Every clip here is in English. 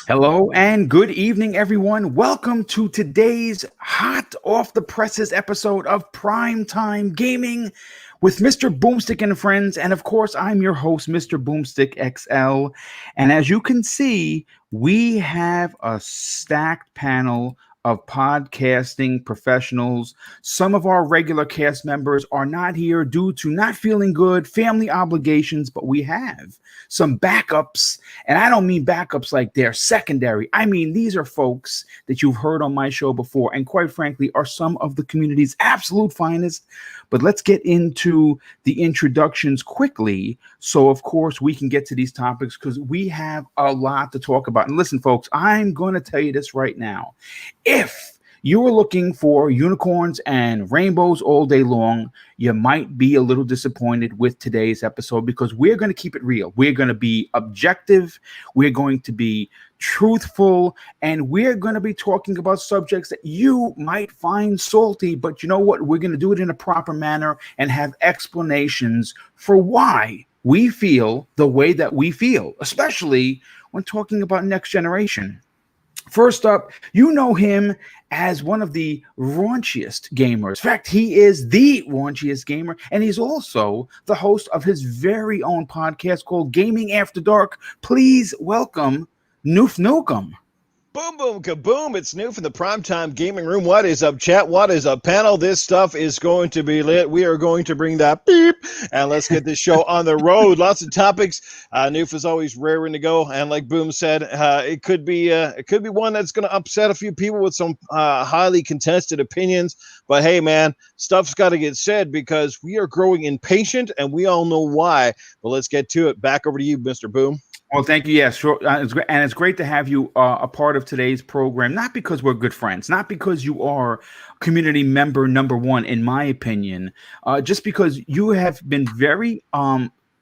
Hello and good evening, everyone. Welcome to today's hot off the presses episode of Primetime Gaming with Mr. Boomstick and friends. And of course, I'm your host, Mr. Boomstick XL. And as you can see, we have a stacked panel of podcasting professionals. Some of our regular cast members are not here due to not feeling good, family obligations, but we have some backups. And I don't mean backups like they're secondary. I mean, these are folks that you've heard on my show before, and quite frankly, are some of the community's absolute finest. But let's get into the introductions quickly. So, of course, we can get to these topics because we have a lot to talk about. And listen, folks, I'm going to tell you this right now. If you are looking for unicorns and rainbows all day long, you might be a little disappointed with today's episode because we're going to keep it real. We're going to be objective. We're going to be truthful, and we're going to be talking about subjects that you might find salty, but you know what? We're going to do it in a proper manner and have explanations for why we feel the way that we feel, especially when talking about next generation. First up, you know him as one of the raunchiest gamers. In fact, he is the raunchiest gamer, and he's also the host of his very own podcast called Gaming After Dark. Please welcome Noof Nukem. Boom, boom, kaboom. It's Noof in the Primetime Gaming Room. What is up, chat? What is up, panel? This stuff is going to be lit. We are going to bring that beep, and let's get this show on the road. Lots of topics. Noof is always raring to go, and like Boom said, it could be one that's going to upset a few people with some highly contested opinions. But hey, man, stuff's got to get said because we are growing impatient, and we all know why. But let's get to it. Back over to you, Mr. Boom. Well, thank you. Yes, sure. It's great to have you a part of today's program. Not because we're good friends, not because you are community member number one, in my opinion, just because you have been very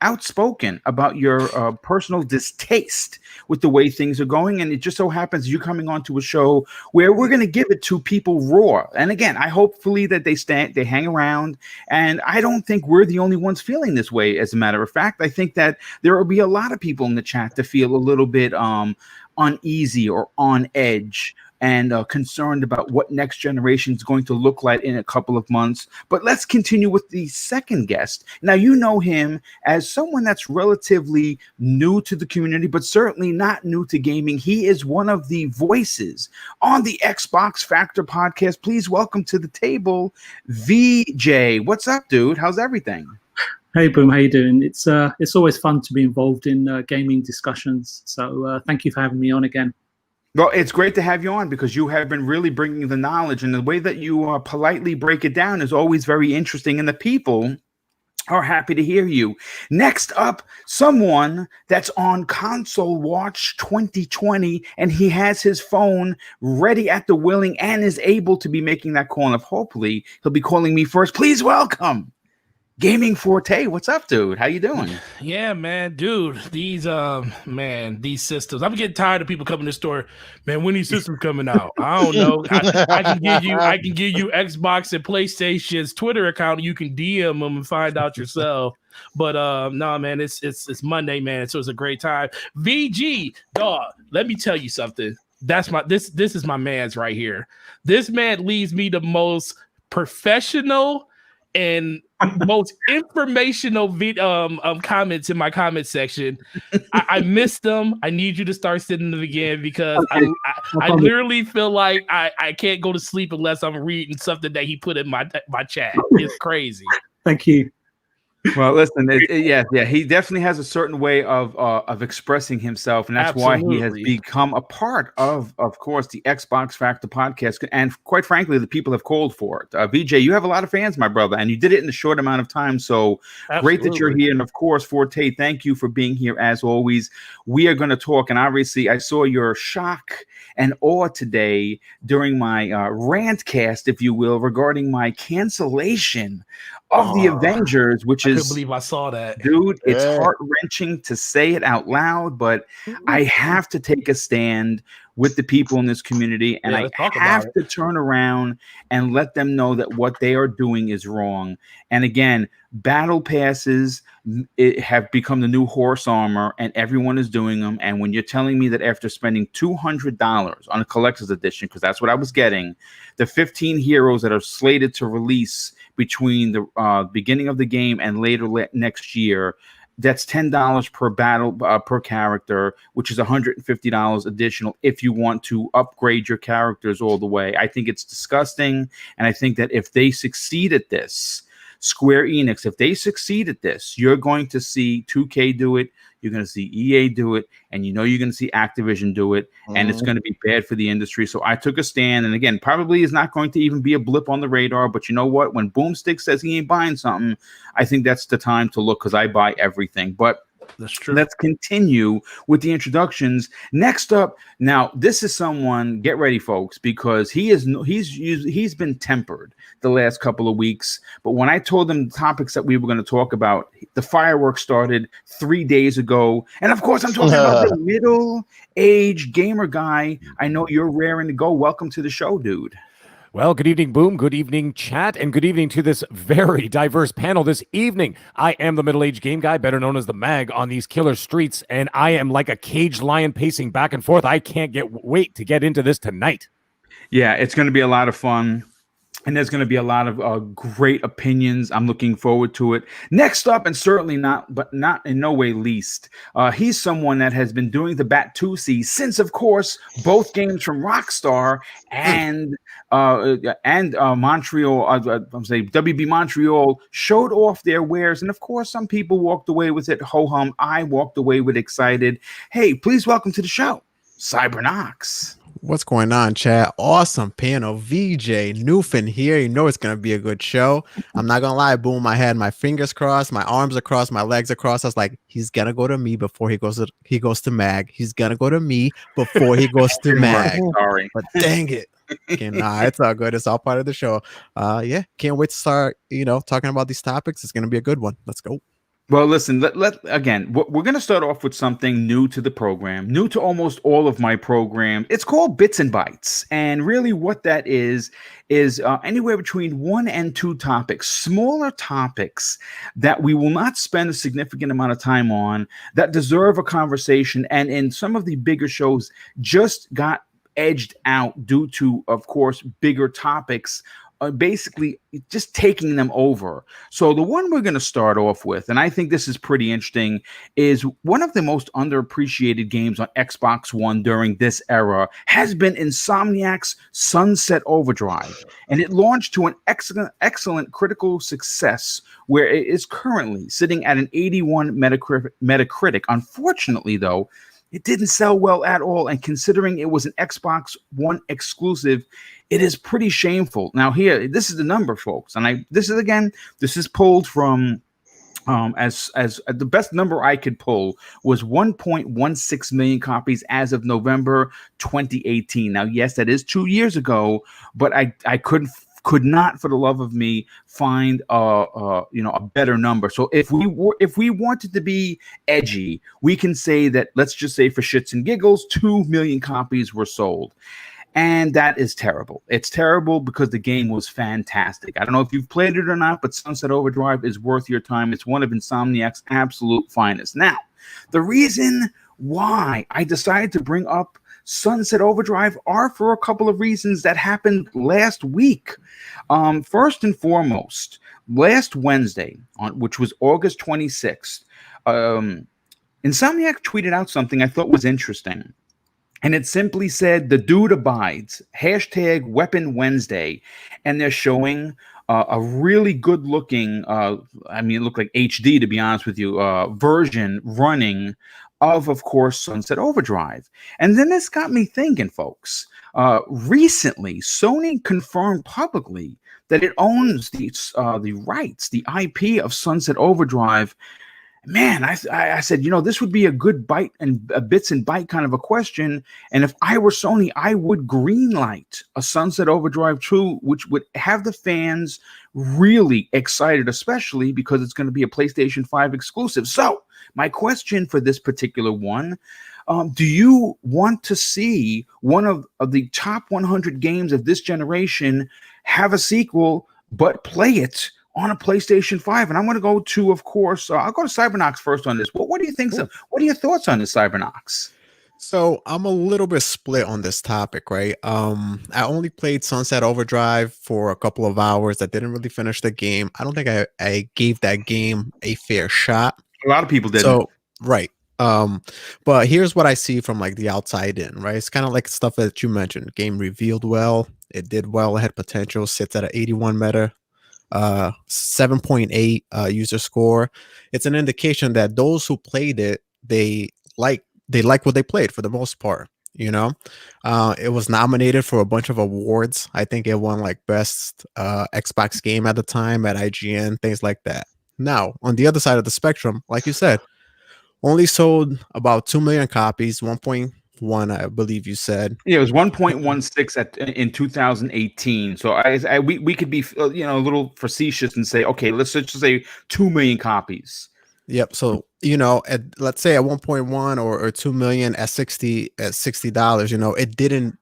outspoken about your personal distaste with the way things are going, and it just so happens you're coming onto a show where we're going to give it to people raw. And again, I hopefully that they hang around, and I don't think we're the only ones feeling this way. As a matter of fact, I think that there will be a lot of people in the chat to feel a little bit uneasy or on edge and concerned about what next generation is going to look like in a couple of months. But let's continue with the second guest. Now, you know him as someone that's relatively new to the community, but certainly not new to gaming. He is one of the voices on the Xbox Factor podcast. Please welcome to the table, VJ. What's up, dude? How's everything? Hey, Boom. How you doing? It's always fun to be involved in gaming discussions. So thank you for having me on again. Well, it's great to have you on because you have been really bringing the knowledge, and the way that you politely break it down is always very interesting, and the people are happy to hear you. Next up, someone that's on Console Watch 2020, and he has his phone ready at the willing and is able to be making that call. And hopefully he'll be calling me first. Please welcome Gaming Forte. What's up, dude? How you doing? Yeah, man, dude. These systems. I'm getting tired of people coming to the store. Man, when these systems coming out? I don't know. I can give you Xbox and PlayStation's Twitter account. You can DM them and find out yourself. But no, man, it's Monday, man. So it's a great time. VG, dog. Let me tell you something. This is my man's right here. This man leaves me the most professional and most informational comments in my comment section. I missed them. I need you to start sending them again because I literally feel like I can't go to sleep unless I'm reading something that he put in my chat. It's crazy. Thank you. Well, listen, yeah, he definitely has a certain way of expressing himself, and that's Absolutely. why he has become a part of course, the Xbox Factor podcast, and quite frankly, the people have called for it. VJ, you have a lot of fans, my brother, and you did it in a short amount of time, so Great that you're here. And of course, Forte, thank you for being here as always. We are going to talk, and obviously, I saw your shock and awe today during my rant cast, if you will, regarding my cancellation of the Avengers, which is, I couldn't believe I saw that, dude. It's heart-wrenching to say it out loud, but I have to take a stand with the people in this community, and I have to turn around and let them know that what they are doing is wrong. And again, battle passes have become the new horse armor, and everyone is doing them. And when you're telling me that after spending $200 on a collector's edition, because that's what I was getting, the 15 heroes that are slated to release between the beginning of the game and later next year, that's $10 per battle per character, which is $150 additional if you want to upgrade your characters all the way. I think it's disgusting, and I think that if they succeed at this, Square Enix, if they succeed at this, you're going to see 2K do it, you're going to see EA do it, and you're going to see Activision do it, and it's going to be bad for the industry. So I took a stand, and again, probably is not going to even be a blip on the radar, but you know what? When Boomstick says he ain't buying something, I think that's the time to look, because I buy everything. But that's true. Let's continue with the introductions. Next up, now this is someone, get ready, folks, because he's been tempered the last couple of weeks. But when I told him the topics that we were going to talk about, the fireworks started 3 days ago. And of course, I'm talking about the middle-aged gamer guy. I know you're raring to go. Welcome to the show, dude. Well, good evening, Boom. Good evening, chat. And good evening to this very diverse panel this evening. I am the middle-aged game guy, better known as the Mag, on these killer streets. And I am like a caged lion pacing back and forth. I can't wait to get into this tonight. Yeah, it's going to be a lot of fun. And there's going to be a lot of great opinions. I'm looking forward to it. Next up, and certainly not in no way least, he's someone that has been doing the Bat2C since, of course, both games from Rockstar and Montreal, I'm saying WB Montreal showed off their wares. And of course, some people walked away with it ho-hum. I walked away with excited. Hey, please welcome to the show, Cybernox. What's going on, chat? Awesome panel. VJ Newfin here. You know it's going to be a good show. I'm not going to lie. Boom, I had my fingers crossed, my arms across, my legs across. I was like, he's going to go to me before he goes to Mag. He's going to go to me before he goes to Mag. Sorry. But dang it. Okay, nah, it's all good. It's all part of the show. Yeah, can't wait to start, talking about these topics. It's going to be a good one. Let's go. Well, listen, again, we're going to start off with something new to the program, new to almost all of my program. It's called Bits and Bytes. And really what that is anywhere between 1 and 2 topics, smaller topics that we will not spend a significant amount of time on, that deserve a conversation. And in some of the bigger shows just got edged out due to, of course, bigger topics, basically just taking them over. So the one we're going to start off with, and I think this is pretty interesting, is one of the most underappreciated games on Xbox One during this era has been Insomniac's Sunset Overdrive. And it launched to an excellent critical success, where it is currently sitting at an 81 Metacritic. Unfortunately, though, it didn't sell well at all, and considering it was an Xbox One exclusive, it is pretty shameful. Now, here, this is the number, folks, and this is pulled from as the best number I could pull was 1.16 million copies as of November 2018. Now, yes, that is 2 years ago, but I could not for the love of me find a better number. So if we wanted to be edgy, we can say that, let's just say for shits and giggles, 2 million copies were sold. And that is terrible. It's terrible because the game was fantastic. I don't know if you've played it or not, but Sunset Overdrive is worth your time. It's one of Insomniac's absolute finest. Now, the reason why I decided to bring up Sunset Overdrive are for a couple of reasons that happened last week. First and foremost, last Wednesday, which was August 26th, Insomniac tweeted out something I thought was interesting. And it simply said, "The dude abides, hashtag Weapon Wednesday." And they're showing a really good looking, it looked like HD, to be honest with you, version running of course, Sunset Overdrive. And then this got me thinking, folks. Recently, Sony confirmed publicly that it owns the rights, the IP of Sunset Overdrive. Man, I said, this would be a good bite and a bits and byte kind of a question. And if I were Sony, I would greenlight a Sunset Overdrive 2, which would have the fans really excited, especially because it's going to be a PlayStation 5 exclusive. So my question for this particular one, Do you want to see one of the top 100 games of this generation have a sequel, but play it on a PlayStation 5? And I'm going to go to, of course, I'll go to Cybernox first on this. What do you think? So, what are your thoughts on this, Cybernox? So I'm a little bit split on this topic, right? I only played Sunset Overdrive for a couple of hours. I didn't really finish the game. I don't think I gave that game a fair shot. A lot of people didn't. So, right. But here's what I see from like the outside in, right? It's kind of like stuff that you mentioned. Game revealed well. It did well. It had potential. Sits at an 81 meta. 7.8 user score. It's an indication that those who played it, they like what they played for the most part. You know, it was nominated for a bunch of awards. I think it won like best Xbox game at the time at IGN, things like that. Now, on the other side of the spectrum, like you said, only sold about 2 million copies, 1.1, I believe you said. Yeah, it was 1.16 in 2018. So we could be a little facetious and say, okay, let's just say 2 million copies. Yep. So let's say at 1.1 or 2 million at $60,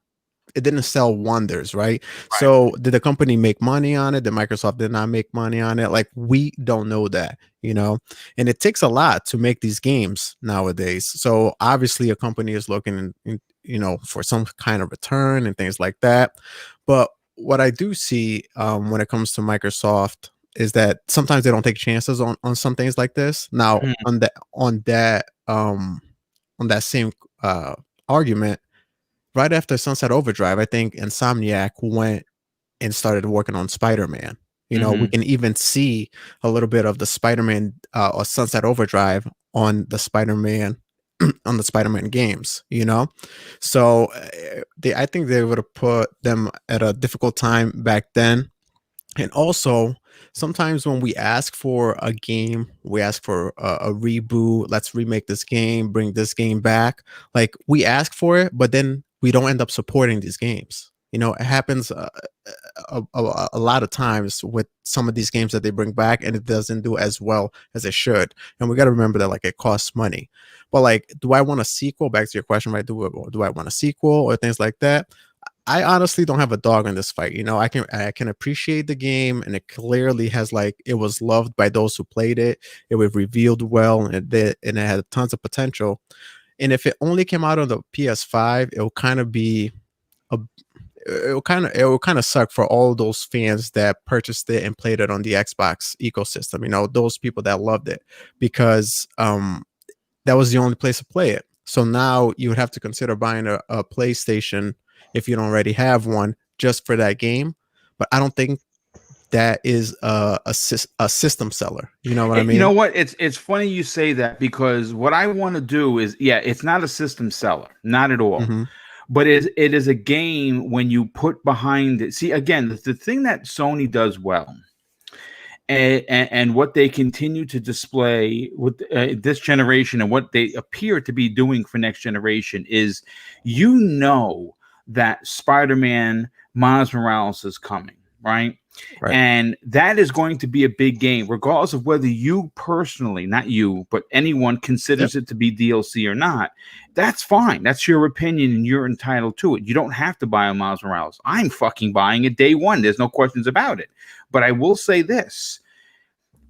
it didn't sell wonders, right? So did the company make money on it? Did Microsoft did not make money on it? Like, we don't know that, and it takes a lot to make these games nowadays. So obviously a company is looking for some kind of return and things like that. But what I do see when it comes to Microsoft is that sometimes they don't take chances on some things like this. Now on that same argument, right after Sunset Overdrive, I think Insomniac went and started working on Spider-Man. We can even see a little bit of the Spider-Man or Sunset Overdrive on the Spider-Man games. So I think they would have put them at a difficult time back then. And also, sometimes when we ask for a game, we ask for a reboot. Let's remake this game, bring this game back. Like, we ask for it, but then we don't end up supporting these games. It happens a lot of times with some of these games that they bring back, and it doesn't do as well as it should. And we got to remember that, like, it costs money. But like, do I want a sequel? Back to your question, right? Do I want a sequel or things like that? I honestly don't have a dog in this fight. I can appreciate the game, and it clearly has, like, it was loved by those who played it. It was revealed well, and it had tons of potential. And if it only came out on the PS5, it will kind of be it will kind of suck for all those fans that purchased it and played it on the Xbox ecosystem. Those people that loved it, because that was the only place to play it. So now you would have to consider buying a PlayStation if you don't already have one, just for that game. But I don't think that is a system seller. You know what I mean? You know what? It's funny you say that, because what I want to do is, it's not a system seller, not at all. But it is a game when you put behind it. See, again, the thing that Sony does well, and what they continue to display with this generation, and what they appear to be doing for next generation, is that Spider-Man Miles Morales is coming, right? And that is going to be a big game, regardless of whether you personally, not you, but anyone considers it to be DLC or not. That's fine. That's your opinion, and you're entitled to it. You don't have to buy a Miles Morales. I'm fucking buying it day one. There's no questions about it. But I will say this.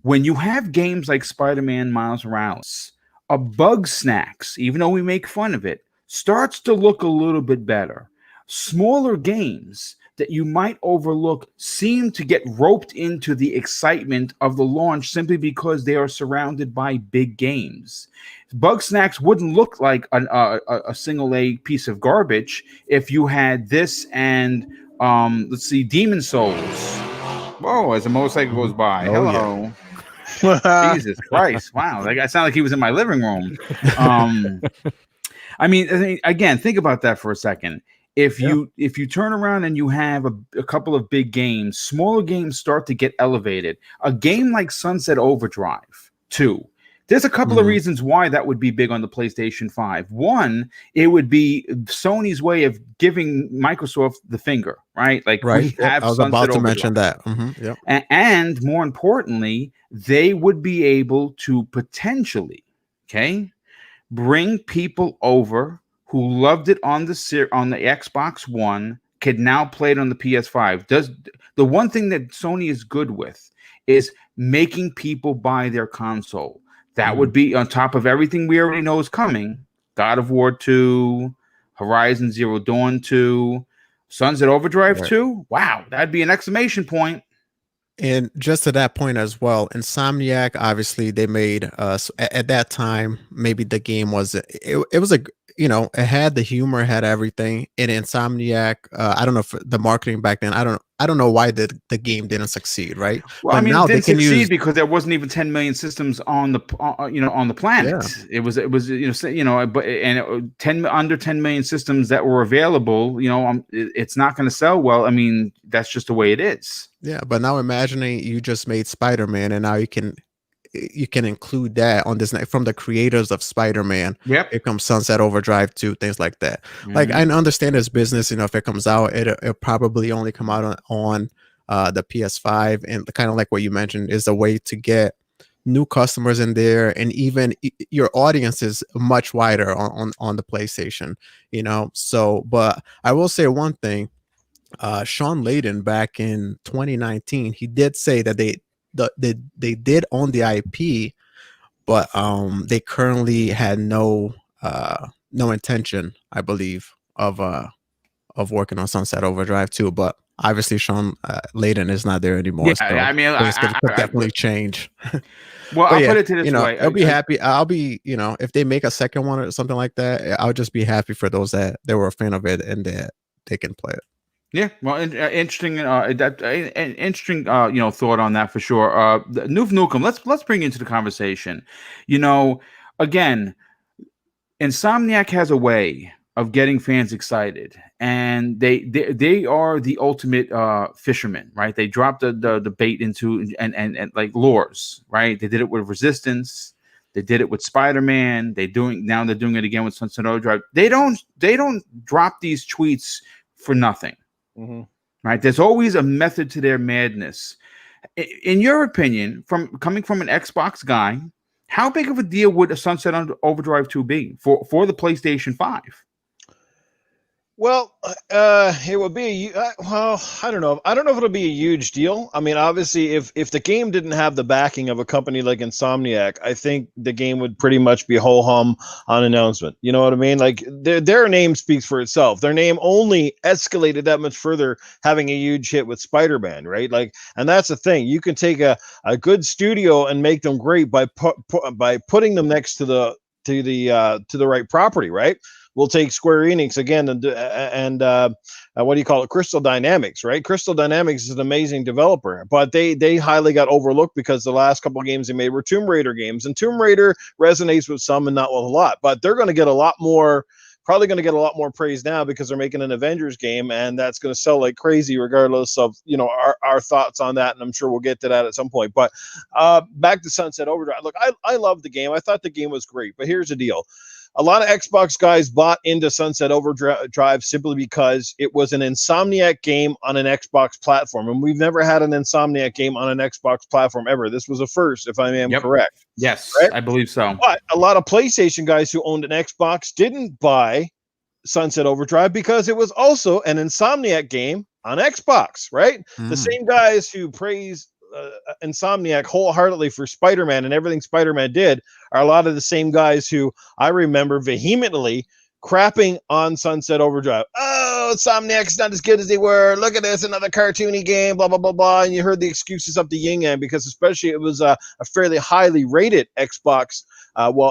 When you have games like Spider-Man Miles Morales, a bug snacks, even though we make fun of it, starts to look a little bit better. Smaller games that you might overlook seem to get roped into the excitement of the launch simply because they are surrounded by big games. Bug snacks wouldn't look like a single A piece of garbage if you had this and let's see, Demon Souls. Whoa, as a motorcycle goes by. Hello. Yeah. Jesus Christ. Wow. That guy sounded like he was in my living room. I mean, again, think about that for a second. If you turn around and you have a couple of big games, smaller games start to get elevated. A game like Sunset Overdrive 2, there's a couple of reasons why that would be big on the PlayStation 5. One, it would be Sony's way of giving Microsoft the finger, right? Like, we have I was Sunset about to Overdrive. mention that. And more importantly, they would be able to potentially, bring people over who loved it on the Xbox One, could now play it on the PS5. The one thing that Sony is good with is making people buy their console. That would be on top of everything we already know is coming. God of War 2, Horizon Zero Dawn 2, Sunset Overdrive 2. Wow, that'd be an exclamation point. And just to that point as well, Insomniac, obviously they made at that time, maybe the game was it was a, you know, it had the humor, it had everything. And Insomniac, I don't know if the marketing back then, I don't know why the game didn't succeed, right? Well, but I mean, now it didn't they can succeed use, because there wasn't even 10 million systems on the on the planet. It was but under 10 million systems that were available. It's not going to sell well. I mean, that's just the way it is. yeah. But now imagining you just made Spider-Man, and now you can include that on this from the creators of Spider-Man. Yep. Here comes Sunset Overdrive 2, things like that. Like, I understand this business, if it comes out, it'll probably only come out on the PS5, and kind of like what you mentioned is a way to get new customers in there, and even your audience is much wider on the PlayStation, so. But I will say one thing, Sean Layden back in 2019, he did say that they did own the IP, but they currently had no intention, I believe, of working on Sunset Overdrive 2. But obviously Sean Layden is not there anymore. Yeah, so I mean, things could definitely change. Well, I'll put it to this way. I'll be happy. I'll be, if they make a second one or something like that, I'll just be happy for those that they were a fan of it and that they can play it. Yeah, well, interesting. Interesting. Thought on that for sure. Noof Nukem. Let's bring into the conversation. Again, Insomniac has a way of getting fans excited, and they are the ultimate fishermen, right? They drop the bait into and like lures, right? They did it with Resistance. They did it with Spider-Man. They're doing it again with Sunset Overdrive. They don't drop these tweets for nothing. Mm-hmm. Right? There's always a method to their madness. In your opinion, coming from an Xbox guy, how big of a deal would a Sunset Overdrive 2 be for the PlayStation 5? Well, it would be I don't know. I don't know if it'll be a huge deal. I mean, obviously, if the game didn't have the backing of a company like Insomniac, I think the game would pretty much be ho hum on announcement. You know what I mean? Like their name speaks for itself. Their name only escalated that much further, having a huge hit with Spider-Man, right? Like, and that's the thing. You can take a good studio and make them great by putting them next to the right property, right? We'll take Square Enix again and what do you call it? Crystal Dynamics, right? Crystal Dynamics is an amazing developer, but they highly got overlooked because the last couple of games they made were Tomb Raider games, and Tomb Raider resonates with some and not with a lot. But they're going to get probably going to get a lot more praise now because they're making an Avengers game, and that's going to sell like crazy, regardless of our thoughts on that. And I'm sure we'll get to that at some point. But back to Sunset Overdrive. Look, I love the game. I thought the game was great, but here's the deal. A lot of Xbox guys bought into Sunset Overdrive simply because it was an Insomniac game on an Xbox platform. And we've never had an Insomniac game on an Xbox platform ever. This was a first, if I am correct. Yes, right? I believe so. But a lot of PlayStation guys who owned an Xbox didn't buy Sunset Overdrive because it was also an Insomniac game on Xbox, right? The same guys who praise Insomniac wholeheartedly for Spider-Man and everything Spider-Man did are a lot of the same guys who I remember vehemently crapping on Sunset Overdrive. Oh, Insomniac's not as good as they were. Look at this, another cartoony game, blah, blah, blah, blah. And you heard the excuses up the yin yang because especially it was a fairly highly rated Xbox,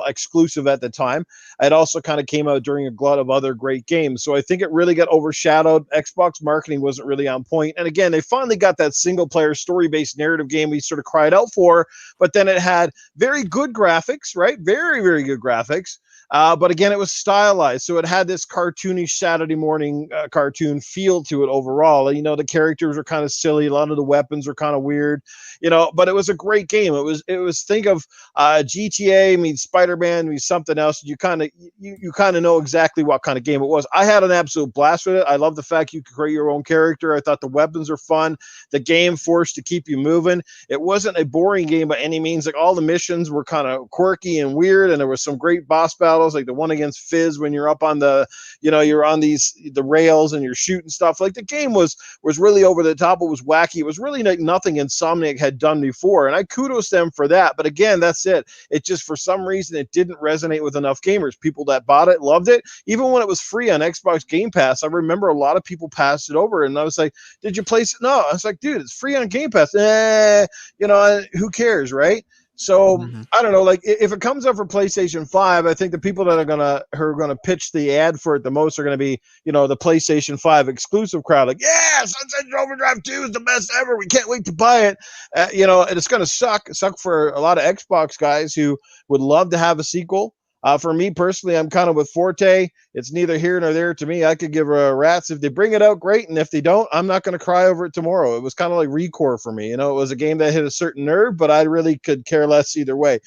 exclusive at the time. It also kind of came out during a glut of other great games. So I think it really got overshadowed. Xbox marketing wasn't really on point. And again, they finally got that single player story-based narrative game we sort of cried out for, but then it had very good graphics, right? Very, very good graphics. But again, it was stylized. So it had this cartoonish Saturday morning cartoon feel to it overall. And, the characters were kind of silly. A lot of the weapons were kind of weird, but it was a great game. It was think of GTA means Spider-Man means something else. You kind of know exactly what kind of game it was. I had an absolute blast with it. I love the fact you could create your own character. I thought the weapons were fun. The game forced to keep you moving. It wasn't a boring game by any means. Like all the missions were kind of quirky and weird, and there was some great boss battles battles, like the one against Fizz when you're up on the, you're on the rails and you're shooting stuff. Like the game was really over the top. It was wacky. It was really like nothing Insomniac had done before, and I kudos them for that. But again, that's it. It just, for some reason, it didn't resonate with enough gamers. People that bought it loved it. Even when it was free on Xbox Game Pass, I remember a lot of people passed it over, and I was like, did you place it? No. I was like, dude, it's free on Game Pass. Who cares, right? So I don't know. Like, if it comes up for PlayStation 5, I think the people that are gonna pitch the ad for it the most are gonna be, the PlayStation 5 exclusive crowd. Like, yeah, Sunset Overdrive 2 is the best ever. We can't wait to buy it. And it's gonna suck for a lot of Xbox guys who would love to have a sequel. For me personally, I'm kind of with Forte. It's neither here nor there to me. I could give a rat's. If they bring it out, great. And if they don't, I'm not going to cry over it tomorrow. It was kind of like Recore for me. It was a game that hit a certain nerve, but I really could care less either way.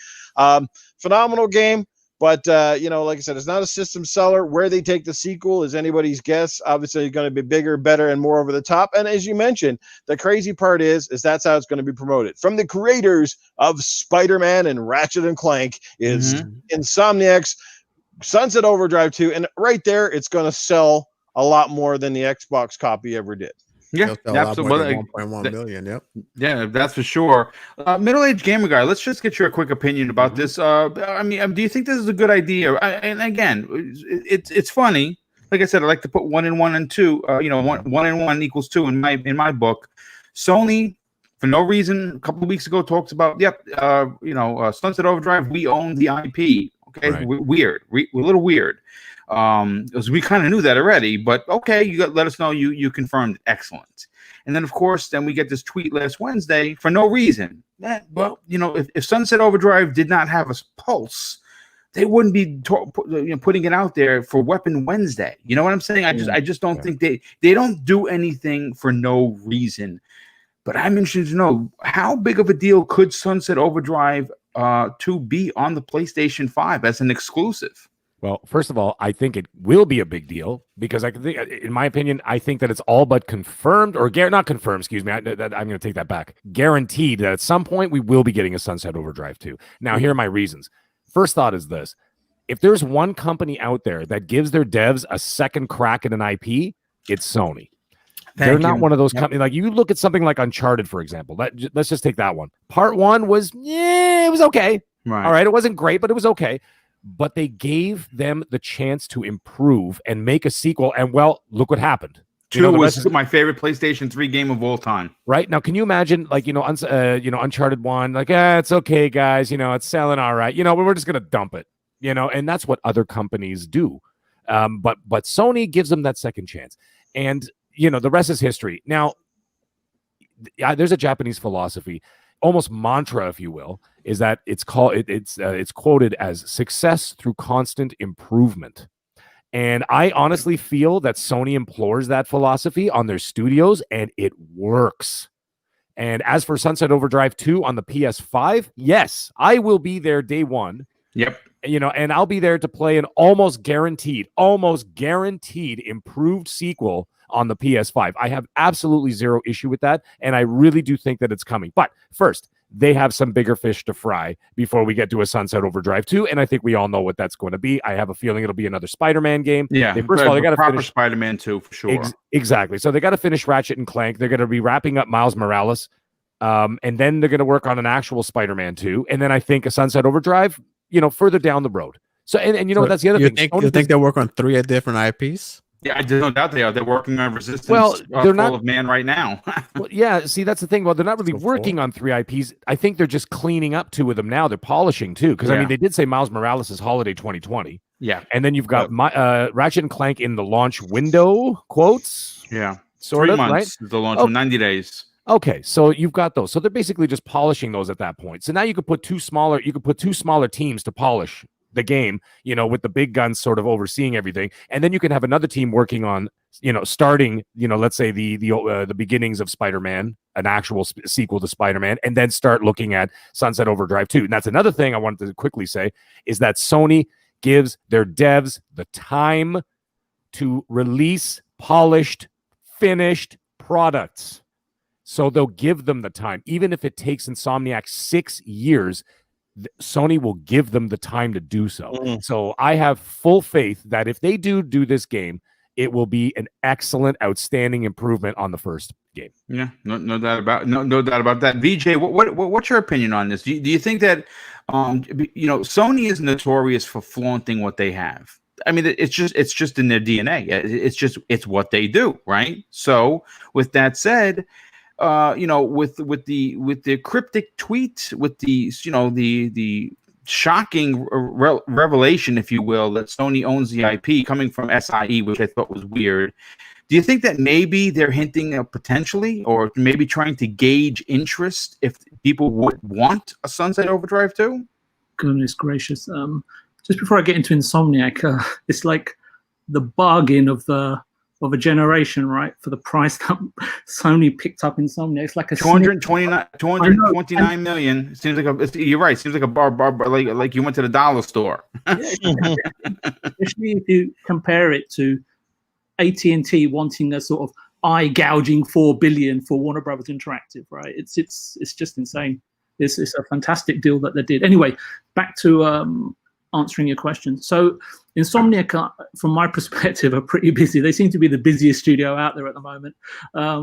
Phenomenal game. But, like I said, it's not a system seller. Where they take the sequel is anybody's guess. Obviously, it's going to be bigger, better, and more over the top. And as you mentioned, the crazy part is that's how it's going to be promoted. From the creators of Spider-Man and Ratchet and Clank is Insomniac's Sunset Overdrive 2. And right there, it's going to sell a lot more than the Xbox copy ever did. Yeah, absolutely. 1.1 million. Yep. Yeah, that's for sure. Middle-aged gamer guy, let's just get your quick opinion about this. Do you think this is a good idea? And again, it's funny. Like I said, I like to put 1 and 1 and 2. 1 and 1 equals 2 in my book. Sony, for no reason, a couple of weeks ago talks about Sunset Overdrive. We own the IP. Okay, right. We're a little weird. We kind of knew that already, but okay, let us know you confirmed. Excellent. And then of course, we get this tweet last Wednesday for no reason. If Sunset Overdrive did not have a pulse, they wouldn't be putting it out there for Weapon Wednesday. You know what I'm saying? I just don't think they don't do anything for no reason. But I'm interested to know, how big of a deal could Sunset Overdrive 2 be on the PlayStation 5 as an exclusive? Well, first of all, I think it will be a big deal because in my opinion, I think that it's all but confirmed not confirmed, excuse me. I'm going to take that back. Guaranteed that at some point we will be getting a Sunset Overdrive 2. Now, here are my reasons. First thought is this. If there's one company out there that gives their devs a second crack at an IP, it's Sony. They're not one of those companies. Like, you look at something like Uncharted, for example. Let's just take that one. Part 1 was, it was okay. Right. All right, it wasn't great, but it was okay. But they gave them the chance to improve and make a sequel. And, well, look what happened. 2 was my favorite PlayStation 3 game of all time. Right? Now, can you imagine, like, Uncharted 1, like, it's okay, guys. It's selling all right. We're just going to dump it. And that's what other companies do. But Sony gives them that second chance. And, the rest is history. Now, there's a Japanese philosophy, almost mantra, if you will, is that it's quoted as success through constant improvement. And I honestly feel that Sony implores that philosophy on their studios, and it works. And as for Sunset Overdrive 2 on the PS5, yes, I will be there day one. Yep. And I'll be there to play an almost guaranteed improved sequel on the PS5. I have absolutely zero issue with that, and I really do think that it's coming. But first, they have some bigger fish to fry before we get to a Sunset Overdrive 2, and I think we all know what that's going to be. I have a feeling it'll be another Spider-Man game. Yeah, first of all, they got to finish Spider-Man 2 for sure. Exactly. So they got to finish Ratchet and Clank. They're going to be wrapping up Miles Morales, and then they're going to work on an actual Spider-Man 2, and then I think a Sunset Overdrive, further down the road. So and so that's the other thing. You think they'll work on 3 different IPs? Yeah, there's no doubt they are. They're working on Resistance. Well, they're not of Man right now. Well, yeah, see, that's the thing. Well, they're not really working on 3 IPs. I think they're just cleaning up 2 of them now. They're polishing 2 because I mean, they did say Miles Morales is holiday 2020. Yeah, and then you've got Ratchet and Clank in the launch window. Quotes. Yeah, sort 3 of, months right? Is the launch in 90 days. Okay, so you've got those. So they're basically just polishing those at that point. So now you could put 2 smaller. You could put 2 smaller teams to polish the game. With the big guns sort of overseeing everything, and then you can have another team working on. Starting, let's say the beginnings of Spider-Man, an actual sequel to Spider-Man, and then start looking at Sunset Overdrive 2. And that's another thing I wanted to quickly say is that Sony gives their devs the time to release polished, finished products. So they'll give them the time, even if it takes Insomniac 6 years. Sony will give them the time to do so. So I have full faith that if they do this game, it will be an excellent, outstanding improvement on the first game. Yeah, no doubt about no doubt about that. VJ, what's your opinion on this? Do you think that Sony is notorious for flaunting what they have? I mean, it's just in their DNA. It's what they do, right? So with that said, with the cryptic tweet, with the shocking revelation, if you will, that Sony owns the IP coming from SIE, which I thought was weird. Do you think that maybe they're hinting at potentially, or maybe trying to gauge interest if people would want a Sunset Overdrive 2? Goodness gracious. Just before I get into Insomniac, it's like the bargain of a generation, right? For the price that Sony picked up Insomniac, it's like a 229 million. It seems like you're right. It seems like a bar like you went to the dollar store. Especially if you compare it to AT&T wanting a sort of eye gouging $4 billion for Warner Brothers Interactive, right? It's just insane. It's a fantastic deal that they did. Anyway, back to answering your question. So Insomniac, from my perspective, are pretty busy. They seem to be the busiest studio out there at the moment.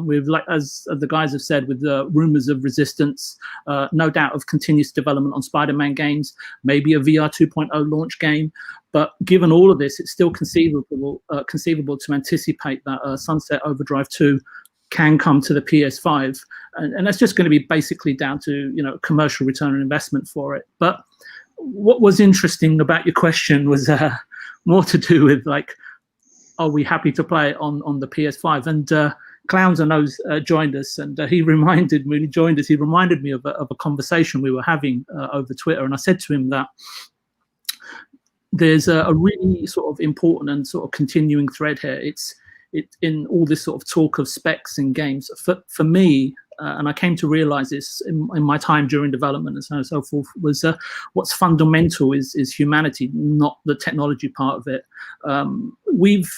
With, like, as the guys have said, with the rumors of Resistance, no doubt of continuous development on Spider-Man games, maybe a VR 2.0 launch game. But given all of this, it's still conceivable to anticipate that Sunset Overdrive 2 can come to the PS5, and that's just going to be basically down to commercial return on investment for it. But what was interesting about your question was more to do with, like, are we happy to play it on the PS5? And Clowns I know joined us, and he reminded me of a conversation we were having over Twitter, and I said to him that there's a really sort of important and sort of continuing thread here. It's in all this sort of talk of specs in games. For me, and I came to realize this in my time during development and so on and so forth, was what's fundamental is humanity, not the technology part of it. We've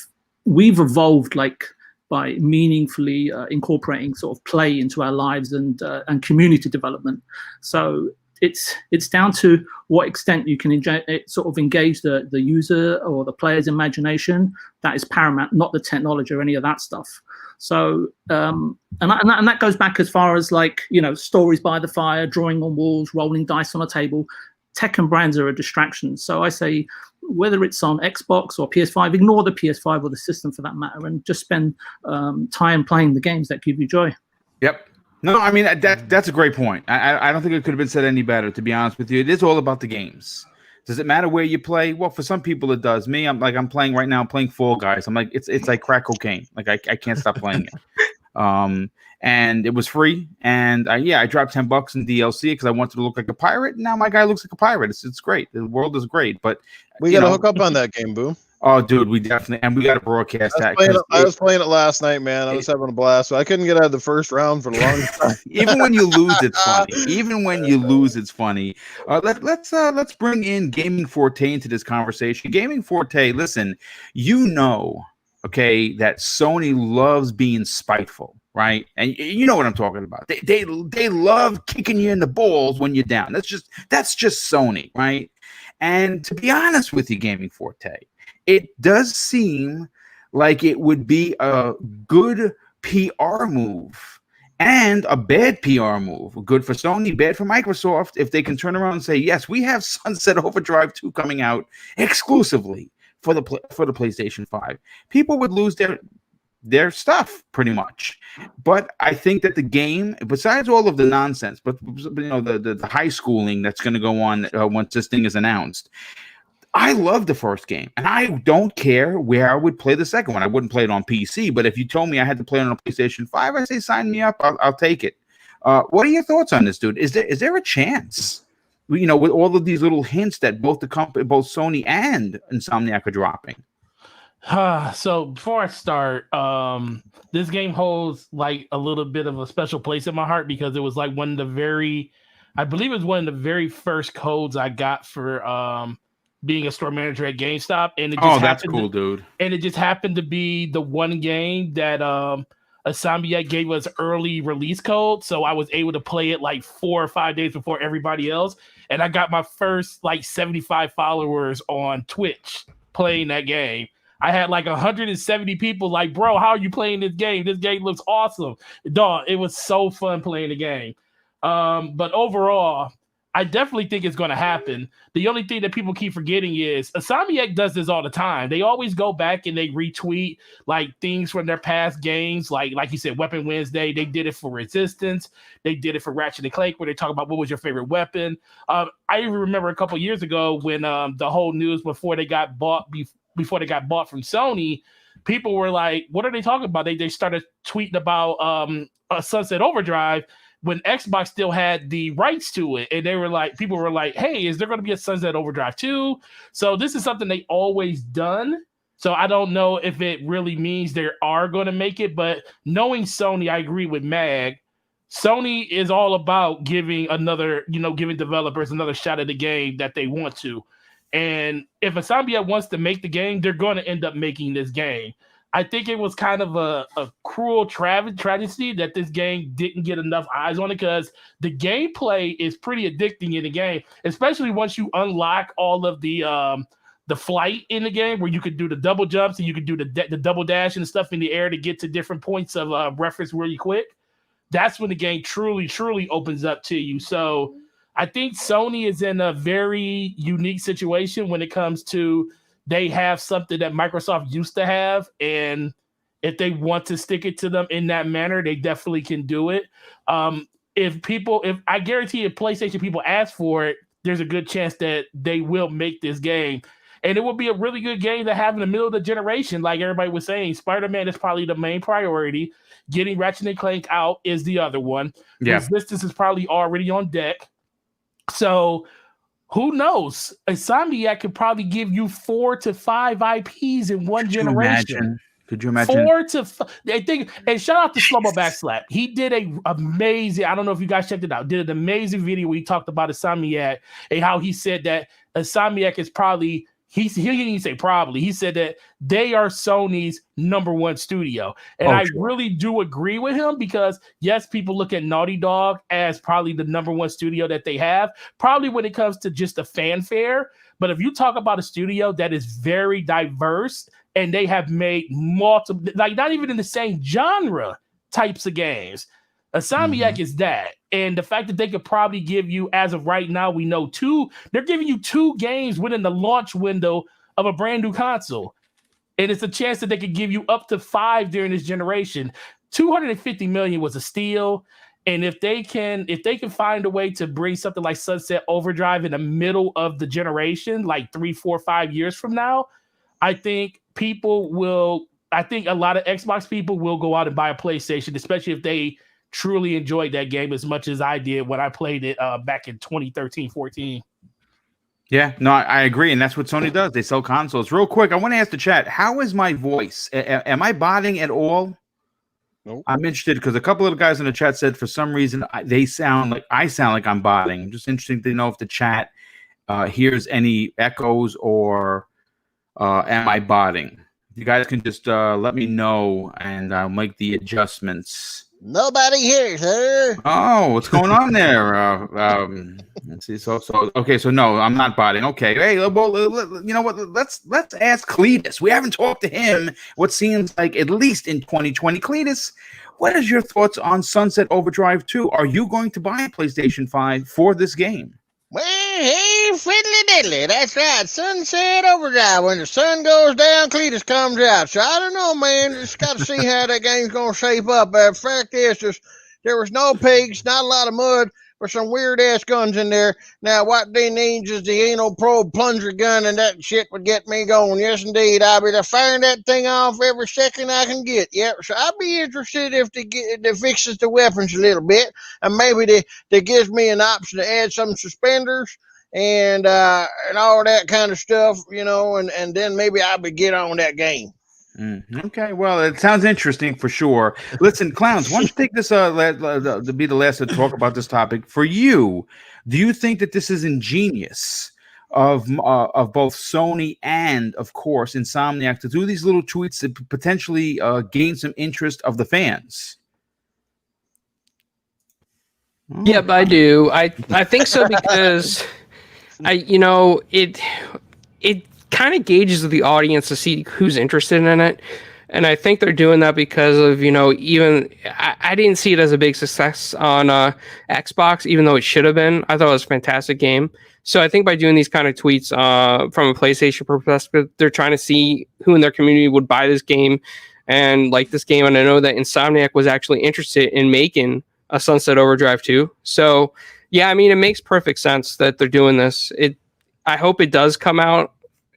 evolved, like, by meaningfully incorporating sort of play into our lives and community development. So it's down to what extent you can sort of engage the user or the player's imagination. That is paramount, not the technology or any of that stuff. So and that goes back as far as, like, stories by the fire, drawing on walls, rolling dice on a table. Tech and brands are a distraction. So I say, whether it's on Xbox or PS5, ignore the PS5 or the system for that matter, and just spend time playing the games that give you joy. Yep. No, I mean, that's a great point. I don't think it could have been said any better, to be honest with you. It is all about the games. Does it matter where you play? Well, for some people it does. Me, I'm playing right now. I'm playing Fall Guys. I'm like, it's like crack cocaine. Like I can't stop playing it. And it was free. And I dropped $10 in DLC because I wanted to look like a pirate. And now my guy looks like a pirate. It's great. The world is great. But we got to hook up on that game, Boo. Oh, dude, we definitely, and we got to broadcast that. I was playing it last night, man. I was having a blast. So I couldn't get out of the first round for a long time. Even when you lose, it's funny. Even when you lose, it's funny. Let's bring in Gaming Forte into this conversation. Gaming Forte, listen, okay, that Sony loves being spiteful, right? And you know what I'm talking about. They love kicking you in the balls when you're down. That's just Sony, right? And to be honest with you, Gaming Forte, it does seem like it would be a good PR move and a bad PR move. Good for Sony, bad for Microsoft, if they can turn around and say, yes, we have Sunset Overdrive 2 coming out exclusively for the PlayStation 5. People would lose their stuff pretty much. But I think that the game, besides all of the nonsense, but the high schooling that's going to go on once this thing is announced, I love the first game, and I don't care where I would play the second one. I wouldn't play it on PC, but if you told me I had to play it on a PlayStation 5, I say sign me up. I'll take it. What are your thoughts on this, dude? Is there a chance, with all of these little hints that both Sony and Insomniac are dropping? So before I start, this game holds, like, a little bit of a special place in my heart because it was like one of the very first codes I got for being a store manager at GameStop, and it just that's cool, dude. And it just happened to be the one game that Insomniac gave us early release code, so I was able to play it like 4 or 5 days before everybody else, and I got my first like 75 followers on Twitch playing that game. I had like 170 people like, bro, how are you playing this game? This game looks awesome. Dog, it was so fun playing the game. But overall, I definitely think it's going to happen. The only thing that people keep forgetting is Insomniac does this all the time. They always go back and they retweet like things from their past games. Like you said, Weapon Wednesday, they did it for Resistance. They did it for Ratchet and Clank, where they talk about what was your favorite weapon. I even remember a couple years ago when the whole news before they got bought from Sony, people were like, what are they talking about? They started tweeting about Sunset Overdrive when Xbox still had the rights to it. And they were like, people were like, hey, is there going to be a Sunset Overdrive 2? So this is something they always done. So I don't know if it really means they are going to make it, but knowing Sony, I agree with Mag. Sony is all about giving developers another shot at the game that they want to. And if Insomniac wants to make the game, they're going to end up making this game. I think it was kind of a cruel tragedy that this game didn't get enough eyes on it, because the gameplay is pretty addicting in the game, especially once you unlock all of the flight in the game, where you could do the double jumps and you could do the double dash and stuff in the air to get to different points of reference really quick. That's when the game truly, truly opens up to you. So I think Sony is in a very unique situation when it comes to they have something that Microsoft used to have, and if they want to stick it to them in that manner, they definitely can do it. If I guarantee if PlayStation people ask for it, there's a good chance that they will make this game. And it will be a really good game to have in the middle of the generation. Like everybody was saying, Spider-Man is probably the main priority. Getting Ratchet and Clank out is the other one. Yeah. Resistance is probably already on deck. So who knows? Insomniac could probably give you 4 to 5 IPs in one generation. Could you imagine? 4 to 5. I think, and shout out to Slow-Mo Backslap. He did a amazing, I don't know if you guys checked it out, did an amazing video where he talked about Insomniac and how he said that Insomniac is probably, he didn't even say probably, he said that they are Sony's #1 studio. And I really do agree with him, because yes, people look at Naughty Dog as probably the #1 studio that they have, probably when it comes to just the fanfare. But if you talk about a studio that is very diverse and they have made multiple, like not even in the same genre types of games, Insomniac is that. And the fact that they could probably give you, as of right now, we know they're giving you 2 games within the launch window of a brand new console. And it's a chance that they could give you up to 5 during this generation. $250 million was a steal. And if they can find a way to bring something like Sunset Overdrive in the middle of the generation, like 3, 4, 5 years from now, I think a lot of Xbox people will go out and buy a PlayStation, especially if they truly enjoyed that game as much as I did when I played it back in 2013, 14. Yeah, no, I agree. And that's what Sony does. They sell consoles. Real quick, I want to ask the chat, how is my voice? Am I botting at all? Nope. I'm interested because a couple of the guys in the chat said for some reason I sound like I'm botting. Just interesting to know if the chat hears any echoes or am I botting? You guys can just let me know and I'll make the adjustments. Nobody here, sir. Oh, what's going on there? Let's see. So okay. So no, I'm not botting. Okay. Hey, well, you know what? Let's ask Cletus. We haven't talked to him. What seems like at least in 2020. Cletus, what is your thoughts on Sunset Overdrive 2? Are you going to buy a PlayStation 5 for this game? Well, hey, fiddly diddly. That's right. Sunset Overdrive. When the sun goes down, Cletus comes out. So I don't know, man. Just got to see how that game's going to shape up. The fact is, there was no pigs, not a lot of mud, but some weird-ass guns in there. Now, what they need is the anal probe plunger gun, and that shit would get me going. Yes, indeed. I'll be firing that thing off every second I can get. Yep. So I'll be interested if they fixes the weapons a little bit, and maybe they gives me an option to add some suspenders and all that kind of stuff, you know, and then maybe I'll be get on that game. Okay, well, it sounds interesting for sure. Listen, clowns, why don't you take this to be the last to talk about this topic? For you, do you think that this is ingenious of both Sony and, of course, Insomniac to do these little tweets to potentially gain some interest of the fans? Yep, I do. I think so because it kind of gauges the audience to see who's interested in it. And I think they're doing that because of, even I didn't see it as a big success on Xbox, even though it should have been. I thought it was a fantastic game. So I think by doing these kind of tweets from a PlayStation perspective, they're trying to see who in their community would buy this game and like this game. And I know that Insomniac was actually interested in making a Sunset Overdrive 2. So, yeah, I mean, it makes perfect sense that they're doing this. I hope it does come out.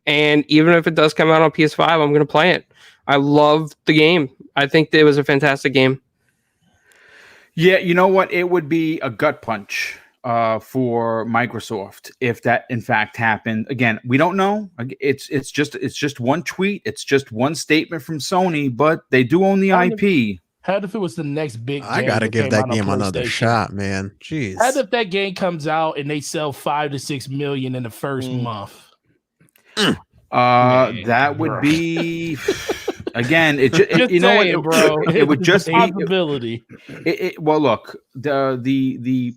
And even if it does come out on PS5, I'm going to play it. I love the game. I think it was a fantastic game. Yeah, you know what? It would be a gut punch for Microsoft if that in fact happened. Again, we don't know. It's just one tweet. It's just one statement from Sony, but they do own the IP. How if it was the next big game? I gotta give that game another PlayStation? shot, man. Jeez. How if that game comes out and they sell 5 to 6 million in the first month? That would be again. You know what, bro? It would just be possibility. Well, look, the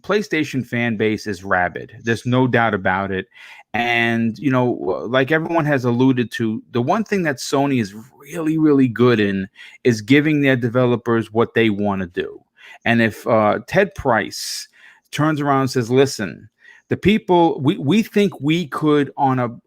PlayStation fan base is rabid. There's no doubt about it. And like everyone has alluded to, the one thing that Sony is really, really good in is giving their developers what they want to do. And if Ted Price turns around and says, "Listen, the people we think we could on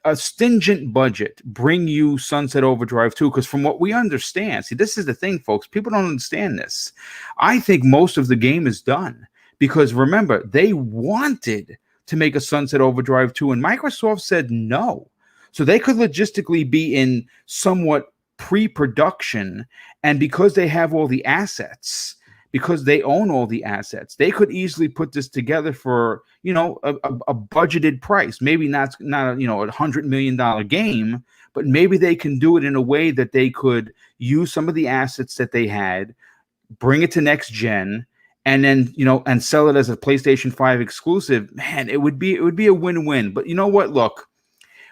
a stringent budget bring you Sunset Overdrive 2," because from what we understand, see, this is the thing, folks, people don't understand this. I think most of the game is done because remember, they wanted to make a Sunset Overdrive 2 and Microsoft said no. So they could logistically be in somewhat pre-production, and because they have all the assets, because they own all the assets, they could easily put this together for a budgeted price. Maybe not a $100 million game, but maybe they can do it in a way that they could use some of the assets that they had, bring it to next gen, and then and sell it as a PlayStation 5 exclusive. Man, it would be a win-win. But you know what? Look,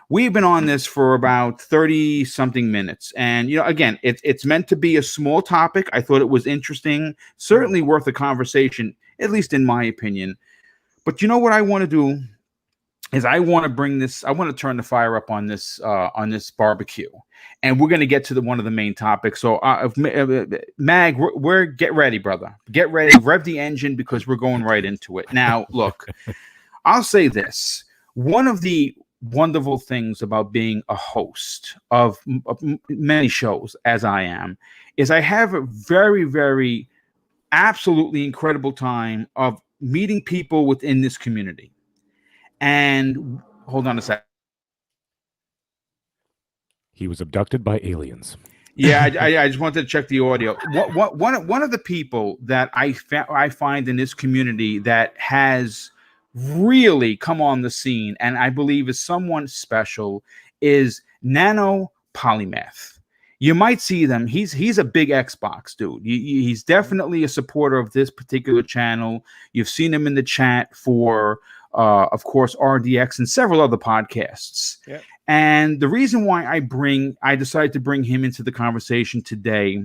we've been on this for about 30 something minutes. And, again, it's meant to be a small topic. I thought it was interesting, certainly worth a conversation, at least in my opinion. But you know what I want to do is I want to turn the fire up on this barbecue. And we're going to get to one of the main topics. So Mag, get ready, brother. Get ready. Rev the engine because we're going right into it. Now, look, I'll say this. One of the wonderful things about being a host of many shows, as I am, is I have a very, very absolutely incredible time of meeting people within this community. And hold on a second. He was abducted by aliens. Yeah, I just wanted to check the audio. One of the people that I find in this community that has really come on the scene, and I believe is someone special, is Nano Polymath. You might see them. He's a big Xbox dude. He's definitely a supporter of this particular channel. You've seen him in the chat for, of course, RDX and several other podcasts. Yep. And the reason why I decided to bring him into the conversation today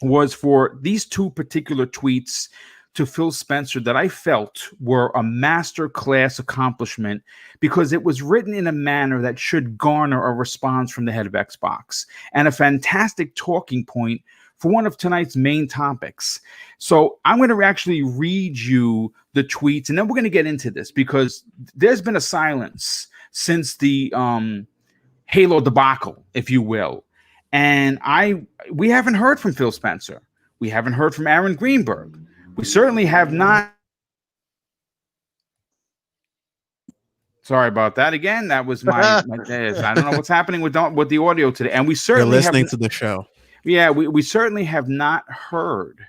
was for these two particular tweets to Phil Spencer that I felt were a master class accomplishment because it was written in a manner that should garner a response from the head of Xbox and a fantastic talking point for one of tonight's main topics. So I'm going to actually read you the tweets and then we're going to get into this because there's been a silence since the Halo debacle, if you will. And we haven't heard from Phil Spencer. We haven't heard from Aaron Greenberg. We certainly have not. Sorry about that again. That was my I don't know what's happening with the audio today. And we certainly You're listening to the show. Yeah, we certainly have not heard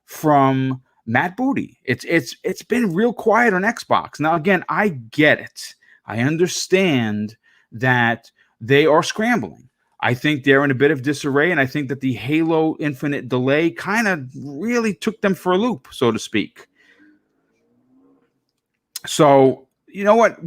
from Matt Booty. It's been real quiet on Xbox. Now, again, I get it. I understand that they are scrambling. I think they're in a bit of disarray, and I think that the Halo Infinite delay kind of really took them for a loop, so to speak. So you know what?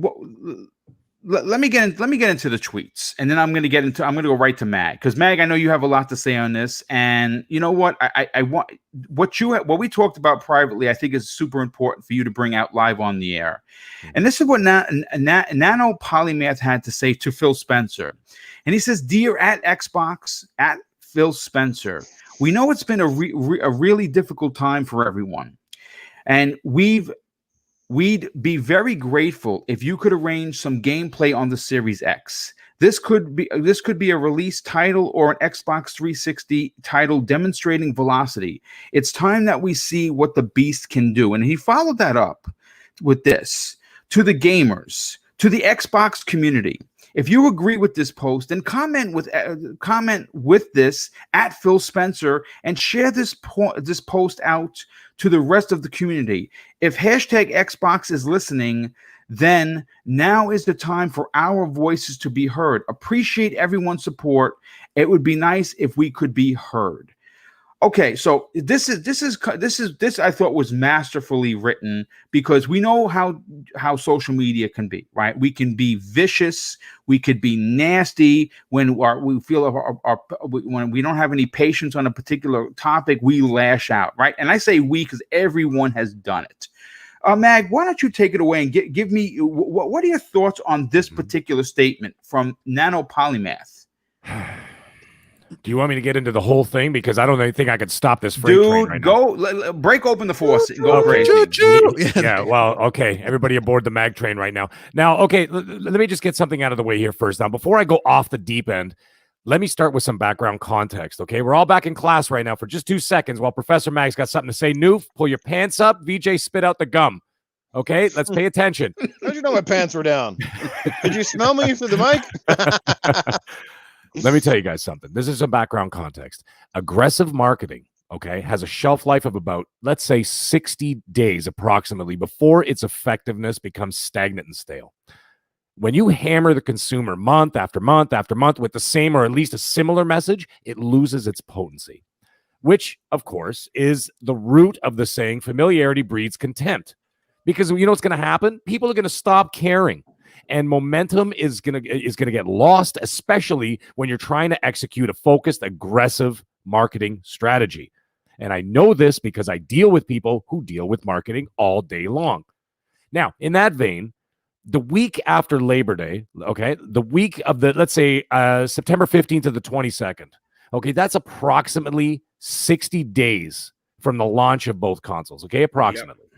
Let me get into the tweets, and then I'm going to go right to Mag, because Mag, I know you have a lot to say on this, and you know what? I want what we talked about privately. I think is super important for you to bring out live on the air, and this is what Nano Polymath had to say to Phil Spencer, and he says, "Dear at Xbox at Phil Spencer, we know it's been a really difficult time for everyone, and we'd be very grateful if you could arrange some gameplay on the Series X. This could be a release title or an Xbox 360 title demonstrating velocity. It's time that we see what the beast can do." And he followed that up with this: "To the gamers, to the Xbox community, if you agree with this post, then comment with this at Phil Spencer and share this post out to the rest of the community. If hashtag Xbox is listening, then now is the time for our voices to be heard. Appreciate everyone's support. It would be nice if we could be heard." Okay, so this I thought was masterfully written, because we know how social media can be, right? We can be vicious, we could be nasty when we feel when we don't have any patience on a particular topic, we lash out, right? And I say we because everyone has done it. Mag, why don't you take it away and give me what are your thoughts on this particular statement from Nano Polymath? Do you want me to get into the whole thing? Because I don't think I could stop this freight train right now. Break open the force. Go crazy. Choo-choo. Yeah, well, okay. Everybody aboard the mag train right now. Now, okay, let me just get something out of the way here first. Now, before I go off the deep end, let me start with some background context, okay? We're all back in class right now for just 2 seconds while Professor Mag's got something to say. Noof, pull your pants up. VJ, spit out the gum. Okay, let's pay attention. How'd you know my pants were down? Did you smell me through the mic? Let me tell you guys something. This is some background context. Aggressive marketing, okay, has a shelf life of about, let's say, 60 days approximately before its effectiveness becomes stagnant and stale. When you hammer the consumer month after month after month with the same or at least a similar message, it loses its potency, which, of course, is the root of the saying, familiarity breeds contempt. Because you know what's going to happen? People are going to stop caring. And momentum is gonna get lost, especially when you're trying to execute a focused, aggressive marketing strategy. And I know this because I deal with people who deal with marketing all day long. Now, in that vein, the week after Labor Day, okay, the week of let's say September 15th to the 22nd, okay, that's approximately 60 days from the launch of both consoles, okay, approximately. Yep.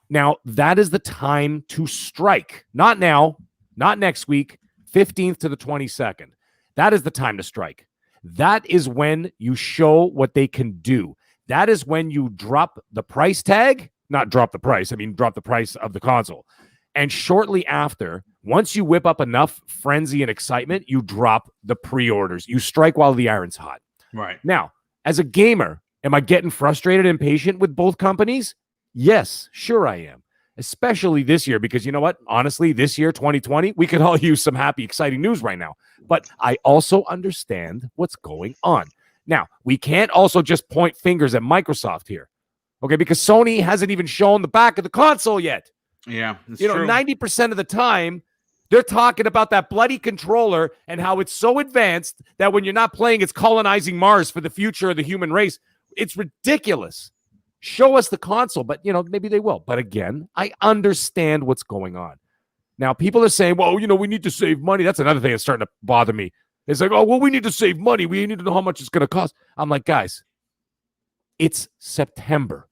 Now, that is the time to strike. Not now, not next week, 15th to the 22nd. That is the time to strike. That is when you show what they can do. That is when you drop the price tag, not drop the price, I mean drop the price of the console. And shortly after, once you whip up enough frenzy and excitement, you drop the pre-orders. You strike while the iron's hot. Right. Now, as a gamer, am I getting frustrated and impatient with both companies? Yes, sure I am, especially this year, because you know what? Honestly, this year, 2020, we could all use some happy, exciting news right now. But I also understand what's going on. Now, we can't also just point fingers at Microsoft here, okay? Because Sony hasn't even shown the back of the console yet. Yeah, that's true. 90% of the time, they're talking about that bloody controller and how it's so advanced that when you're not playing, it's colonizing Mars for the future of the human race. It's ridiculous. Show us the console, but, you know, maybe they will. But again, I understand what's going on. Now, people are saying, well, you know, we need to save money. That's another thing that's starting to bother me. It's like, oh, well, we need to save money. We need to know how much it's going to cost. I'm like, guys, it's September.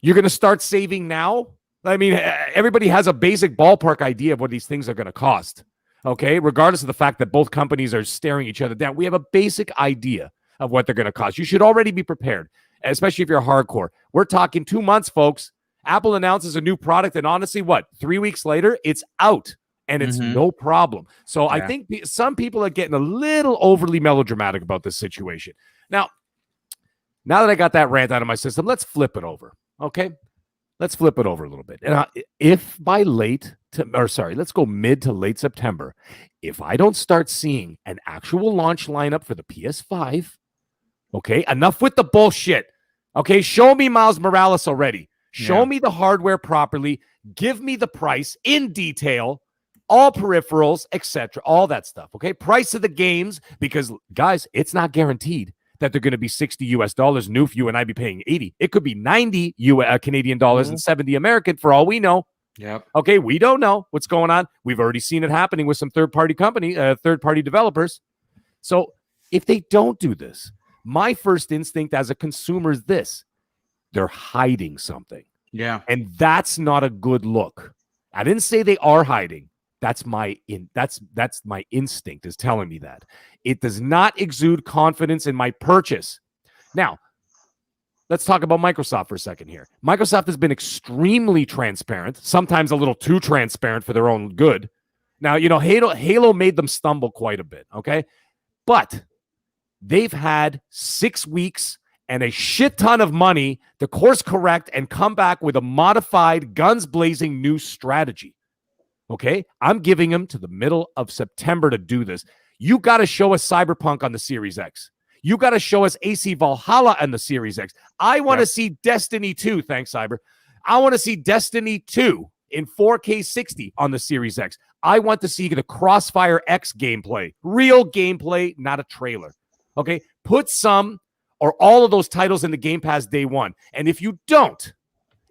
You're going to start saving now? I mean, everybody has a basic ballpark idea of what these things are going to cost, okay? Regardless of the fact that both companies are staring each other down, we have a basic idea of what they're going to cost. You should already be prepared, especially if you're hardcore. We're talking 2 months, folks. Apple announces a new product, and honestly, 3 weeks later, it's out, and it's no problem. So yeah. I think some people are getting a little overly melodramatic about this situation. Now that I got that rant out of my system, let's flip it over, okay? Let's flip it over a little bit. And if by let's go mid to late September, if I don't start seeing an actual launch lineup for the PS5, okay, enough with the bullshit. Okay, show me Miles Morales already. Show me the hardware properly. Give me the price in detail, all peripherals, etc., all that stuff. Okay, price of the games, because guys, it's not guaranteed that they're going to be $60 US. Noof, you and I be paying 80. It could be 90 Canadian dollars and 70 American for all we know. Yep. Okay, we don't know what's going on. We've already seen it happening with some third-party developers. So if they don't do this, my first instinct as a consumer is this: they're hiding something. Yeah. And that's not a good look. I didn't say they are hiding. That's my instinct is telling me that. It does not exude confidence in my purchase. Now, let's talk about Microsoft for a second here. Microsoft has been extremely transparent, sometimes a little too transparent for their own good. Now, Halo made them stumble quite a bit, okay? But they've had 6 weeks and a shit ton of money to course correct and come back with a modified, guns blazing new strategy. Okay? I'm giving them to the middle of September to do this. You got to show us Cyberpunk on the Series X. You got to show us AC Valhalla on the Series X. I want to see Destiny 2. Thanks, Cyber. I want to see Destiny 2 in 4K 60 on the Series X. I want to see the Crossfire X gameplay. Real gameplay, not a trailer. Okay? Put some or all of those titles in the Game Pass day one. And if you don't,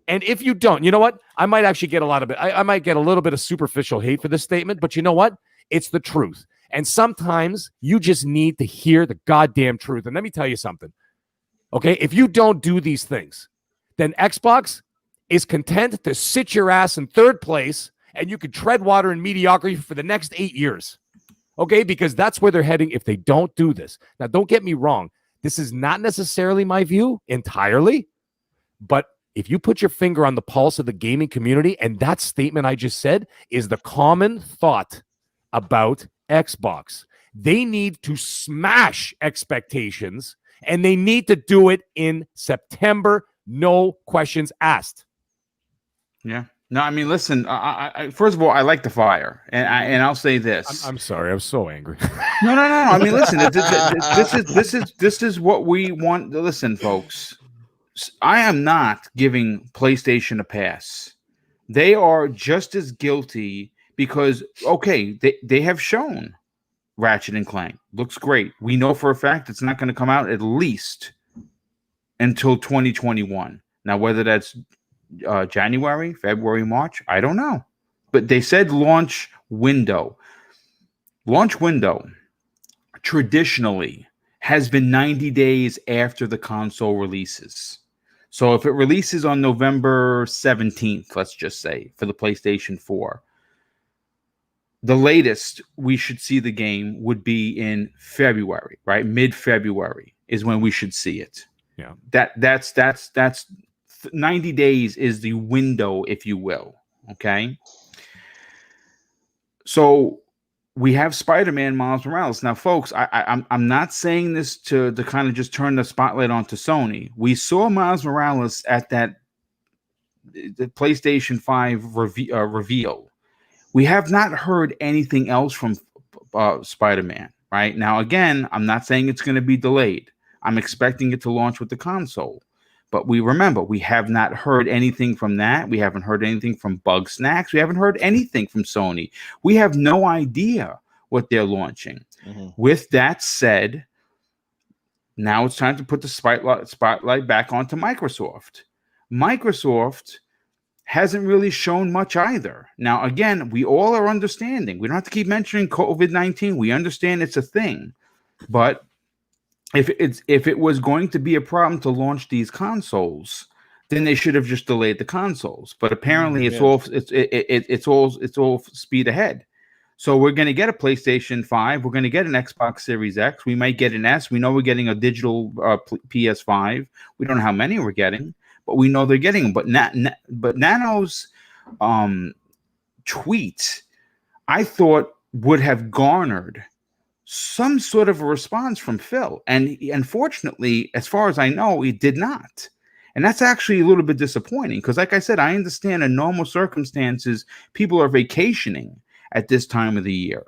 you know what? I might actually get I might get a little bit of superficial hate for this statement, but you know what? It's the truth. And sometimes you just need to hear the goddamn truth. And let me tell you something. Okay? If you don't do these things, then Xbox is content to sit your ass in third place and you can tread water in mediocrity for the next 8 years. Okay? Because that's where they're heading if they don't do this. Now, don't get me wrong. This is not necessarily my view entirely, but if you put your finger on the pulse of the gaming community, and that statement I just said is the common thought about Xbox, they need to smash expectations, and they need to do it in September, no questions asked. Yeah. No, I mean, listen. I first of all, I like the fire, and I'll say this. I'm sorry, I was so angry. No. I mean, listen. This is what we want. Listen, folks. I am not giving PlayStation a pass. They are just as guilty because they have shown Ratchet and Clank looks great. We know for a fact it's not going to come out at least until 2021. Now, whether that's January, February, March, I don't know. But they said launch window. Launch window traditionally has been 90 days after the console releases. So if it releases on November 17th, let's just say, for the PlayStation 4, the latest we should see the game would be in February, right? Mid-February is when we should see it. Yeah. That's 90 days is the window, if you will. Okay. So we have Spider-Man Miles Morales. Now, folks, I'm not saying this to kind of just turn the spotlight onto Sony. We saw Miles Morales at the PlayStation 5 reveal. We have not heard anything else from Spider-Man, right? Now, again, I'm not saying it's going to be delayed. I'm expecting it to launch with the console. But we have not heard anything from that. We haven't heard anything from Bugsnax. We haven't heard anything from Sony. We have no idea what they're launching. Mm-hmm. With that said, now it's time to put the spotlight back onto Microsoft. Microsoft hasn't really shown much either. Now, again, we all are understanding. We don't have to keep mentioning COVID-19. We understand it's a thing. But if it was going to be a problem to launch these consoles, then they should have just delayed the consoles. But apparently, it's all speed ahead. So we're going to get a PlayStation 5. We're going to get an Xbox Series X. We might get an S. We know we're getting a digital PS5. We don't know how many we're getting, but we know they're getting them. But Nano's tweet, I thought, would have garnered some sort of a response from Phil. And unfortunately, as far as I know, he did not. And that's actually a little bit disappointing because, like I said, I understand in normal circumstances, people are vacationing at this time of the year,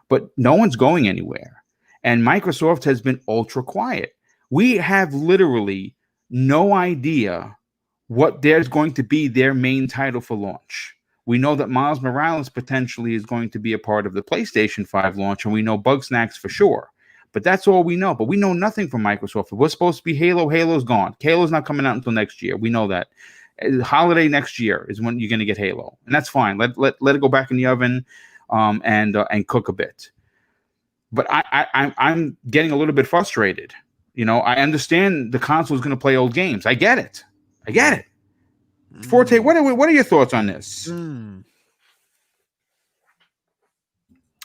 but no one's going anywhere. And Microsoft has been ultra quiet. We have literally no idea what there's going to be their main title for launch. We know that Miles Morales potentially is going to be a part of the PlayStation 5 launch, and we know Bugsnax for sure. But that's all we know. But we know nothing from Microsoft. If we're supposed to be Halo, Halo's gone. Halo's not coming out until next year. We know that. Holiday next year is when you're going to get Halo, and that's fine. Let it go back in the oven, and cook a bit. But I'm getting a little bit frustrated. You know, I understand the console is going to play old games. I get it. Forte, what are your thoughts on this?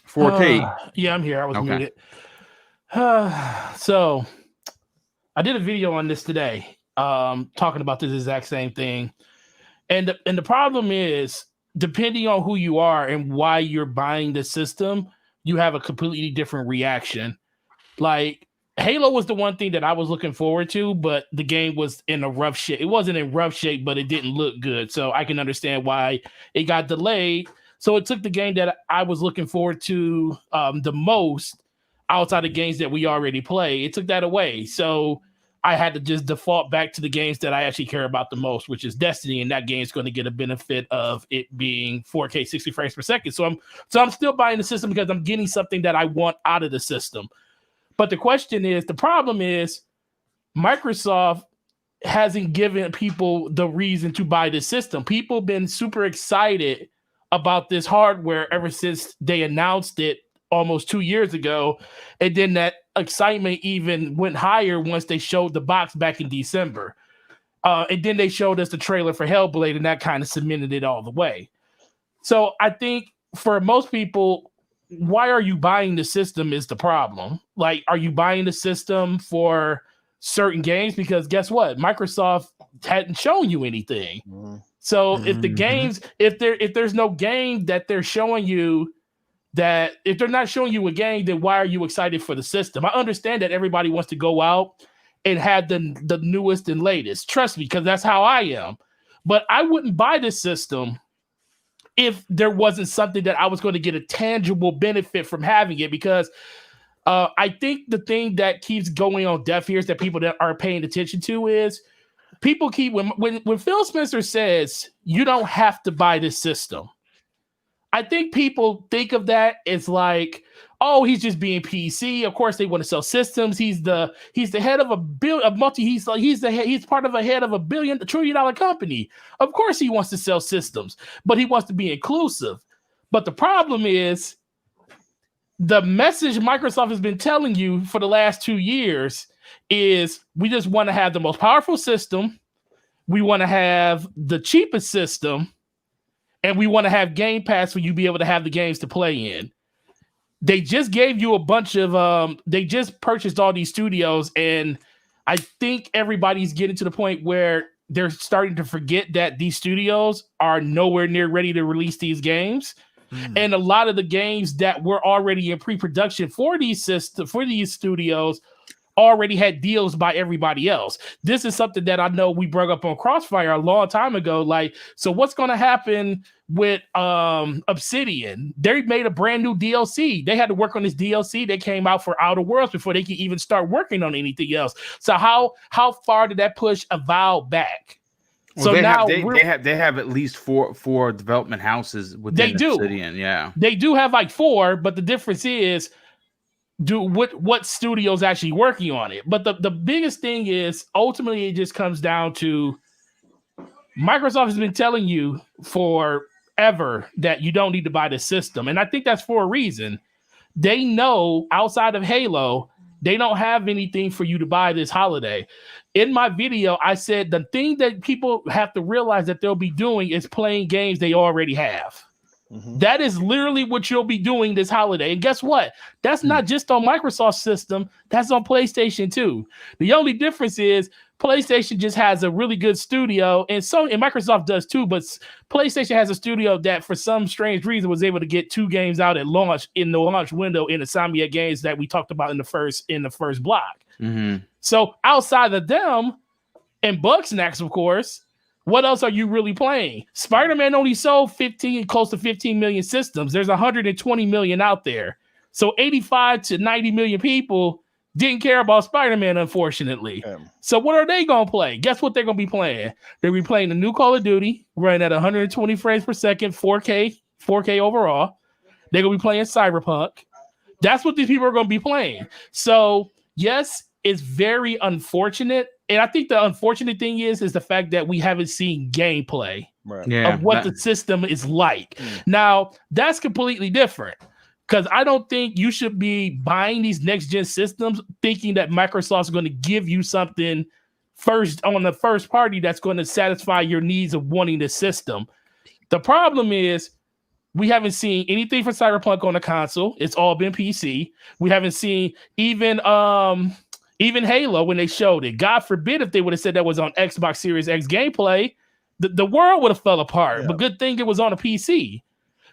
Forte. Yeah, I'm here. I was Okay. muted. So I did a video on this today, talking about this exact same thing. And the problem is, depending on who you are and why you're buying the system, you have a completely different reaction. Like, Halo was the one thing that I was looking forward to, but the game was in a rough shape. It wasn't in rough shape, but it didn't look good. So I can understand why it got delayed. So it took the game that I was looking forward to the most outside of games that we already play. It took that away. So I had to just default back to the games that I actually care about the most, which is Destiny, and that game is going to get a benefit of it being 4K 60 frames per second. So I'm still buying the system because I'm getting something that I want out of the system. But the problem is Microsoft hasn't given people the reason to buy this system. People have been super excited about this hardware ever since they announced it almost 2 years ago. And then that excitement even went higher once they showed the box back in December. And then they showed us the trailer for Hellblade, and that kind of cemented it all the way. So I think for most people, why are you buying the system is the problem. Like, are you buying the system for certain games? Because guess what? Microsoft hadn't shown you anything. So if the games, if there's no game that they're showing you, that if they're not showing you a game, then why are you excited for the system? I understand that everybody wants to go out and have the newest and latest. Trust me, because that's how I am. But I wouldn't buy this system if there wasn't something that I was going to get a tangible benefit from having it, because I think the thing that keeps going on deaf ears that people that are paying attention to is people keep, when Phil Spencer says you don't have to buy this system, I think people think of that as like, oh, he's just being PC. Of course, they want to sell systems. He's the head of he's part of a head of $1 trillion company. Of course, he wants to sell systems, but he wants to be inclusive. But the problem is the message Microsoft has been telling you for the last 2 years is we just want to have the most powerful system. We want to have the cheapest system. And we want to have Game Pass for you to be able to have the games to play in. They just gave you a bunch of they just purchased all these studios, and I think everybody's getting to the point where they're starting to forget that these studios are nowhere near ready to release these games. And a lot of the games that were already in pre-production for these studios already had deals by everybody else. This is something that I know we brought up on Crossfire a long time ago. Like, so what's going to happen with Obsidian? They made a brand new DLC. They had to work on this DLC that came out for Outer Worlds before they could even start working on anything else. So how far did that push Avowed back? Well, so they have at least four development houses within Obsidian. Yeah, they do have like 4, but the difference is what studio's actually working on it. But the biggest thing is ultimately it just comes down to Microsoft has been telling you forever that you don't need to buy the system. And I think that's for a reason. They know outside of Halo, they don't have anything for you to buy this holiday. In my video, I said the thing that people have to realize that they'll be doing is playing games they already have. That is literally what you'll be doing this holiday. And guess what? That's not just on Microsoft's system. That's on PlayStation too. The only difference is PlayStation just has a really good studio, and Microsoft does too, but PlayStation has a studio that for some strange reason was able to get 2 games out at launch in the launch window in Insomniac games that we talked about in the first block. So outside of them and Bugsnax, of course, what else are you really playing? Spider-Man only sold close to 15 million systems. There's 120 million out there. So 85 to 90 million people, didn't care about Spider-Man, unfortunately. So what are they going to play? Guess what they're going to be playing? They'll be playing the new Call of Duty, running at 120 frames per second, 4K overall. They're going to be playing Cyberpunk. That's what these people are going to be playing. So, yes, it's very unfortunate. And I think the unfortunate thing is the fact that we haven't seen gameplay of what the system is like. Now, that's completely different. Because I don't think you should be buying these next-gen systems thinking that Microsoft's going to give you something first on the first party that's going to satisfy your needs of wanting the system. The problem is we haven't seen anything for Cyberpunk on the console. It's all been PC. We haven't seen even Halo when they showed it. God forbid if they would have said that was on Xbox Series X gameplay, the world would have fell apart. But good thing it was on a PC.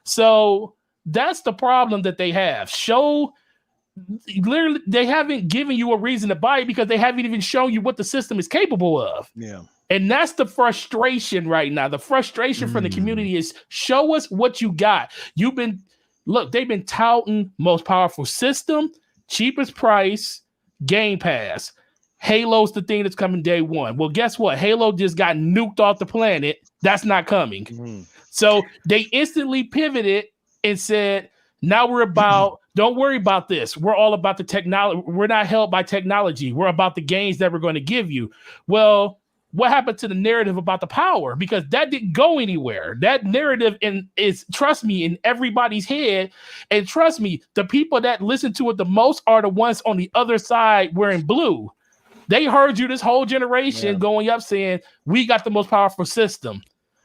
So that's the problem that they have. Literally, they haven't given you a reason to buy it because they haven't even shown you what the system is capable of. Yeah. And that's the frustration right now. The frustration from the community is show us what you got. They've been touting most powerful system, cheapest price, Game Pass. Halo's the thing that's coming day one. Well, guess what? Halo just got nuked off the planet. That's not coming. So they instantly pivoted and said, now we're about, don't worry about this. We're all about the technology. We're not held by technology. We're about the games that we're going to give you. Well, what happened to the narrative about the power? Because that didn't go anywhere. That narrative is, trust me, in everybody's head. And trust me, the people that listen to it the most are the ones on the other side wearing blue. They heard you this whole generation going up saying, we got the most powerful system.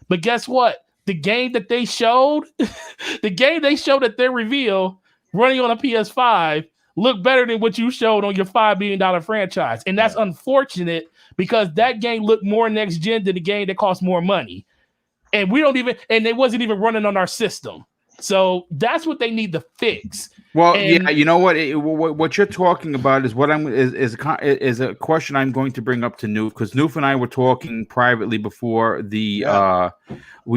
But guess what? The game that they showed, at their reveal running on a PS5 looked better than what you showed on your $5 billion franchise. And that's unfortunate because that game looked more next gen than the game that costs more money. And it wasn't even running on our system. So that's what they need to fix. Well, you know what you're talking about is what is a question I'm going to bring up to Noof, because Noof and I were talking privately before we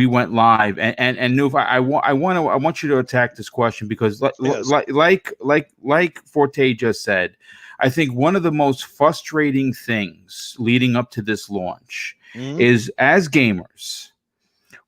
went live, and Noof, I want you to attack this question because like Forte just said, I think one of the most frustrating things leading up to this launch is, as gamers,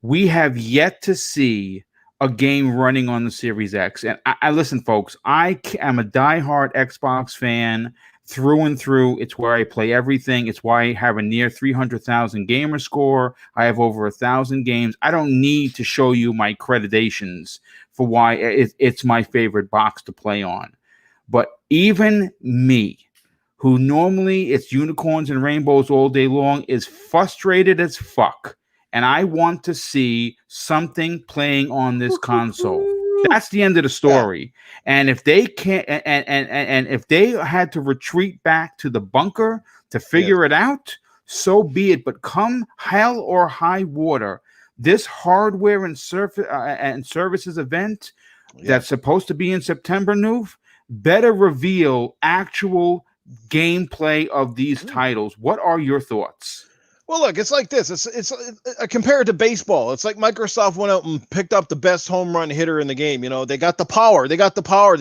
we have yet to see a game running on the Series X. And I listen, folks, I am a diehard Xbox fan through and through. It's where I play everything. It's why I have a near 300,000 gamer score. I have over 1,000 games. I don't need to show you my accreditations for why it's my favorite box to play on. But even me, who normally it's unicorns and rainbows all day long, is frustrated as fuck. And I want to see something playing on this console. That's the end of the story. And if they can't, and if they had to retreat back to the bunker to figure it out, so be it. But come hell or high water, this hardware and services event that's supposed to be in September, Noof, better reveal actual gameplay of these titles. What are your thoughts? Well, look, it's like this. It's compared to baseball. It's like Microsoft went out and picked up the best home run hitter in the game. You know, they got the power. They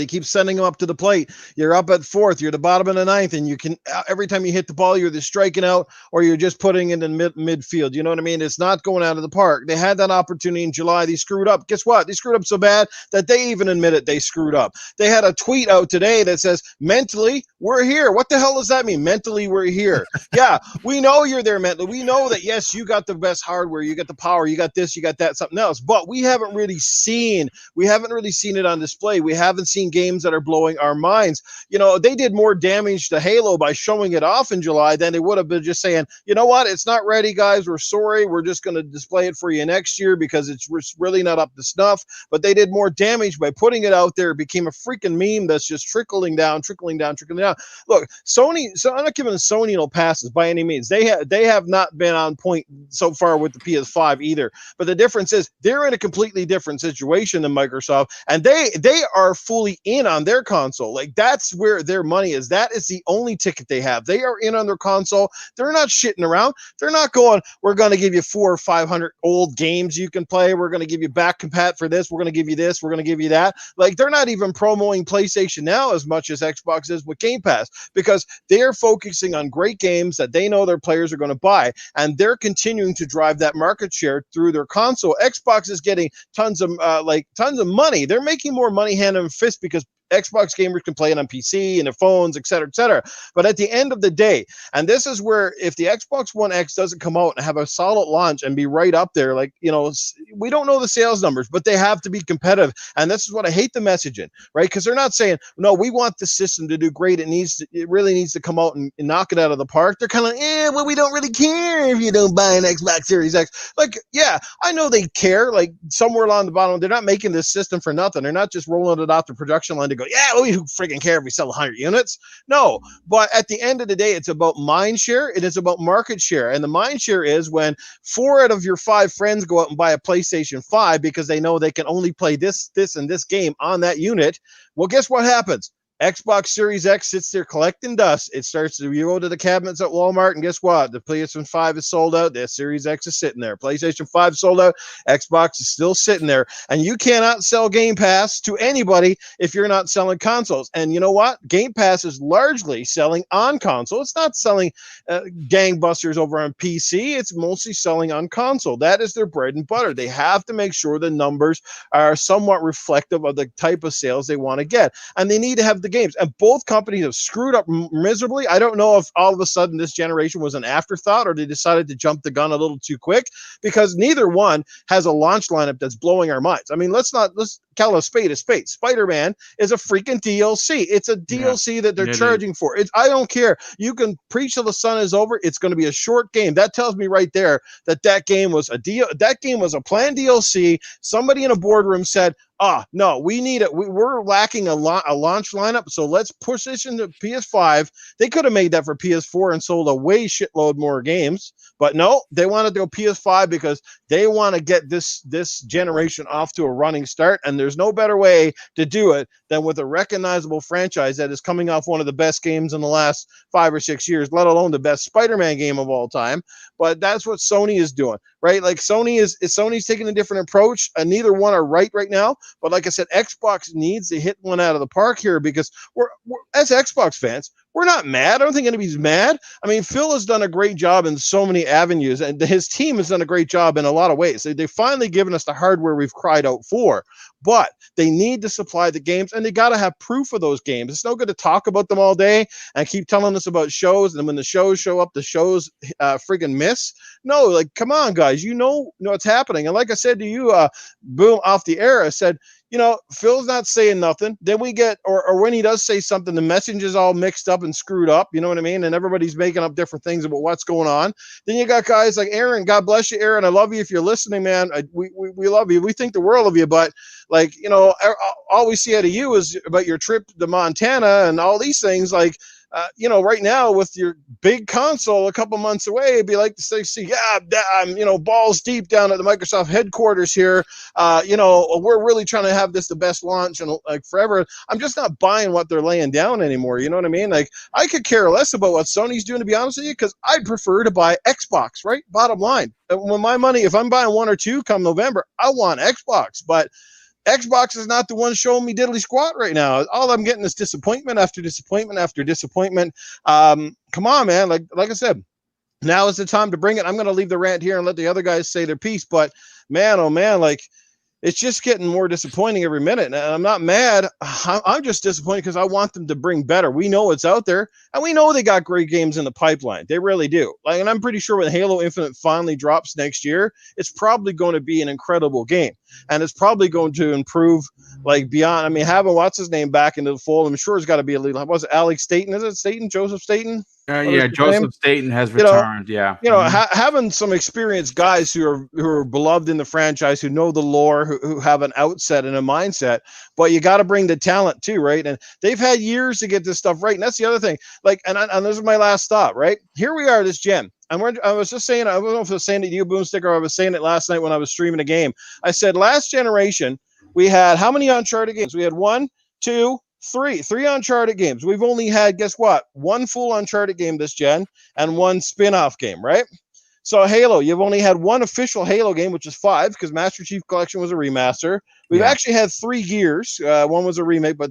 keep sending them up to the plate. You're up at fourth. You're the bottom of the ninth, and you can every time you hit the ball, you're either striking out or you're just putting it in midfield. You know what I mean? It's not going out of the park. They had that opportunity in July. They screwed up. Guess what? They screwed up so bad that they even admit it. They screwed up. They had a tweet out today that says, "Mentally, we're here." What the hell does that mean? Mentally, we're here. Yeah, we know you're there mentally. We know that, yes, you got the best hardware, you got the power, you got this, you got that, something else, but we haven't really seen it on display. We haven't seen games that are blowing our minds. You know, they did more damage to Halo by showing it off in July than they would have been just saying, you know what, it's not ready, guys, we're sorry, we're just going to display it for you next year because it's really not up to snuff. But they did more damage by putting it out there. It became a freaking meme that's just trickling down. Look, Sony, so I'm not giving Sony no passes by any means. They have not not been on point so far with the PS5 either. But the difference is they're in a completely different situation than Microsoft, and they are fully in on their console. Like, that's where their money is. That is the only ticket they have. They are in on their console. They're not shitting around. They're not going, we're going to give you 400 or 500 old games you can play. We're going to give you back compat for this. We're going to give you this. We're going to give you that. Like, they're not even promoting PlayStation Now as much as Xbox is with Game Pass, because they are focusing on great games that they know their players are going to buy, and they're continuing to drive that market share through their console. Xbox is getting tons of money. They're making more money hand and fist because Xbox gamers can play it on PC and their phones, et cetera, et cetera. But at the end of the day, and this is where if the Xbox One X doesn't come out and have a solid launch and be right up there, like, you know, we don't know the sales numbers, but they have to be competitive. And this is what I hate the messaging, right? Because they're not saying, no, we want the system to do great. It really needs to come out and knock it out of the park. They're kind of like, well, we don't really care if you don't buy an Xbox Series X. Like, yeah, I know they care. Like, somewhere along the bottom, they're not making this system for nothing. They're not just rolling it off the production line to go, yeah, well, who freaking care if we sell 100 units? No, but at the end of the day, it's about mind share. It is about market share. And the mind share is when 4 out of your 5 friends go out and buy a PlayStation 5 because they know they can only play this, and this game on that unit. Well, guess what happens? Xbox Series X sits there collecting dust. It starts to, you go to the cabinets at Walmart, and guess what? The PlayStation 5 is sold out. The Series X is sitting there. PlayStation 5 sold out. Xbox is still sitting there. And you cannot sell Game Pass to anybody if you're not selling consoles. And you know what? Game Pass is largely selling on console. It's not selling gangbusters over on PC. It's mostly selling on console. That is their bread and butter. They have to make sure the numbers are somewhat reflective of the type of sales they want to get. And they need to have the games, and both companies have screwed up miserably. I don't know if all of a sudden this generation was an afterthought or they decided to jump the gun a little too quick, because neither one has a launch lineup that's blowing our minds. I mean, let's call a spade a spade. Spider-Man is a freaking DLC. It's a DLC that they're charging for. I don't care. You can preach till the sun is over. It's going to be a short game. That tells me right there that game was a deal. That game was a planned DLC. Somebody in a boardroom said, no, we need it. We're lacking a launch lineup, so let's push this into PS5. They could have made that for PS4 and sold a way shitload more games, but no, they wanted to go PS5 because they want to get this generation off to a running start, and there's no better way to do it than with a recognizable franchise that is coming off one of the best games in the last 5 or 6 years, let alone the best Spider-Man game of all time. But that's what Sony is doing, right? Like, Sony's taking a different approach, and neither one are right now. But like I said, Xbox needs to hit one out of the park here, because we're as Xbox fans, we're not mad. I don't think anybody's mad. I mean, Phil has done a great job in so many avenues, and his team has done a great job in a lot of ways. They've finally given us the hardware we've cried out for, but they need to supply the games, and they got to have proof of those games. It's no good to talk about them all day and keep telling us about shows, and then when the shows show up, the shows friggin' miss. No, like, come on, guys. You know what's happening. And like I said to you, Boom, off the air, I said, you know, Phil's not saying nothing. Then we get, or when he does say something, the message is all mixed up and screwed up. You know what I mean? And everybody's making up different things about what's going on. Then you got guys like Aaron. God bless you, Aaron. I love you. If you're listening, man, we love you. We think the world of you. But, like, you know, all we see out of you is about your trip to Montana and all these things. Like, you know, right now with your big console a couple months away, it'd be like to say, yeah, I'm, you know, balls deep down at the Microsoft headquarters here. You know, we're really trying to have this the best launch and like forever. I'm just not buying what they're laying down anymore. You know what I mean? Like, I could care less about what Sony's doing, to be honest with you, because I'd prefer to buy Xbox, right? Bottom line. When my money, if I'm buying 1 or 2 come November, I want Xbox. But Xbox is not the one showing me diddly squat right now. All I'm getting is disappointment after disappointment after disappointment. Come on, man. Like I said, now is the time to bring it. I'm going to leave the rant here and let the other guys say their piece. But man, oh man, like, it's just getting more disappointing every minute. And I'm not mad. I'm just disappointed because I want them to bring better. We know it's out there, and we know they got great games in the pipeline. They really do. Like, and I'm pretty sure when Halo Infinite finally drops next year, it's probably going to be an incredible game. And it's probably going to improve, like, beyond. I mean, having what's his name back into the fold, I'm sure it's got to be a little. Was it Alex Staten? Is it Staten? Joseph Staten? Yeah, Joseph Staten has You know, returned. Yeah, having some experienced guys who are beloved in the franchise, who know the lore, who have an outset and a mindset, but you got to bring the talent too, right? And they've had years to get this stuff right, and that's the other thing. Like, and this is my last thought, right? Here we are, this gen. And I was just saying, I don't know if I was saying it to you, Boomstick, or I was saying it last night when I was streaming a game. I said last generation we had how many Uncharted games? We had 1, 2, 3 Uncharted games. We've only had, guess what? 1 full Uncharted game this gen and 1 spin-off game, right? So Halo, you've only had 1 official Halo game, which is 5, because Master Chief Collection was a remaster. We've actually had 3 Gears. 1 was a remake, but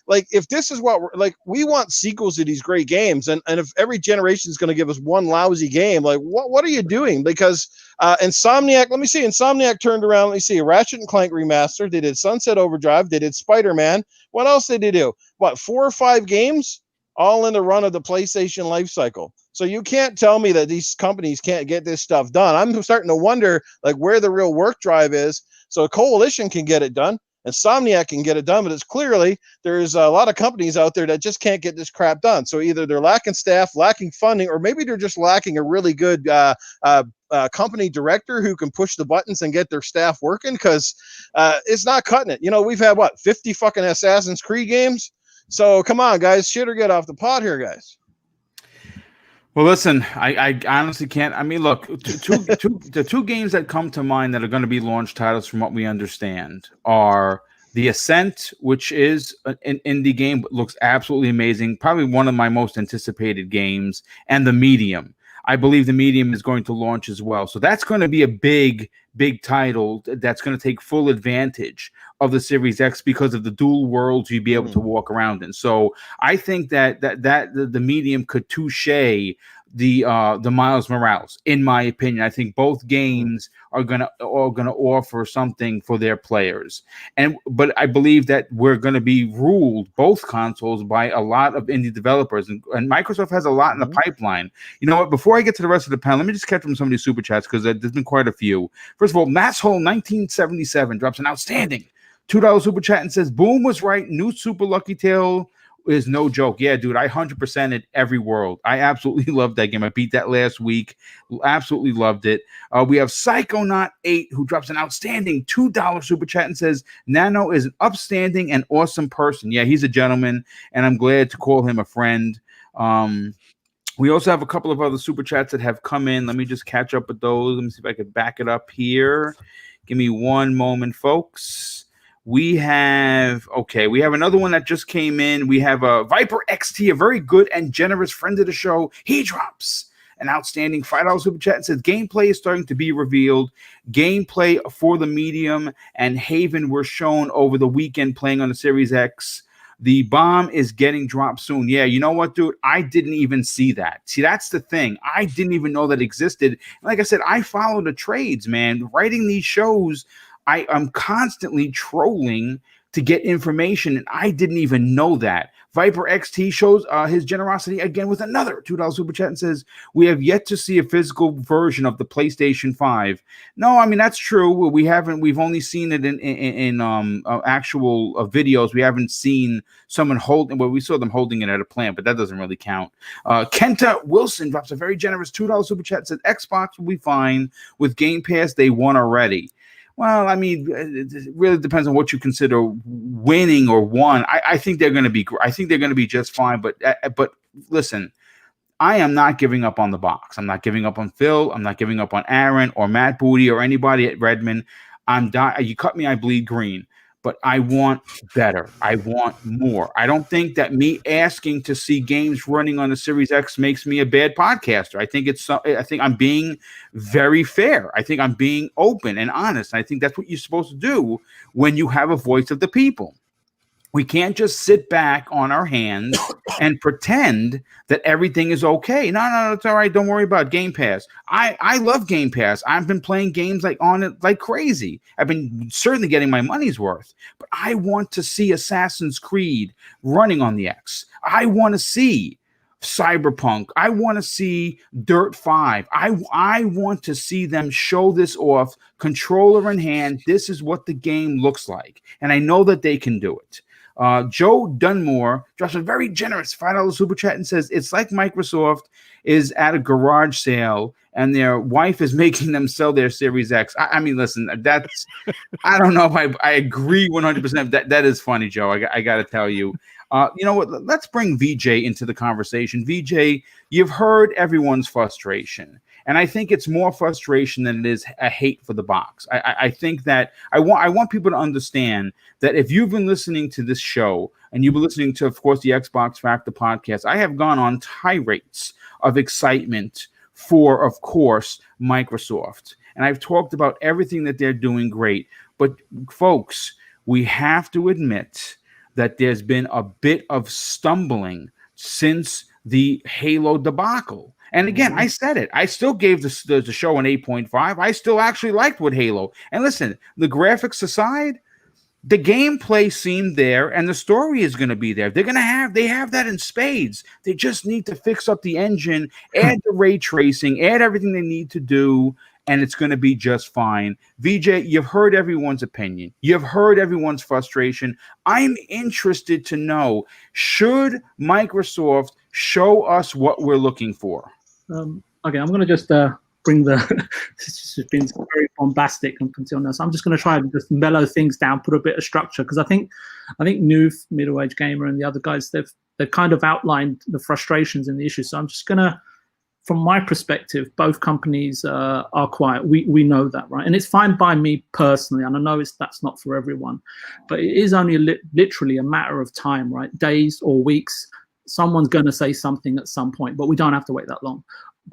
like, if this is what we want sequels to these great games, and if every generation is going to give us 1 lousy game, like what are you doing? Because Insomniac, let me see, Insomniac turned around. Let me see, Ratchet and Clank remaster. They did Sunset Overdrive. They did Spider-Man. What else did they do? 4 or 5 games, all in the run of the PlayStation life cycle. So you can't tell me that these companies can't get this stuff done. I'm starting to wonder where the real work drive is. So a coalition can get it done. Insomniac can get it done, but it's clearly there's a lot of companies out there that just can't get this crap done. So either they're lacking staff, lacking funding, or maybe they're just lacking a really good company director who can push the buttons and get their staff working, because it's not cutting it. We've had 50 fucking Assassin's Creed games. So come on, guys, shit or get off the pot here, guys. Well, listen, I honestly can't. I mean, look, the 2 games that come to mind that are going to be launch titles, from what we understand, are The Ascent, which is an indie game but looks absolutely amazing, probably one of my most anticipated games, and The Medium. I believe The Medium is going to launch as well. So that's going to be a big title that's going to take full advantage of the Series X because of the dual worlds you'd be able to walk around in. So I think that the Medium could touche the Miles Morales, in my opinion. I think both games are gonna offer something for their players, but I believe that we're gonna be ruled, both consoles, by a lot of indie developers, and Microsoft has a lot in the pipeline. You know what? Before I get to the rest of the panel, let me just catch from some of these super chats, because there's been quite a few. First of all, Masshole 1977 drops an outstanding $2 super chat and says, "Boom was right. New Super Lucky Tail is no joke." Yeah, dude, I 100%ed every world. I absolutely loved that game. I beat that last week. Absolutely loved it. We have Psychonaut8, who drops an outstanding $2 super chat and says, "Nano is an upstanding and awesome person." Yeah, he's a gentleman, and I'm glad to call him a friend. We also have a couple of other super chats that have come in. Let me just catch up with those. Let me see if I can back it up here. Give me one moment, folks. We have another one that just came in. We have a Viper XT, a very good and generous friend of the show. He drops an outstanding $5 super chat and says, "Gameplay is starting to be revealed. Gameplay for the Medium and Haven were shown over the weekend playing on the Series X. The bomb is getting dropped soon." Yeah, you know what, dude? I didn't even see that. See, that's the thing. I didn't even know that existed. Like I said, I follow the trades, man. Writing these shows, I'm constantly trolling to get information, and I didn't even know that. Viper XT shows his generosity again with another $2 super chat and says, "We have yet to see a physical version of the PlayStation 5. No, I mean, that's true. We've only seen it in actual videos. We haven't seen someone holding. Well, we saw them holding it at a plant, but that doesn't really count. Kenta Wilson drops a very generous $2 super chat and says, "Xbox will be fine with Game Pass. They won already." Well, I mean, it really depends on what you consider winning or won. I think they're going to be. I think they're going to be just fine. But listen, I am not giving up on the box. I'm not giving up on Phil. I'm not giving up on Aaron or Matt Booty or anybody at Redmond. You cut me, I bleed green. But I want better. I want more. I don't think that me asking to see games running on the Series X makes me a bad podcaster. I think I'm being very fair. I think I'm being open and honest. I think that's what you're supposed to do when you have a voice of the people. We can't just sit back on our hands and pretend that everything is okay. No, it's all right. Don't worry about Game Pass. I love Game Pass. I've been playing games on it like crazy. I've been certainly getting my money's worth. But I want to see Assassin's Creed running on the X. I want to see Cyberpunk. I want to see Dirt 5. I want to see them show this off, controller in hand. This is what the game looks like. And I know that they can do it. Joe Dunmore drops a very generous $5 super chat and says, it's like Microsoft is at a garage sale and their wife is making them sell their Series X. I mean, listen, that's, I don't know if I agree 100%. That is funny, Joe. I got to tell you. You know what? Let's bring VJ into the conversation. VJ, you've heard everyone's frustration. And I think it's more frustration than it is a hate for the box. I think that I want people to understand that if you've been listening to this show and you've been listening to, of course, the Xbox Factor podcast, I have gone on tirades of excitement for, of course, Microsoft. And I've talked about everything that they're doing great. But folks, we have to admit that there's been a bit of stumbling since the Halo debacle. And again, I said it. I still gave the show an 8.5. I still actually liked what Halo. And listen, the graphics aside, the gameplay seemed there, and the story is going to be there. They have that in spades. They just need to fix up the engine, add the ray tracing, add everything they need to do, and it's going to be just fine. VJ, you've heard everyone's opinion. You've heard everyone's frustration. I'm interested to know, should Microsoft show us what we're looking for? Okay, I'm going to just bring this has been very bombastic until now. So I'm just going to try and just mellow things down, put a bit of structure, because I think Noof, Middle Age Gamer, and the other guys, they've kind of outlined the frustrations and the issues. So I'm just going to, from my perspective, both companies are quiet. We know that, right? And it's fine by me personally, and I know that's not for everyone, but it is only literally a matter of time, right? Days or weeks. Someone's going to say something at some point, but we don't have to wait that long.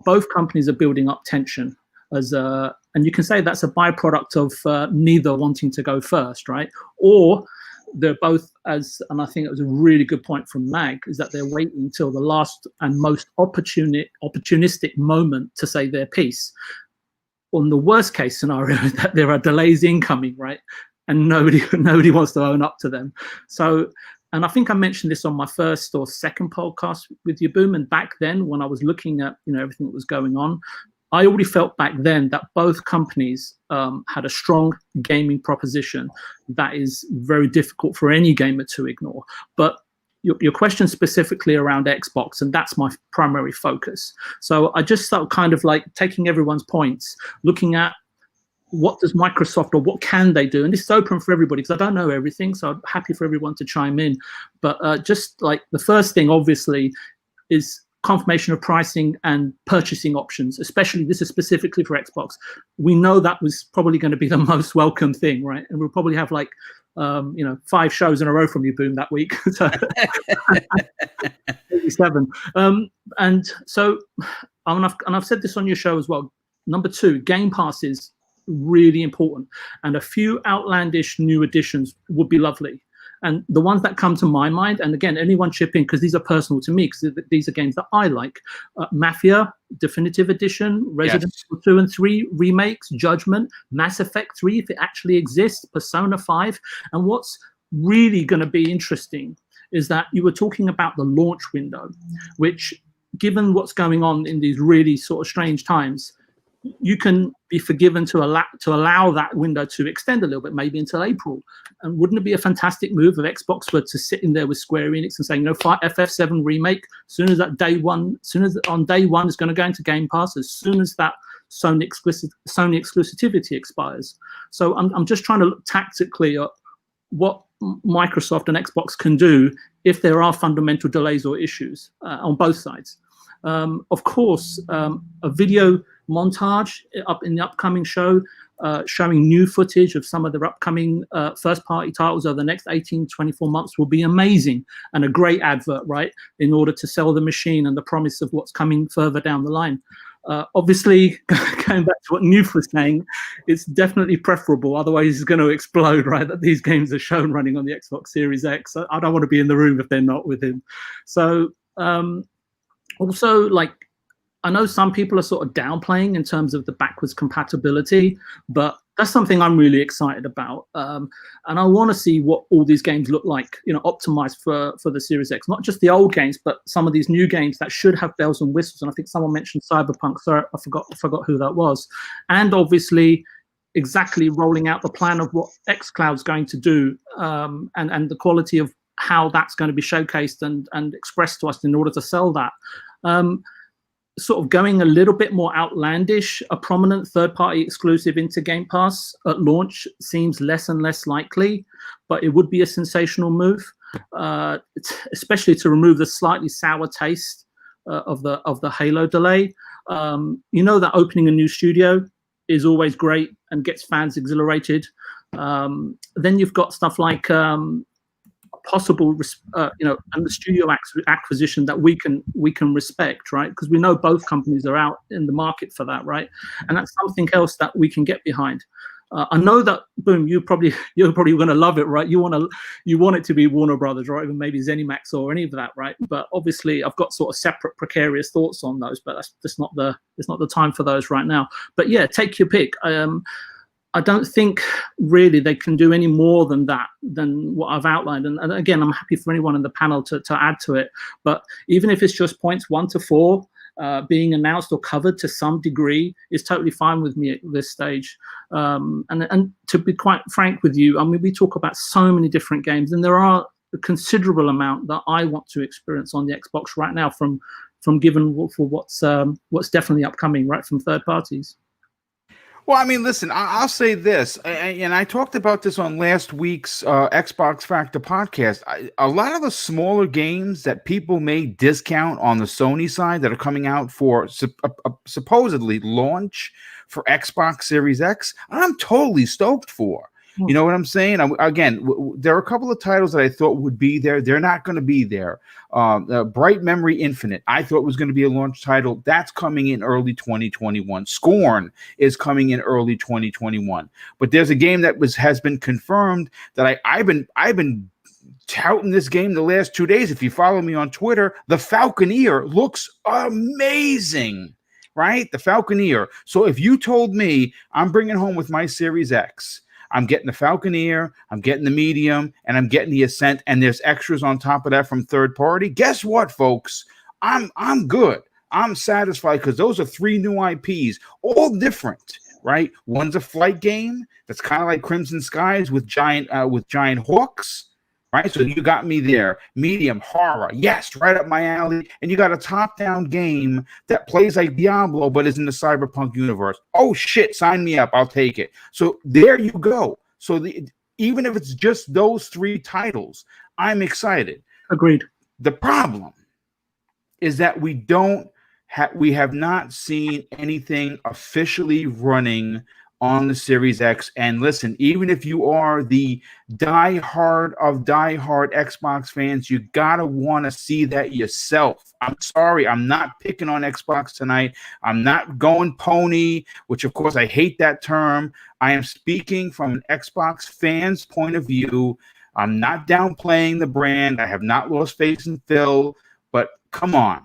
Both companies are building up tension, and you can say that's a byproduct of neither wanting to go first, right? Or they're both, and I think it was a really good point from Mag, is that they're waiting until the last and most opportunistic moment to say their piece. On the worst case scenario, that there are delays incoming, right? And nobody wants to own up to them. So. And I think I mentioned this on my first or second podcast with you, Boom. And back then, when I was looking at everything that was going on, I already felt back then that both companies had a strong gaming proposition that is very difficult for any gamer to ignore. But your question specifically around Xbox, and that's my primary focus. So I just start kind of like taking everyone's points, looking at what does Microsoft, or what can they do? And this is open for everybody because I don't know everything, so I'm happy for everyone to chime in. But just like the first thing, obviously, is confirmation of pricing and purchasing options, especially this is specifically for Xbox. We know that was probably going to be the most welcome thing, right? And we'll probably have like 5 shows in a row from you, Boom, that week. So 87. And so, and I've said this on your show as well. Number 2, Game Pass is really important, and a few outlandish new additions would be lovely. And the ones that come to my mind, and again, anyone chip in because these are personal to me, because these are games that I like. Mafia Definitive Edition, Resident Evil 2 and 3 remakes, Judgment, Mass Effect 3 if it actually exists, Persona 5. And what's really going to be interesting is that you were talking about the launch window, which, given what's going on in these really sort of strange times, you can be forgiven to allow that window to extend a little bit, maybe until April. And wouldn't it be a fantastic move if Xbox were to sit in there with Square Enix and saying, FF7 remake, soon as on day one is going to go into Game Pass, as soon as that Sony exclusivity expires. So I'm just trying to look tactically at what Microsoft and Xbox can do if there are fundamental delays or issues on both sides. Of course, a video montage up in the upcoming show showing new footage of some of their upcoming first-party titles over the next 18-24 months will be amazing, and a great advert, right, in order to sell the machine and the promise of what's coming further down the line. Obviously, going back to what Newf was saying, it's definitely preferable, otherwise it's going to explode, right, that these games are shown running on the Xbox Series X. I don't want to be in the room if they're not with him. So also, like, I know some people are sort of downplaying in terms of the backwards compatibility, but that's something I'm really excited about. And I want to see what all these games look like, optimized for the Series X. Not just the old games, but some of these new games that should have bells and whistles. And I think someone mentioned Cyberpunk. Sorry, I forgot who that was. And obviously, exactly rolling out the plan of what xCloud's going to do, and the quality of how that's going to be showcased and expressed to us in order to sell that. Sort of going a little bit more outlandish, a prominent third-party exclusive into Game Pass at launch seems less and less likely, but it would be a sensational move, especially to remove the slightly sour taste of the Halo delay. That opening a new studio is always great and gets fans exhilarated. Then you've got stuff like possible, and the studio acquisition that we can respect, right? Because we know both companies are out in the market for that, right? And that's something else that we can get behind. I know that, Boom, you're probably going to love it, right? You want it to be Warner Brothers, right? Even maybe ZeniMax or any of that, right? But obviously, I've got sort of separate precarious thoughts on those, but that's just not the time for those right now. But yeah, take your pick. I don't think really they can do any more than what I've outlined. And again, I'm happy for anyone in the panel to add to it. But even if it's just points 1 to 4 being announced or covered to some degree is totally fine with me at this stage. And to be quite frank with you, I mean, we talk about so many different games, and there are a considerable amount that I want to experience on the Xbox right now from given for what's definitely upcoming, right, from third parties. Well, I mean, listen, I'll say this, and I talked about this on last week's Xbox Factor podcast. A lot of the smaller games that people may discount on the Sony side that are coming out for supposedly launch for Xbox Series X, I'm totally stoked for. You know what I'm saying? There are a couple of titles that I thought would be there. They're not going to be there. Bright Memory Infinite, I thought was going to be a launch title. That's coming in early 2021. Scorn is coming in early 2021. But there's a game that has been confirmed that I've been touting this game the last 2 days. If you follow me on Twitter, the Falconeer looks amazing, right? The Falconeer. So if you told me I'm bringing home with my Series X, I'm getting the Falconeer, I'm getting the Medium, and I'm getting the Ascent, and there's extras on top of that from third party. Guess what, folks? I'm good. I'm satisfied because those are 3 new IPs, all different, right? One's a flight game that's kind of like Crimson Skies with giant hawks, right? So you got me there. Medium horror, yes, right up my alley. And you got a top-down game that plays like Diablo, but is in the cyberpunk universe. Oh shit, sign me up, I'll take it. So there you go. So even if it's just those 3 titles, I'm excited. Agreed. The problem is that we have not seen anything officially running on the Series X. And listen, even if you are the diehard Xbox fans, you gotta want to see that yourself. I'm sorry, I'm not picking on Xbox tonight. I'm not going pony, which of course I hate that term. I am speaking from an Xbox fan's point of view. I'm not downplaying the brand. I have not lost faith in Phil, but come on.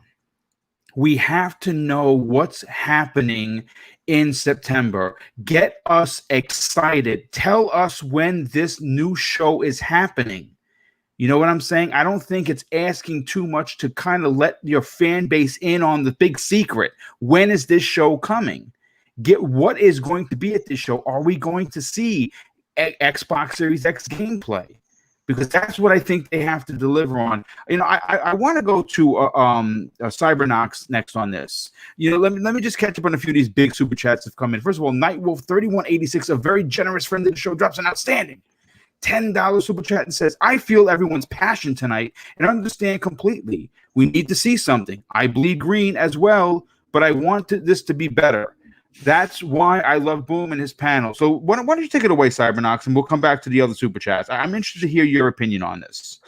We have to know what's happening in September. Get us excited. Tell us when this new show is happening. You know what I'm saying? I don't think it's asking too much to kind of let your fan base in on the big secret. When is this show coming? Get what is going to be at this show. Are we going to see Xbox Series X gameplay? Because that's what I think they have to deliver on. You know, I want to go to Cybernox next on this. You know, let me just catch up on a few of these big super chats that have come in. First of all, Nightwolf 3186, a very generous friend of the show, drops an outstanding $10 super chat and says, "I feel everyone's passion tonight and understand completely. We need to see something. I bleed green as well, but I want this to be better. That's why I love Boom and his panel." So why don't you take it away, Cybernox, and we'll come back to the other super chats. I'm interested to hear your opinion on this.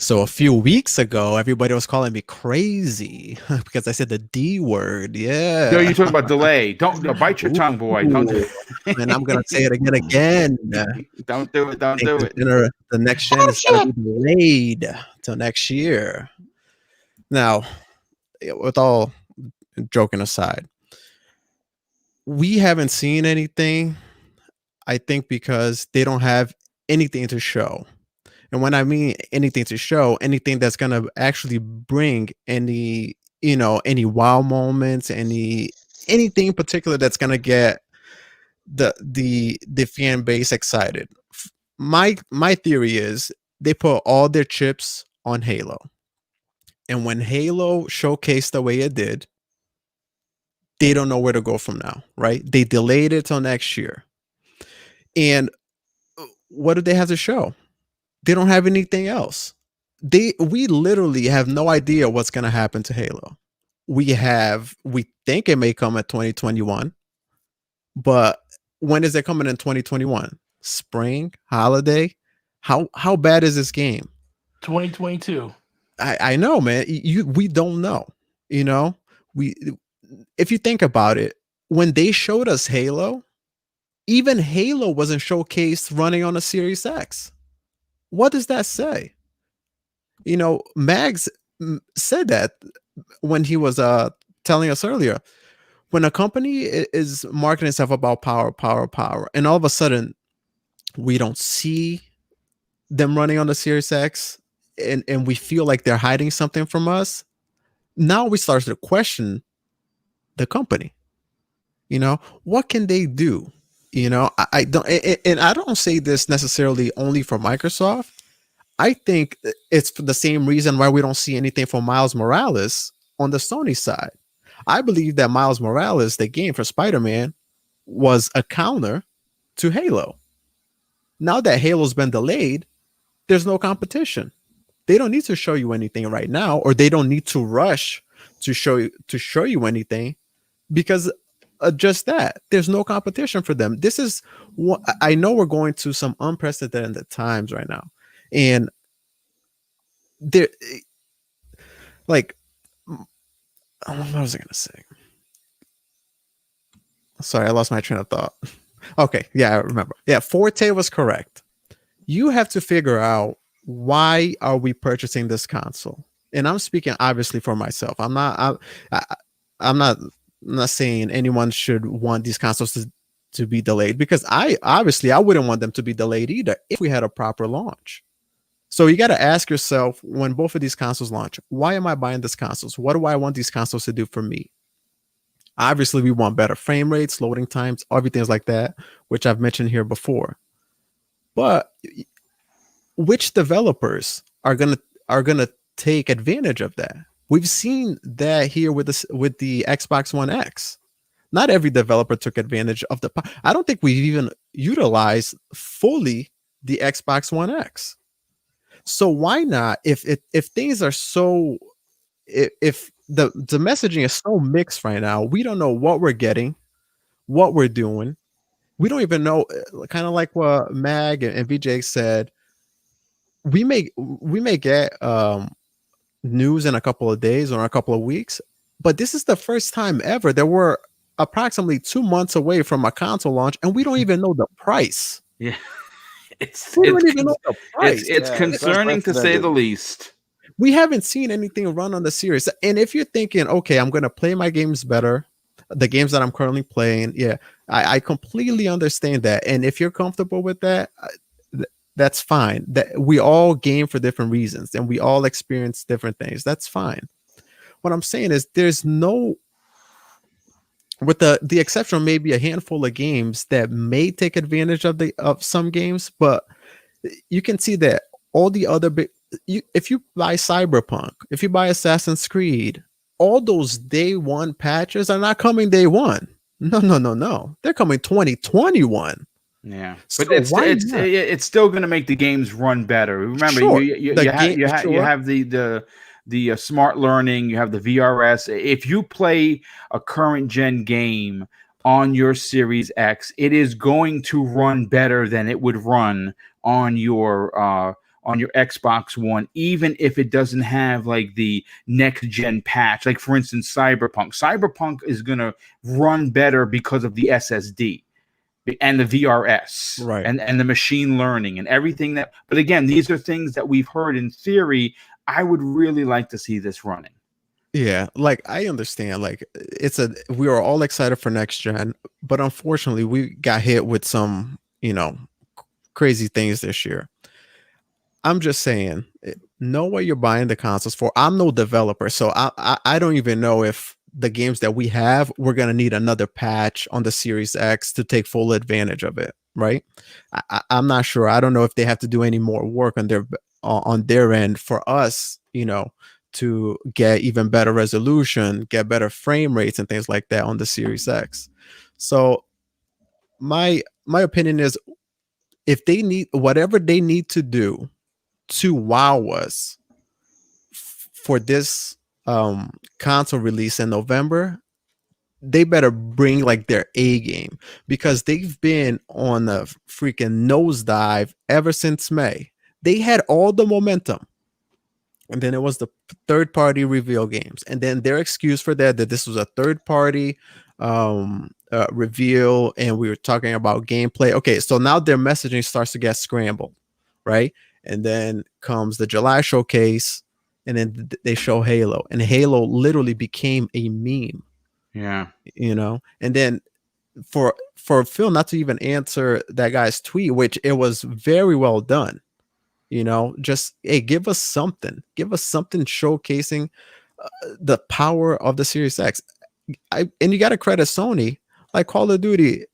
So a few weeks ago, everybody was calling me crazy because I said the D word. Yeah. No, you're talking about delay. Don't bite your tongue, boy. Don't do it. And I'm gonna say it again. Don't do it. Don't do it. The next gen is gonna be delayed till next year. Now, with all joking aside, we haven't seen anything, I think, because they don't have anything to show. And when I mean anything to show, anything that's going to actually bring any wow moments, anything in particular that's going to get the fan base excited. My theory is they put all their chips on Halo. And when Halo showcased the way it did, they don't know where to go from now, right? They delayed it till next year. And what do they have to show? They don't have anything else. We literally have no idea what's going to happen to Halo. We think it may come at 2021, but when is it coming in 2021? Spring, holiday? How bad is this game? 2022. I know, man. We don't know. You know, if you think about it, when they showed us Halo, even Halo wasn't showcased running on a Series X. What does that say? You know, Mags said that when he was telling us earlier. When a company is marketing itself about power, and all of a sudden we don't see them running on the Series X, and we feel like they're hiding something from us, now we start to question the company. You know, what can they do? You know, I don't, and I don't say this necessarily only for Microsoft. I think it's for the same reason why we don't see anything from Miles Morales on the Sony side. I believe that Miles Morales, the game for Spider-Man, was a counter to Halo. Now that Halo's been delayed, there's no competition. They don't need to show you anything right now, or they don't need to rush to show you anything, because just that, there's no competition for them. This is what I know. We're going to some unprecedented times right now, and there, like, what was I gonna say? Sorry, I lost my train of thought. Okay, yeah, I remember. Yeah, Forte was correct. You have to figure out, why are we purchasing this console? And I'm speaking obviously for myself. I'm not saying anyone should want these consoles to be delayed, because I wouldn't want them to be delayed either if we had a proper launch. So you got to ask yourself, when both of these consoles launch, why am I buying these consoles? What do I want these consoles to do for me? Obviously, we want better frame rates, loading times, everything like that, which I've mentioned here before. But which developers are gonna take advantage of that? We've seen that here with the Xbox One X. Not every developer took advantage of I don't think we've even utilized fully the Xbox One X. So why not? If things are so, if the messaging is so mixed right now, we don't know what we're getting, what we're doing. We don't even know, kind of like what Mag and VJ said. We may get news in a couple of days or a couple of weeks, but this is the first time ever that we're approximately 2 months away from a console launch, and we don't even know the price. Yeah. We don't even know the price. It's concerning to say the least. We haven't seen anything run on the series. And if you're thinking, okay, I'm going to play my games better, the games that I'm currently playing, yeah, I completely understand that. And if you're comfortable with that, that's fine. That we all game for different reasons, and we all experience different things. That's fine. What I'm saying is, there's no, with the exception of maybe a handful of games that may take advantage of some games, but you can see that all the other if you buy Cyberpunk, if you buy Assassin's Creed, all those day one patches are not coming day one. No. They're coming 2021. Yeah, so but it's still going to make the games run better. Remember, sure. you have the smart learning, you have the VRS. If you play a current gen game on your Series X, it is going to run better than it would run on your Xbox One, even if it doesn't have like the next gen patch. Like, for instance, Cyberpunk is going to run better because of the SSD and the VRS, right, and the machine learning and everything that. But again, these are things that we've heard in theory. I would really like to see this running. Yeah, like, I understand, like, we are all excited for next gen, but unfortunately we got hit with some, crazy things this year. I'm just saying, know what you're buying the consoles for. I'm no developer, so I don't even know if the games that we have, we're going to need another patch on the Series X to take full advantage of it, right? I'm not sure. I don't know if they have to do any more work on on their end for us, to get even better resolution, get better frame rates and things like that on the Series X. So my opinion is, if they need whatever they need to do to wow us for this console release in November, they better bring like their A game, because they've been on a freaking nosedive ever since May. They had all the momentum, and then it was the third party reveal games, and then their excuse for that this was a third party reveal, and we were talking about gameplay. Okay, so now their messaging starts to get scrambled, right? And then comes the July showcase, and then they show Halo, and Halo literally became a meme. Yeah. And then for Phil not to even answer that guy's tweet, which it was very well done, just, hey, give us something showcasing the power of the Series X. And you got to credit Sony, like Call of Duty,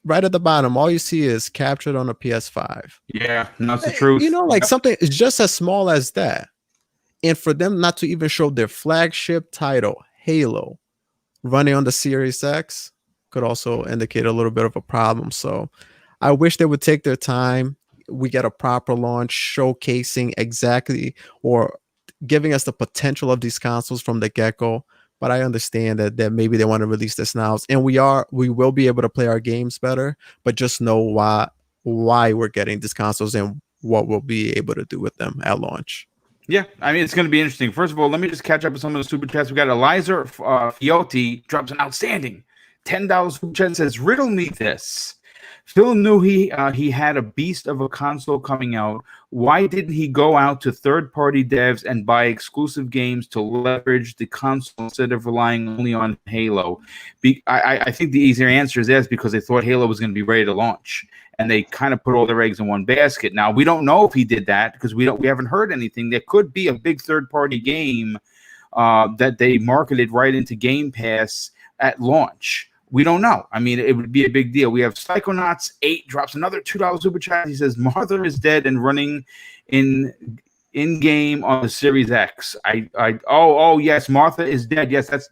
right at the bottom, all you see is captured on a PS5. Yeah, no, it's the truth. Like something is just as small as that. And for them not to even show their flagship title, Halo, running on the Series X could also indicate a little bit of a problem. So I wish they would take their time. We get a proper launch showcasing exactly, or giving us the potential of these consoles from the get-go. But I understand that maybe they want to release this now, and we will be able to play our games better, but just know why we're getting these consoles and what we'll be able to do with them at launch. Yeah, I mean, it's going to be interesting. First of all, let me just catch up with some of the super chats. We got Eliza Fiotti drops an outstanding $10 super chat, says, riddle me this. Phil knew he had a beast of a console coming out. Why didn't he go out to third-party devs and buy exclusive games to leverage the console instead of relying only on Halo? I think the easier answer is yes, because they thought Halo was going to be ready to launch, and they kind of put all their eggs in one basket. Now, we don't know if he did that because we haven't heard anything. There could be a big third-party game that they marketed right into Game Pass at launch. We don't know. I mean, it would be a big deal. We have Psychonauts 8 drops another $2 super chat. He says Martha is dead and running in game on the Series X. Oh yes, Martha is dead. Yes, that's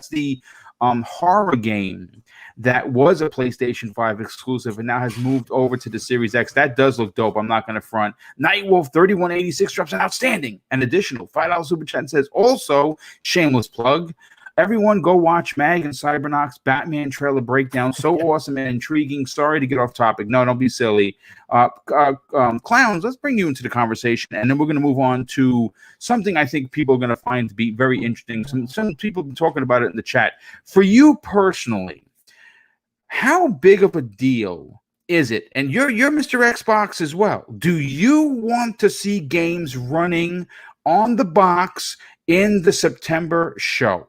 the horror game that was a PlayStation 5 exclusive and now has moved over to the Series X. That does look dope. I'm not going to front. Nightwolf 3186 drops an outstanding, an additional $5 super chat and says, also, shameless plug, everyone go watch Mag and Cybernock's Batman trailer breakdown. So awesome and intriguing. Sorry to get off topic. No, don't be silly. Clowns, let's bring you into the conversation, and then we're going to move on to something I think people are going to find to be very interesting. Some people have been talking about it in the chat. For you personally, how big of a deal is it? And you're Mr. Xbox as well. Do you want to see games running on the box in the September show?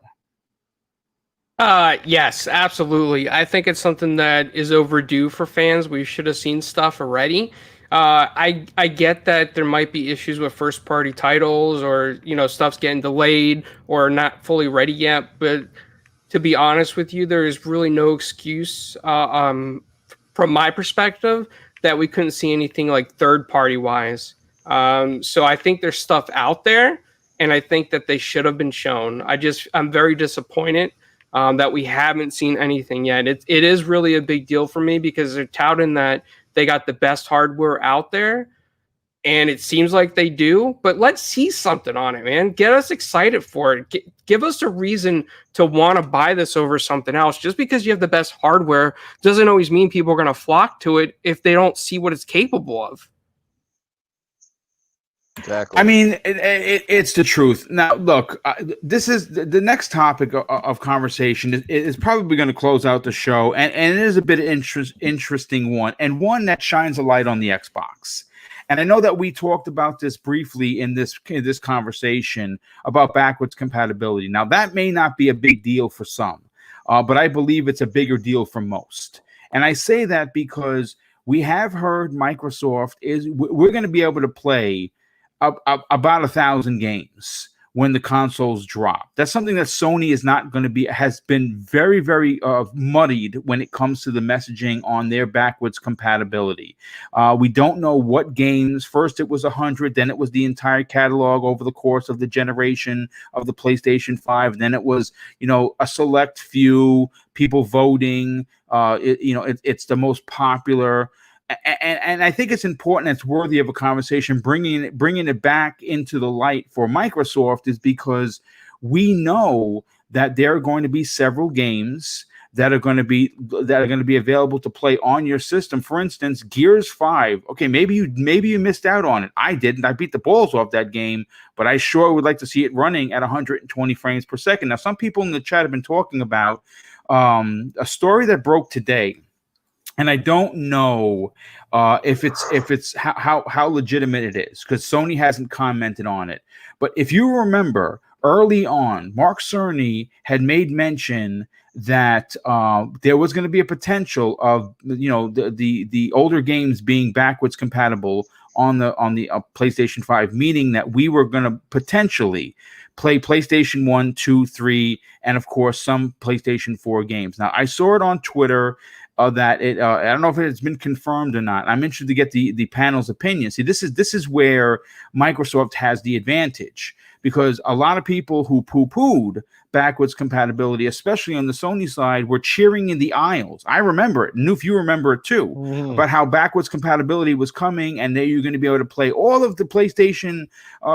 Yes, absolutely. I think it's something that is overdue for fans. We should have seen stuff already. I get that there might be issues with first party titles, or stuff's getting delayed or not fully ready yet, but to be honest with you, there is really no excuse from my perspective that we couldn't see anything like third party wise. So I think there's stuff out there, and I think that they should have been shown. I'm very disappointed that we haven't seen anything yet. It is really a big deal for me because they're touting that they got the best hardware out there, and it seems like they do. But let's see something on it, man. Get us excited for it. Give us a reason to want to buy this over something else. Just because you have the best hardware doesn't always mean people are going to flock to it if they don't see what it's capable of. Exactly. I mean, it's the truth. Now, look, this is the next topic of conversation is probably going to close out the show, and it is a bit interesting one, and one that shines a light on the Xbox. And I know that we talked about this briefly in this conversation about backwards compatibility. Now, that may not be a big deal for some, but I believe it's a bigger deal for most. And I say that because we have heard Microsoft we're going to be able to play about 1,000 games when the consoles drop. That's something that Sony is not going to be, has been very, very muddied when it comes to the messaging on their backwards compatibility. We don't know what games. First it was 100, then it was the entire catalog over the course of the generation of the PlayStation 5. Then it was, a select few people voting. It's the most popular. And I think it's important, it's worthy of a conversation, bringing it back into the light for Microsoft, is because we know that there are going to be several games that are going to be available to play on your system. For instance, Gears 5. Okay, maybe you missed out on it. I didn't. I beat the balls off that game, but I sure would like to see it running at 120 frames per second. Now, some people in the chat have been talking about a story that broke today. And I don't know if it's how legitimate it is, because Sony hasn't commented on it. But if you remember, early on, Mark Cerny had made mention that there was going to be a potential of the older games being backwards compatible on the PlayStation 5, meaning that we were going to potentially play PlayStation 1, 2, 3, and of course some PlayStation 4 games. Now, I saw it on Twitter that it I don't know if it's been confirmed or not. I'm interested to get the panel's opinion. See, this is where Microsoft has the advantage, because a lot of people who poo-pooed backwards compatibility, especially on the Sony side, were cheering in the aisles. I remember it. Noof, you remember it too, about how backwards compatibility was coming, and that you're going to be able to play all of the PlayStation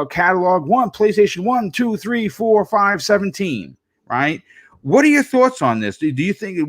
catalog, PlayStation 1, 2, 3, 4, 5, 17, right? What are your thoughts on this? Do you think,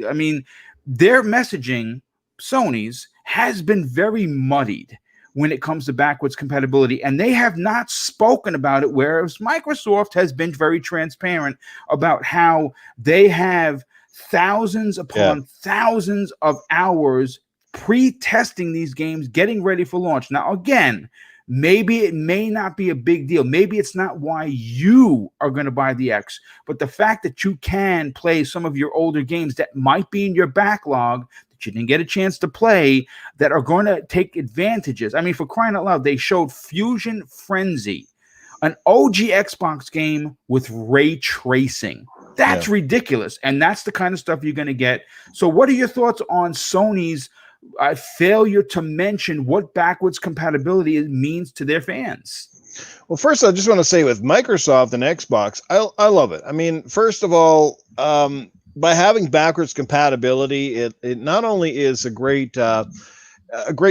I mean, their messaging, Sony's, has been very muddied when it comes to backwards compatibility, and they have not spoken about it, whereas Microsoft has been very transparent about how they have thousands upon thousands of hours pre-testing these games, getting ready for launch. Now, again, maybe it may not be a big deal. Maybe it's not why you are going to buy the X, but the fact that you can play some of your older games that might be in your backlog that you didn't get a chance to play, that are going to take advantages. I mean, for crying out loud, they showed Fusion Frenzy, an OG Xbox game with ray tracing. That's ridiculous. And that's the kind of stuff you're going to get. So what are your thoughts on Sony's failure to mention what backwards compatibility means to their fans? Well, first, I just want to say, with Microsoft and Xbox, I love it. I mean, first of all, by having backwards compatibility, it not only is a great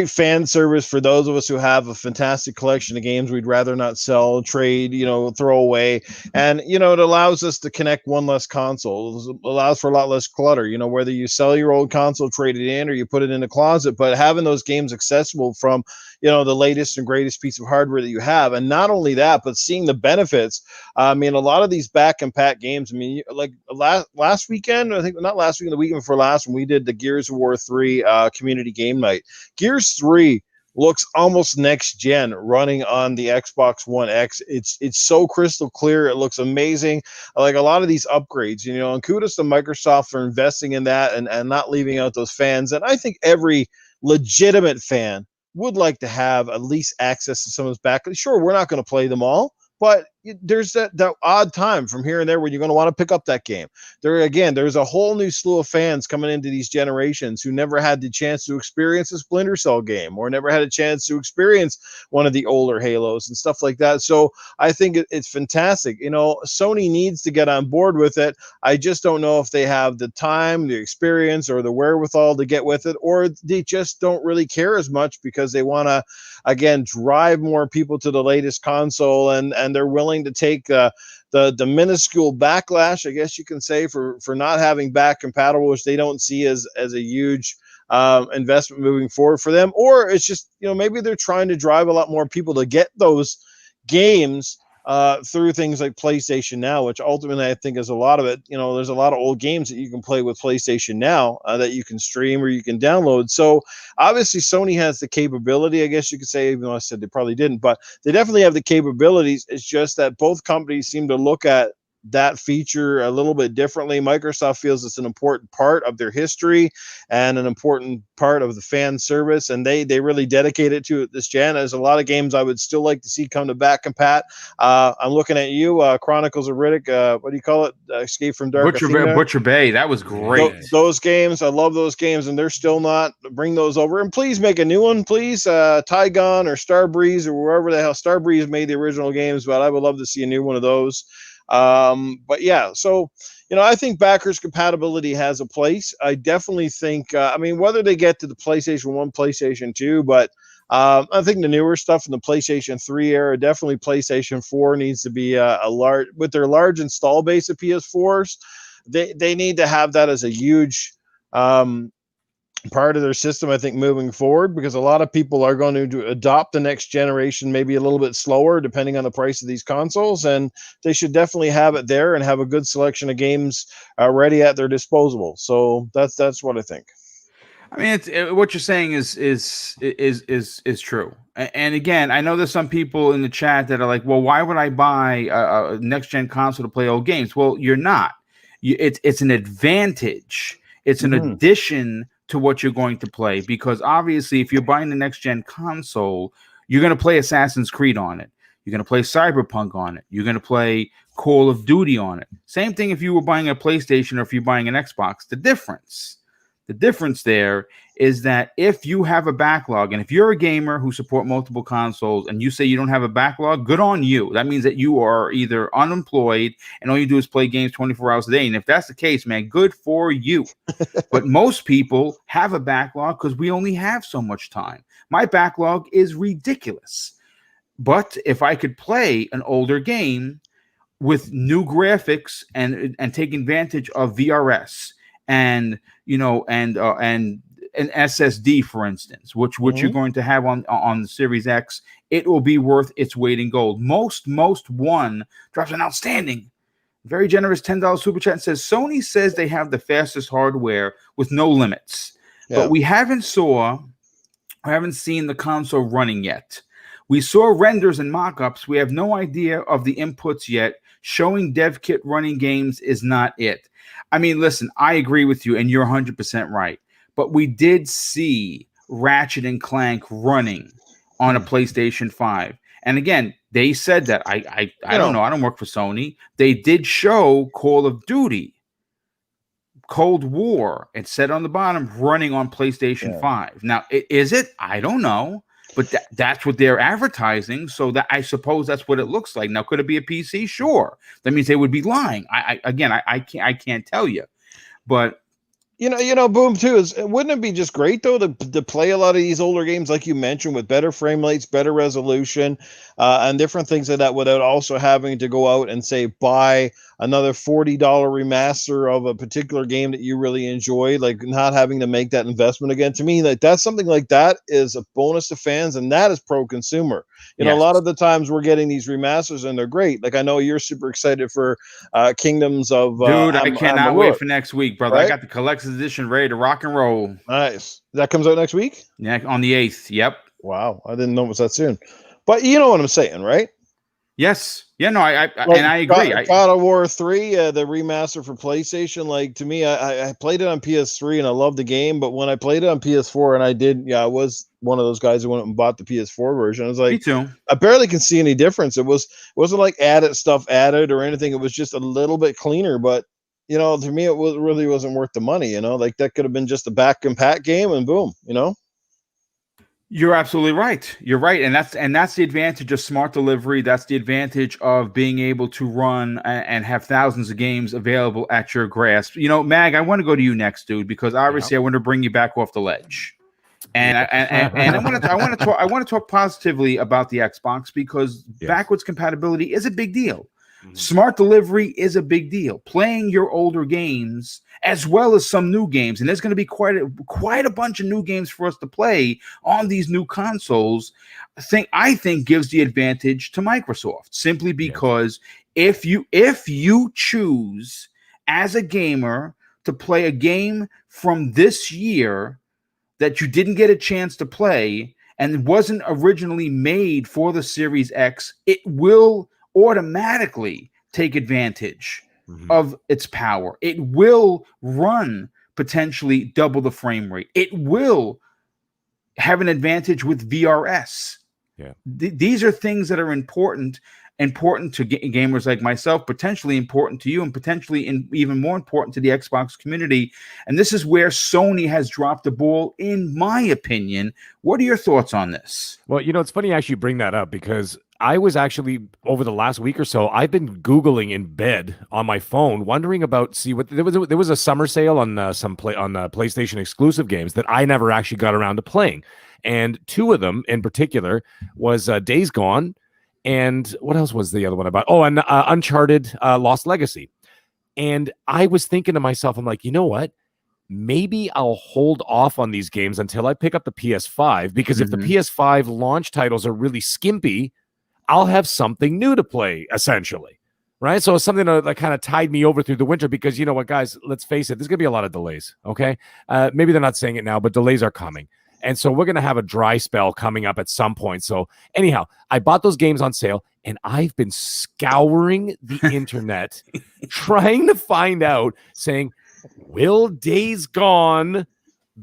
fan service for those of us who have a fantastic collection of games we'd rather not sell, trade, throw away. And, it allows us to connect one less console. It allows for a lot less clutter, whether you sell your old console, trade it in, or you put it in a closet, but having those games accessible from, the latest and greatest piece of hardware that you have. And not only that, but seeing the benefits. I mean, a lot of these back compat games, I mean, like last weekend, I think not last weekend, the weekend before last, when we did the Gears of War 3 community game night, Gears 3 looks almost next gen running on the Xbox One X. It's so crystal clear. It looks amazing. Like a lot of these upgrades, and kudos to Microsoft for investing in that and not leaving out those fans. And I think every legitimate fan would like to have at least access to some of those back. Sure, we're not going to play them all, but there's that odd time from here and there when you're going to want to pick up that game. There's a whole new slew of fans coming into these generations who never had the chance to experience a Splinter Cell game, or never had a chance to experience one of the older Halos and stuff like that. So I think it's fantastic. Sony needs to get on board with it. I just don't know if they have the time, the experience, or the wherewithal to get with it, or they just don't really care as much because they want to, again, drive more people to the latest console, and they're willing to take the minuscule backlash, I guess you can say, for not having back compatible, which they don't see as a huge investment moving forward for them. Or it's just, maybe they're trying to drive a lot more people to get those games through things like PlayStation Now, which ultimately I think is a lot of it. There's a lot of old games that you can play with PlayStation Now that you can stream or you can download. So obviously Sony has the capability, I guess you could say, even though I said they probably didn't, but they definitely have the capabilities. It's just that both companies seem to look at that feature a little bit differently. Microsoft feels it's an important part of their history and an important part of the fan service, and they really dedicate it to this gen. There's a lot of games I would still like to see come to back compat. I'm looking at you, Chronicles of Riddick. What do you call it? Escape from Dark Athena. Butcher Bay. That was great. Those games, I love those games, and they're still not. Bring those over, and please make a new one, please. Tygon or Starbreeze or wherever the hell. Starbreeze made the original games, but I would love to see a new one of those. But yeah, so I think backwards compatibility has a place. I definitely think, whether they get to the PlayStation 1, PlayStation 2, but I think the newer stuff in the PlayStation 3 era, definitely PlayStation 4 needs to be a large, with their large install base of PS4s. They need to have that as a huge part of their system, I think, moving forward, because a lot of people are going to adopt the next generation maybe a little bit slower depending on the price of these consoles, and they should definitely have it there and have a good selection of games ready at their disposal. So that's what I think. I mean, what you're saying is true. And again, I know there's some people in the chat that are like, well, why would I buy a next gen console to play old games? Well, you're not. It's an advantage. It's an addition to what you're going to play, because obviously if you're buying the next gen console, you're going to play Assassin's Creed on it. You're going to play Cyberpunk on it. You're going to play Call of Duty on it. Same thing if you were buying a PlayStation or if you're buying an Xbox. The difference there is that if you have a backlog, and if you're a gamer who support multiple consoles and you say you don't have a backlog, good on you. That means that you are either unemployed and all you do is play games 24 hours a day. And if that's the case, man, good for you. But most people have a backlog because we only have so much time. My backlog is ridiculous. But if I could play an older game with new graphics and take advantage of VRS and an SSD, for instance, which you're going to have on the Series X, it will be worth its weight in gold. Most one drops an outstanding, very generous $10 super chat and says Sony says they have the fastest hardware with no limits, but we haven't seen the console running yet. We saw renders and mock-ups. We have no idea of the inputs yet. Showing dev kit running games is not it. I mean, listen, I agree with you, and you're 100% right. But we did see Ratchet and Clank running on a PlayStation 5. And again, they said that. I don't know. I don't work for Sony. They did show Call of Duty, Cold War. It said on the bottom, running on PlayStation 5. Now, is it? I don't know. But that's what they're advertising. So that I suppose that's what it looks like. Now, could it be a PC? Sure. That means they would be lying. I can't tell you. But Boom too wouldn't it be just great though to play a lot of these older games like you mentioned with better frame rates, better resolution, and different things like that, without also having to go out and say buy another $40 remaster of a particular game that you really enjoy, like not having to make that investment again. To me, like that's something like that is a bonus to fans, and that is pro consumer. A lot of the times we're getting these remasters and they're great. Like I know you're super excited for Kingdoms of dude. I cannot wait for next week, brother. Right? I got the collector's edition ready to rock and roll. Nice. That comes out next week? Yeah, on the 8th. Yep. Wow. I didn't know it was that soon. But you know what I'm saying, right? Yes. Yeah, no, I agree. God of War 3, the remaster for PlayStation, like to me, I played it on PS3 and I loved the game, but when I played it on PS4 and I was one of those guys who went and bought the PS4 version. I was like, me too. I barely can see any difference. It wasn't like stuff added or anything. It was just a little bit cleaner, but to me, it really wasn't worth the money. Like that could have been just a back compat game, and boom. You're absolutely right. You're right, and that's the advantage of smart delivery. That's the advantage of being able to run and have thousands of games available at your grasp. Mag, I want to go to you next, dude, because obviously I want to bring you back off the ledge. And I want to talk positively about the Xbox, because backwards compatibility is a big deal. Smart delivery is a big deal. Playing your older games as well as some new games, and there's going to be quite a bunch of new games for us to play on these new consoles. I think gives the advantage to Microsoft, simply because if you choose as a gamer to play a game from this year that you didn't get a chance to play and wasn't originally made for the Series X, it will automatically take advantage of its power. It will run potentially double the frame rate. It will have an advantage with VRS. Yeah. These are things that are important to gamers like myself, potentially important to you, and potentially even more important to the Xbox community. And this is where Sony has dropped the ball, in my opinion. What are your thoughts on this? Well, it's funny actually you bring that up, because I was actually, over the last week or so, I've been Googling in bed on my phone, wondering about, there was a summer sale on PlayStation exclusive games that I never actually got around to playing. And two of them in particular was Days Gone, and what else was the other one about? Oh, and Uncharted Lost Legacy. And I was thinking to myself, I'm like, you know what? Maybe I'll hold off on these games until I pick up the PS5, because if the PS5 launch titles are really skimpy, I'll have something new to play, essentially. Right? So it's something that kind of tied me over through the winter, because you know what, guys, let's face it, there's going to be a lot of delays. Okay. Maybe they're not saying it now, but delays are coming. And so we're going to have a dry spell coming up at some point. So anyhow, I bought those games on sale, and I've been scouring the internet trying to find out, saying, will Days Gone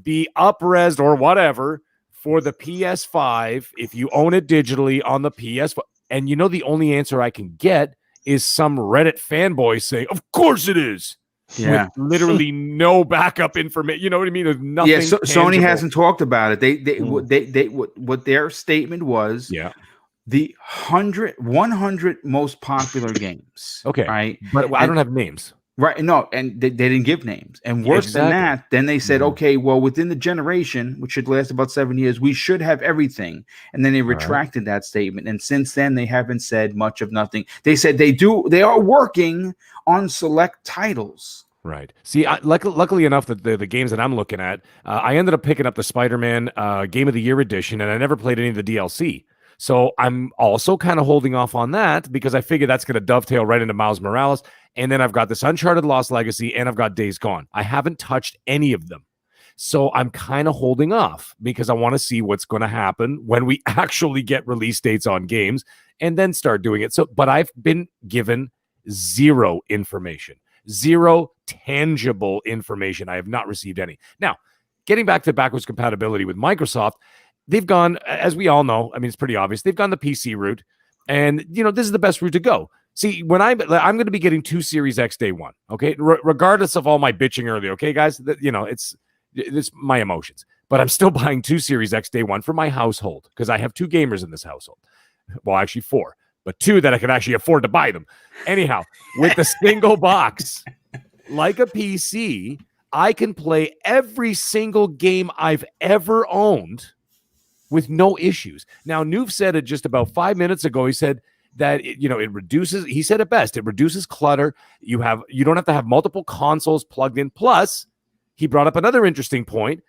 be up-resed or whatever for the PS5 if you own it digitally on the PS5? And the only answer I can get is some Reddit fanboy saying, of course it is. Yeah, with literally no backup information. You know what I mean? There's nothing. Yeah, Sony hasn't talked about it. They what their statement was. Yeah, the 100 most popular games. Okay, right, but I don't have names. Right, no, and they didn't give names. And worse than that, then they said, okay, well, within the generation, which should last about 7 years, we should have everything. And then they retracted that statement. And since then, they haven't said much of nothing. They said they are working on select titles. Right. See, luckily enough that the games that I'm looking at, I ended up picking up the Spider-Man Game of the Year edition, and I never played any of the DLC. So I'm also kind of holding off on that, because I figure that's going to dovetail right into Miles Morales. And then I've got this Uncharted Lost Legacy, and I've got Days Gone. I haven't touched any of them. So I'm kind of holding off, because I want to see what's going to happen when we actually get release dates on games and then start doing it. So, but I've been given zero information, zero tangible information. I have not received any. Now, getting back to backwards compatibility with Microsoft, they've gone, as we all know, I mean, it's pretty obvious, they've gone the PC route, and this is the best route to go. See, when I'm going to be getting 2 Series X day one, okay, regardless of all my bitching earlier, okay, guys, it's my emotions, but I'm still buying 2 Series X day one for my household, because I have 2 gamers in this household. Well, actually 4, but 2 that I can actually afford to buy them. Anyhow, with the single box, like a PC, I can play every single game I've ever owned with no issues. Now, Noof said it just about 5 minutes ago. He said that it reduces, he said it best, it reduces clutter. You don't have to have multiple consoles plugged in. Plus, he brought up another interesting point.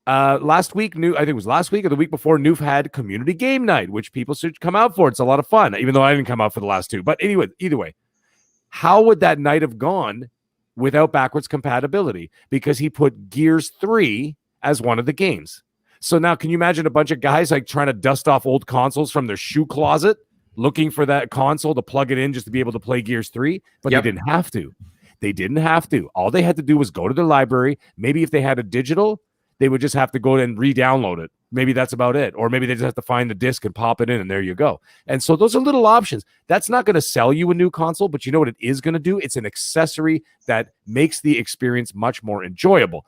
Last week, I think it was last week or the week before, Noof had community game night, which people should come out for. It's a lot of fun, even though I didn't come out for the last 2. But anyway, either way, how would that night have gone without backwards compatibility? Because he put Gears 3 as one of the games. So now, can you imagine a bunch of guys like trying to dust off old consoles from their shoe closet, looking for that console to plug it in just to be able to play Gears 3? But they didn't have to. They didn't have to. All they had to do was go to their library. Maybe if they had a digital, they would just have to go and re-download it. Maybe that's about it. Or maybe they just have to find the disc and pop it in, and there you go. And so those are little options. That's not going to sell you a new console, but you know what it is going to do? It's an accessory that makes the experience much more enjoyable.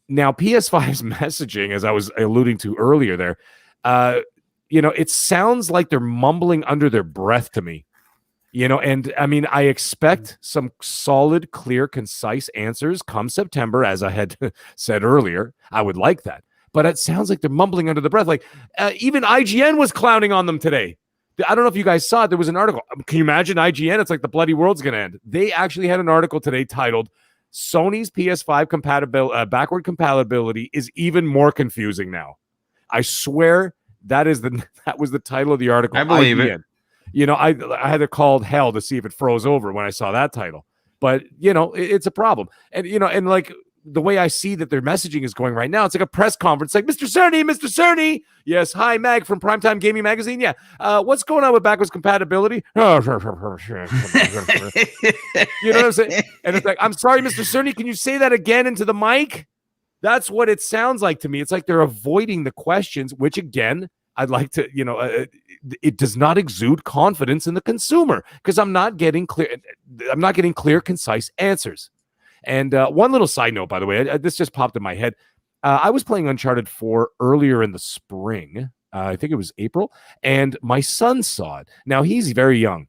Now, PS5's messaging, as I was alluding to earlier there, it sounds like they're mumbling under their breath to me. And I mean, I expect some solid, clear, concise answers come September, as I had said earlier. I would like that. But it sounds like they're mumbling under the breath. Like even IGN was clowning on them today. I don't know if you guys saw it. There was an article. Can you imagine IGN? It's like the bloody world's going to end. They actually had an article today titled, Sony's PS5 backward compatibility is even more confusing now. I swear that was the title of the article. I believe it. I had to call hell to see if it froze over when I saw that title. But it's a problem. And and like the way I see that their messaging is going right now, it's like a press conference, like Mr. Cerny. Yes, hi, Mag from Primetime Gaming Magazine. Yeah, what's going on with backwards compatibility? You know what I'm saying? And it's like, I'm sorry, Mr. Cerny, can you say that again into the mic? That's what it sounds like to me. It's like they're avoiding the questions, which again, I'd like to, it does not exude confidence in the consumer because I'm not getting clear, concise answers. And one little side note, by the way, this just popped in my head. I was playing Uncharted 4 earlier in the spring. I think it was April, and my son saw it. Now, he's very young,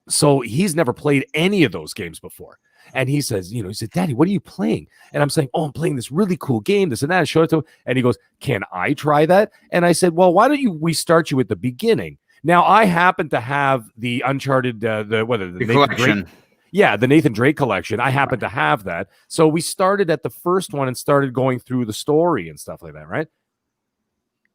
so he's never played any of those games before. And he says, he said, Daddy, what are you playing? And I'm saying, I'm playing this really cool game, this and that. I showed it to him, and he goes, can I try that? And I said, well, why don't we start you at the beginning? Now, I happen to have the Uncharted, the collection. The Nathan Drake collection. I happen to have that. So we started at the first one and started going through the story and stuff like that, right?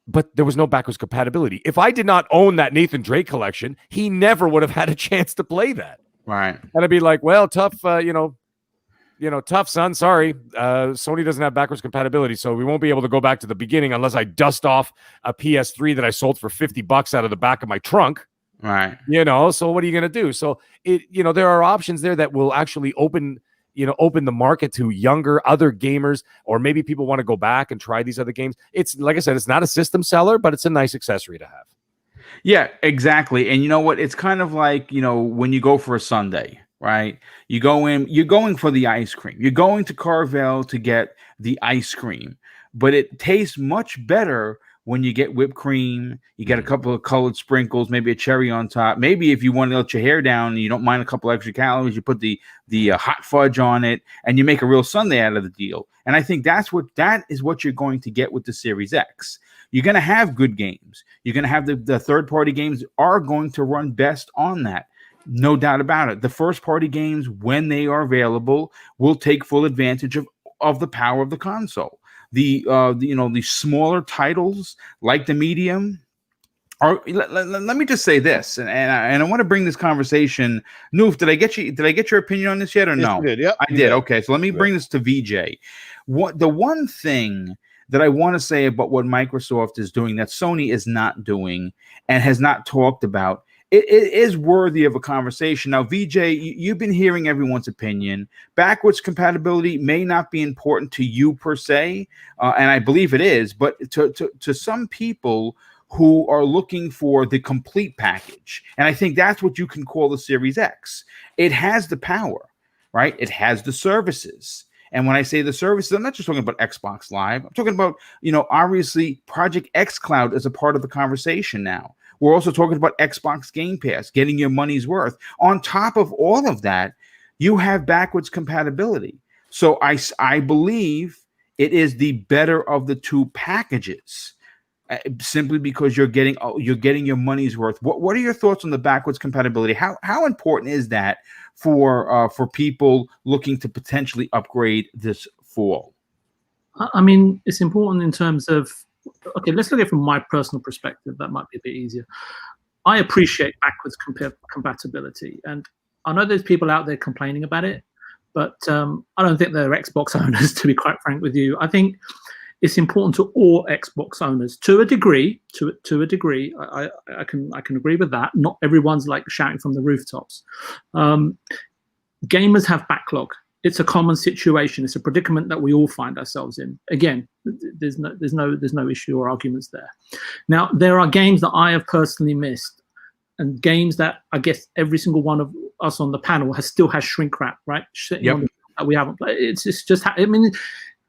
But there was no backwards compatibility. If I did not own that Nathan Drake collection, he never would have had a chance to play that. Right. And I'd be like, well, tough, tough, son. Sorry. Sony doesn't have backwards compatibility, so we won't be able to go back to the beginning unless I dust off a PS3 that I sold for $50 out of the back of my trunk. Right. So what are you going to do? So there are options there that will actually open the market to younger, other gamers, or maybe people want to go back and try these other games. It's like I said, it's not a system seller, but it's a nice accessory to have. Yeah, exactly. And you know what? It's kind of like, when you go for a sundae, right? You go in, you're going for the ice cream. You're going to Carvel to get the ice cream, but it tastes much better when you get whipped cream. You get a couple of colored sprinkles, maybe a cherry on top. Maybe if you want to let your hair down and you don't mind a couple extra calories, you put the hot fudge on it, and you make a real sundae out of the deal. And I think that is what you're going to get with the Series X. You're going to have good games. You're going to have the third-party games are going to run best on that. No doubt about it. The first-party games, when they are available, will take full advantage of the power of the console. The smaller titles like the Medium are. Let me just say this, and I want to bring this conversation. Noof, did I get your opinion on this yet or no? You did. Yep, I did. Okay, so let me bring this to VJ. The one thing that I want to say about what Microsoft is doing that Sony is not doing and has not talked about, it is worthy of a conversation. Now, VJ, you've been hearing everyone's opinion. Backwards compatibility may not be important to you per se, and I believe it is, but to some people who are looking for the complete package, and I think that's what you can call the Series X. It has the power, right? It has the services. And when I say the services, I'm not just talking about Xbox Live. I'm talking about, obviously Project X Cloud is a part of the conversation now. We're also talking about Xbox Game Pass, getting your money's worth. On top of all of that, you have backwards compatibility. So I believe it is the better of the two packages, simply because you're getting your money's worth. What are your thoughts on the backwards compatibility? How important is that for people looking to potentially upgrade this fall? I mean, it's important in terms of, okay, let's look at it from my personal perspective. That might be a bit easier. I appreciate backwards compatibility, and I know there's people out there complaining about it, but I don't think they're Xbox owners, to be quite frank with you. I think it's important to all Xbox owners to a degree. To a degree, I can agree with that. Not everyone's like shouting from the rooftops. Gamers have backlog. It's a common situation. It's a predicament that we all find ourselves in. Again, there's no issue or arguments there. Now, there are games that I have personally missed, and games that I guess every single one of us on the panel still has shrink wrap, right? Yep. That we haven't played. It's just. I mean,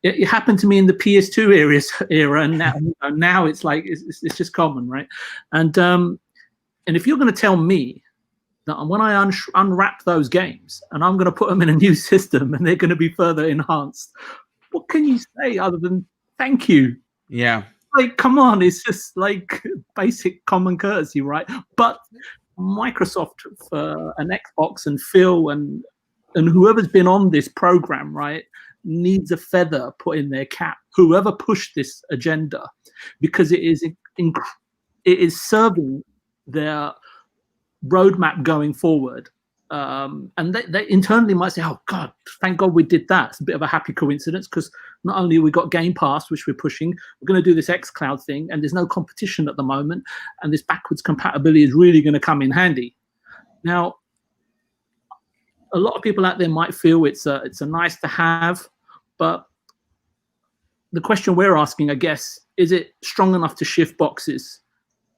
it happened to me in the PS2 era, and now it's like it's just common, right? And if you're going to tell me that when I unwrap those games and I'm going to put them in a new system and they're going to be further enhanced, what can you say other than thank you? Yeah. Like, come on, it's just like basic common courtesy, right? But Microsoft and Xbox and Phil and whoever's been on this program, right, needs a feather put in their cap. Whoever pushed this agenda, because it is serving their roadmap going forward And they internally might say, oh God, thank God we did that. It's a bit of a happy coincidence, because not only we got Game Pass, which we're pushing, we're going to do this xCloud thing, and there's no competition at the moment, and this backwards compatibility is really going to come in handy. Now, a lot of people out there might feel it's a nice to have, but the question we're asking, I guess, is it strong enough to shift boxes?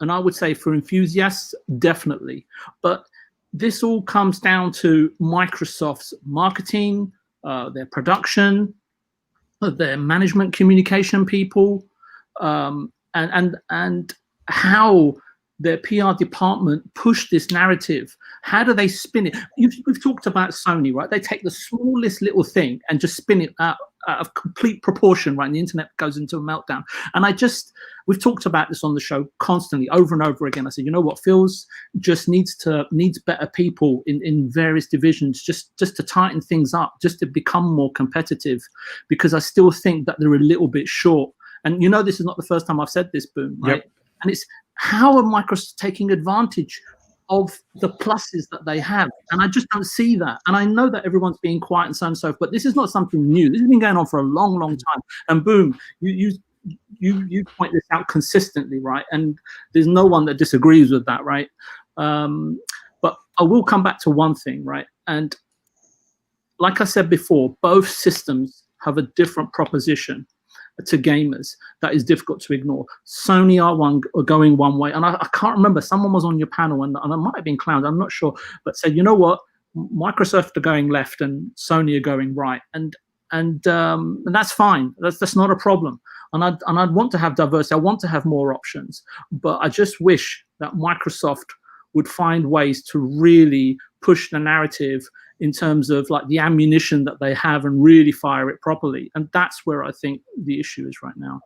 And I would say for enthusiasts, definitely. But this all comes down to Microsoft's marketing, their production, their management communication people, and how their PR department push this narrative. How do they spin it? We've talked about Sony, right? They take the smallest little thing and just spin it out of complete proportion, right? And the internet goes into a meltdown. And we've talked about this on the show constantly, over and over again. I said, you know what, Phil's just needs better people in various divisions, just to tighten things up, just to become more competitive, because I still think that they're a little bit short. And you know, this is not the first time I've said this, Boom, right? Yep. And it's, how are Microsoft taking advantage of the pluses that they have? And I just don't see that. And I know that everyone's being quiet and so on and so forth, but this is not something new. This has been going on for a long, long time. And Boom, you point this out consistently, right? And there's no one that disagrees with that, right? But I will come back to one thing, right? And like I said before, both systems have a different proposition to gamers that is difficult to ignore. Sony are going one way, and I can't remember, someone was on your panel, and it might have been Cloud, I'm not sure, but said, you know what, Microsoft are going left and Sony are going right, and that's fine. That's not a problem. And I'd want to have diversity. I want to have more options, but I just wish that Microsoft would find ways to really push the narrative in terms of like the ammunition that they have, and really fire it properly. And that's where I think the issue is right now.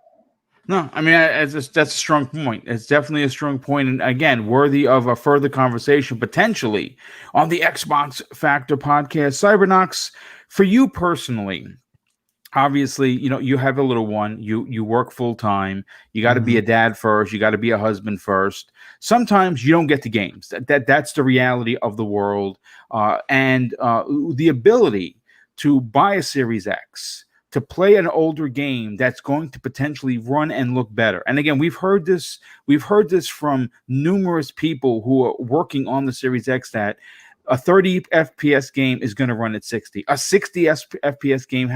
No, I mean, that's a strong point. It's definitely a strong point, and again, worthy of a further conversation potentially on the Xbox Factor podcast. Cybernox, for you personally, obviously, you know, you have a little one, you work full time, you got to be a dad first, you got to be a husband first. Sometimes you don't get the games. That's the reality of the world, and the ability to buy a Series X, to play an older game that's going to potentially run and look better. And again, we've heard this from numerous people who are working on the Series X, that a 30 FPS game is going to run at 60. A 60 FPS game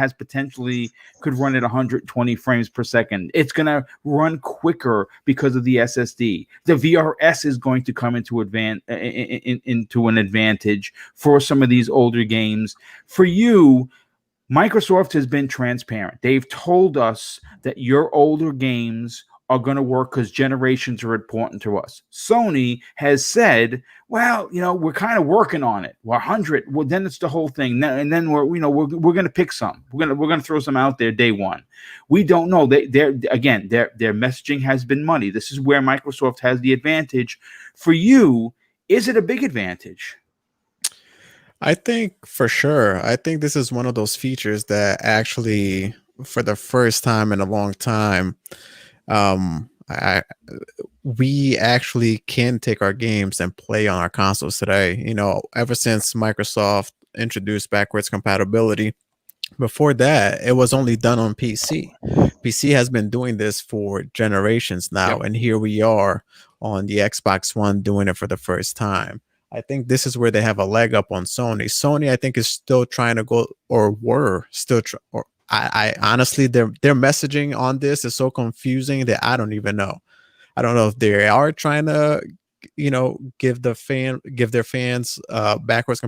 could run at 120 frames per second. It's going to run quicker because of the SSD. The VRS is going to come into an advantage for some of these older games. For you, Microsoft has been transparent. They've told us that your older games are going to work because generations are important to us. Sony has said, well, you know, we're kind of working on it. We're 100. Well, then it's the whole thing. And then we're going to pick some. We're going to throw some out there day one. We don't know. Their messaging has been muddy. This is where Microsoft has the advantage. For you, is it a big advantage? I think for sure. I think this is one of those features that actually, for the first time in a long time, we actually can take our games and play on our consoles today. You know, ever since Microsoft introduced backwards compatibility, before that, it was only done on PC. PC has been doing this for generations now, and here we are on the Xbox One doing it for the first time. I think this is where they have a leg up on Sony. Sony, I think, is still trying to go, or were still I honestly, their messaging on this is so confusing that I don't even know. I don't know if they are trying to, you know, give their fans backwards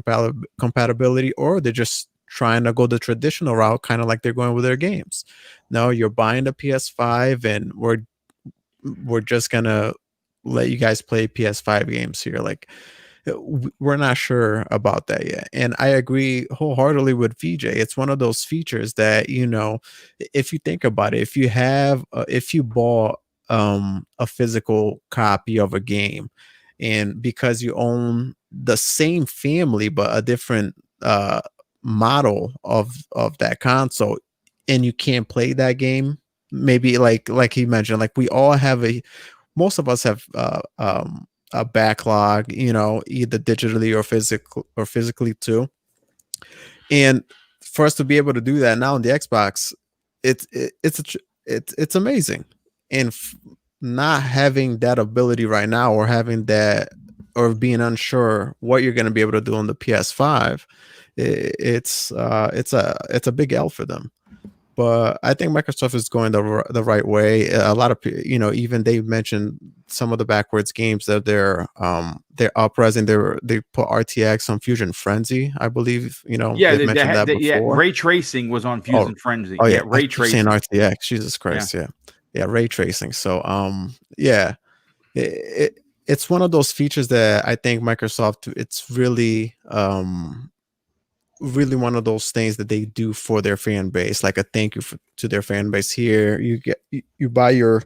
compatibility, or they're just trying to go the traditional route, kind of like they're going with their games. No, you're buying the PS5, and we're just gonna let you guys play PS5 games here. Like, we're not sure about that yet. And I agree wholeheartedly with VJ. It's one of those features that, you know, if you think about it, if you bought a physical copy of a game, and because you own the same family but a different model of that console, and you can't play that game, maybe like he mentioned, like we all have most of us have a backlog, either digitally or physically too. And for us to be able to do that now on the Xbox, it's amazing. And not having that ability right now, or having that, or being unsure what you're going to be able to do on the PS5, it's a big L for them. But I think Microsoft is going the right way. A lot of even they mentioned some of the backwards games that they're uprising. They put RTX on Fusion Frenzy, I believe. Yeah, they've mentioned that before. Ray tracing was on Fusion Frenzy. Oh yeah, ray tracing. Saying RTX, Jesus Christ, yeah, ray tracing. So yeah, it's one of those features that I think Microsoft, it's really really one of those things that they do for their fan base, like a thank you to their fan base. Here you buy your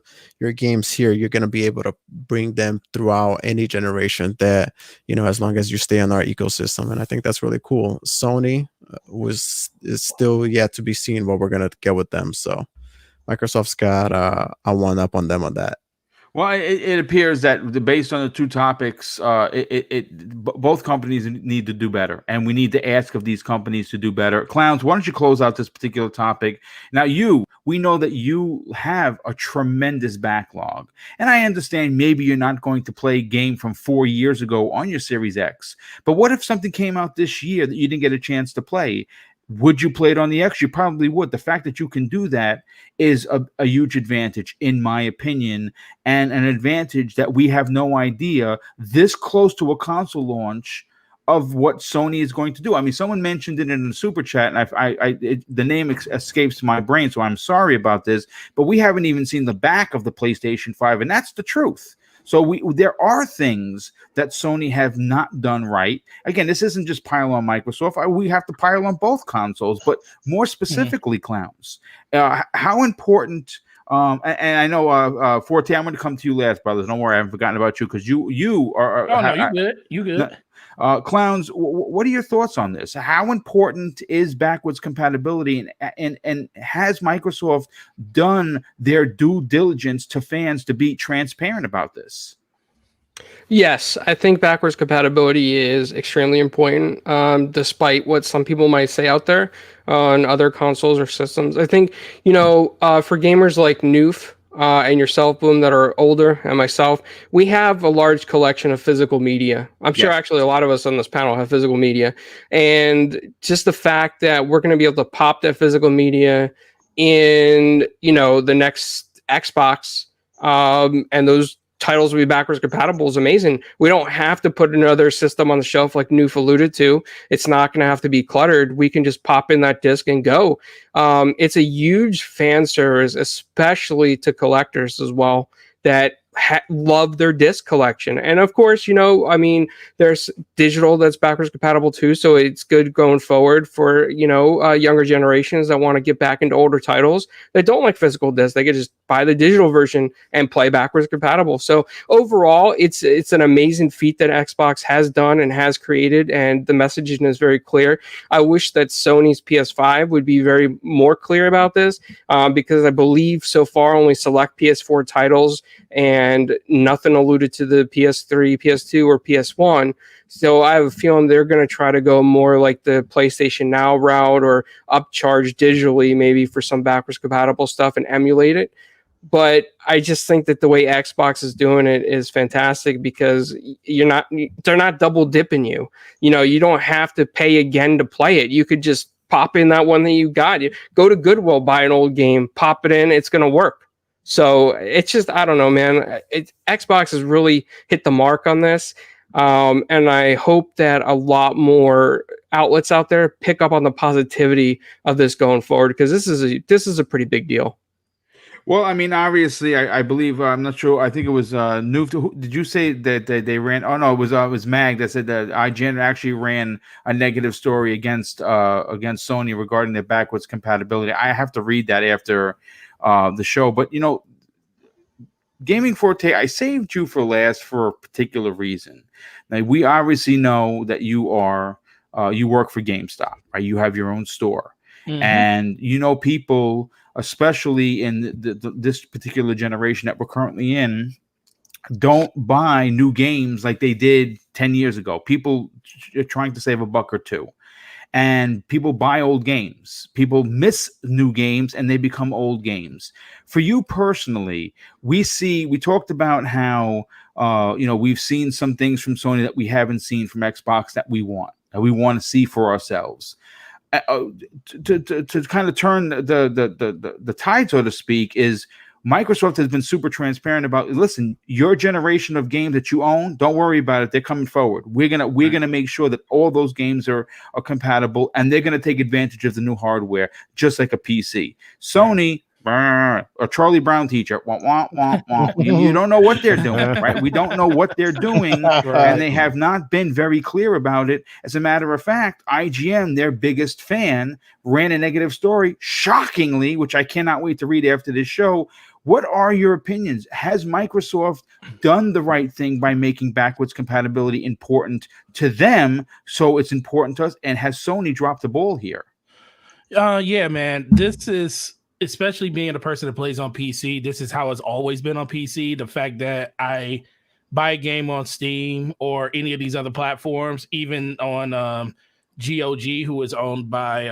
games here, you're going to be able to bring them throughout any generation, that as long as you stay on our ecosystem. And I think that's really cool. Sony is still yet to be seen what we're going to get with them, so Microsoft's got a one up on them on that. Well, it appears that based on the two topics, both companies need to do better, and we need to ask of these companies to do better. Clowns, why don't you close out this particular topic? Now, we know that you have a tremendous backlog, and I understand maybe you're not going to play a game from 4 years ago on your Series X, but what if something came out this year that you didn't get a chance to play? Would you play it on the X? You probably would. The fact that you can do that is a huge advantage, in my opinion, and an advantage that we have no idea this close to a console launch of what Sony is going to do. I mean, someone mentioned it in the super chat, and the name escapes my brain, so I'm sorry about this, but we haven't even seen the back of the PlayStation 5, and that's the truth. So there are things that Sony have not done right. Again, this isn't just pile on Microsoft. We have to pile on both consoles, but more specifically, Clowns. How important? And I know Forte, I'm going to come to you last, brothers. Don't worry, I haven't forgotten about you, because you are. Oh no, you good. You good. Clowns, what are your thoughts on this? How important is backwards compatibility, and has Microsoft done their due diligence to fans to be transparent about this? Yes, I think backwards compatibility is extremely important, despite what some people might say out there on other consoles or systems. I think, for gamers like Noof, and yourself, Boom, that are older, and myself, we have a large collection of physical media. I'm sure actually a lot of us on this panel have physical media. And just the fact that we're going to be able to pop that physical media in, the next Xbox, and those titles will be backwards compatible is amazing. We don't have to put another system on the shelf like Noof alluded to. It's not going to have to be cluttered. We can just pop in that disc and go. It's a huge fan service, especially to collectors as well, that love their disc collection. And of course, there's digital that's backwards compatible too, so it's good going forward for younger generations that want to get back into older titles that don't like physical discs. They can just buy the digital version and play backwards compatible. So overall, it's an amazing feat that Xbox has done and has created, and the messaging is very clear. I wish that Sony's PS5 would be very more clear about this, because I believe so far only select PS4 titles, and nothing alluded to the PS3, PS2, or PS1. So I have a feeling they're going to try to go more like the PlayStation Now route, or upcharge digitally maybe for some backwards compatible stuff and emulate it. But I just think that the way Xbox is doing it is fantastic, because they're not double dipping you. You don't have to pay again to play it. You could just pop in that one that you got. You go to Goodwill, buy an old game, pop it in, it's going to work. So it's just, I don't know, man. Xbox has really hit the mark on this. And I hope that a lot more outlets out there pick up on the positivity of this going forward, because this is a pretty big deal. Well, I mean, obviously, I believe, I'm not sure. I think it was Noof. Did you say that they ran? Oh no, it was Mag that said that IGN actually ran a negative story against Sony regarding their backwards compatibility. I have to read that after the show. But Gaming Forte, I saved you for last for a particular reason. Now, we obviously know that you work for GameStop, right? You have your own store, and people, especially in this particular generation that we're currently in, don't buy new games like they did 10 years ago. People are trying to save a buck or two. And people buy old games. People miss new games and they become old games. For you personally, we talked about how we've seen some things from Sony that we haven't seen from Xbox that we want to see for ourselves. To kind of turn the tide, so to speak, is Microsoft has been super transparent about, listen, your generation of games that you own, don't worry about it. They're coming forward. We're gonna make sure that all those games are compatible, and they're gonna take advantage of the new hardware, just like a PC. Sony, a Charlie Brown teacher, you don't know what they're doing, right? We don't know what they're doing, and they have not been very clear about it. As a matter of fact, IGN, their biggest fan, ran a negative story, shockingly, which I cannot wait to read after this show. What are your opinions? Has Microsoft done the right thing by making backwards compatibility important to them, so it's important to us? And has Sony dropped the ball here? Yeah, man. This is, especially being a person that plays on PC, this is how it's always been on PC. The fact that I buy a game on Steam or any of these other platforms, even on GOG, who is owned by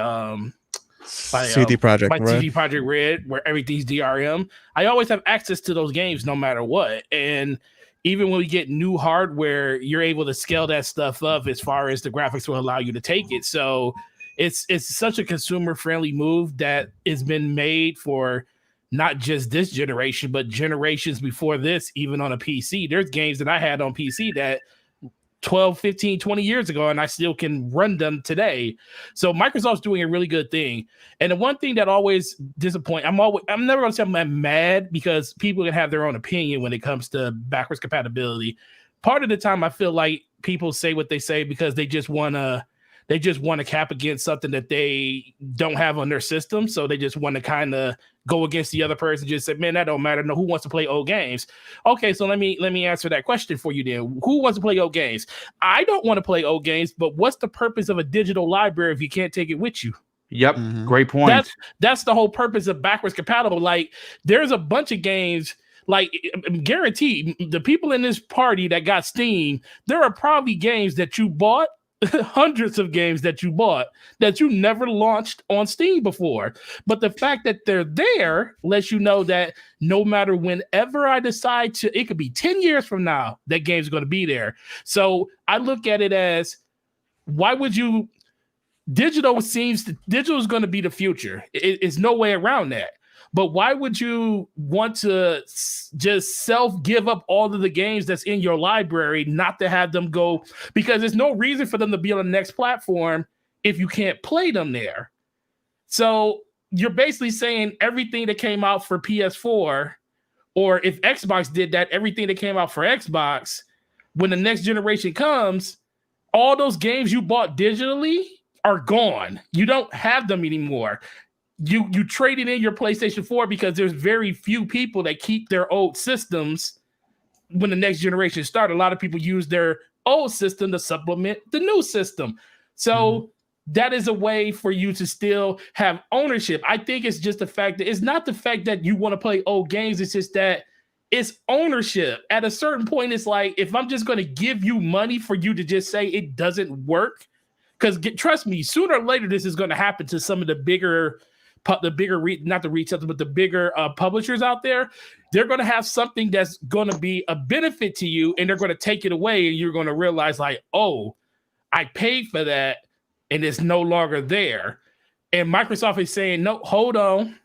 CD Projekt Red. CD Projekt Red, where everything's DRM. I always have access to those games no matter what. And even when we get new hardware, you're able to scale that stuff up as far as the graphics will allow you to take it. So it's such a consumer friendly move that has been made for not just this generation, but generations before this, even on a PC. There's games that I had on PC that 12, 15, 20 years ago, and I still can run them today. So Microsoft's doing a really good thing. And the one thing that always disappoints, I'm never going to say I'm mad, because people can have their own opinion when it comes to backwards compatibility. Part of the time I feel like people say what they say because they just want to cap against something that they don't have on their system. So they just want to kind of go against the other person, just say, man, that don't matter. No, who wants to play old games? Okay, so let me answer that question for you then. Who wants to play old games? I don't want to play old games, but what's the purpose of a digital library if you can't take it with you? Yep, great point. That's the whole purpose of backwards compatible. Like, there's a bunch of games, like, guaranteed, the people in this party that got Steam, there are probably games that you bought, hundreds of games that you bought that you never launched on Steam before. But the fact that they're there lets you know that no matter whenever I decide to, it could be 10 years from now, that game's going to be there. So I look at it as, why would you? Digital is going to be the future. It's no way around that. But why would you want to just give up all of the games that's in your library, not to have them go? Because there's no reason for them to be on the next platform if you can't play them there. So you're basically saying everything that came out for PS4, or if Xbox did that, everything that came out for Xbox, when the next generation comes, all those games you bought digitally are gone. You don't have them anymore. You traded in your PlayStation 4 because there's very few people that keep their old systems when the next generation starts. A lot of people use their old system to supplement the new system. So that is a way for you to still have ownership. I think it's just the fact that it's not the fact that you want to play old games. It's just that it's ownership. At a certain point, it's like, if I'm just going to give you money for you to just say it doesn't work, because trust me, sooner or later, this is going to happen to some of the bigger publishers out there. They're going to have something that's going to be a benefit to you, and they're going to take it away, and you're going to realize, like, oh, I paid for that, and it's no longer there. And Microsoft is saying, no, hold on.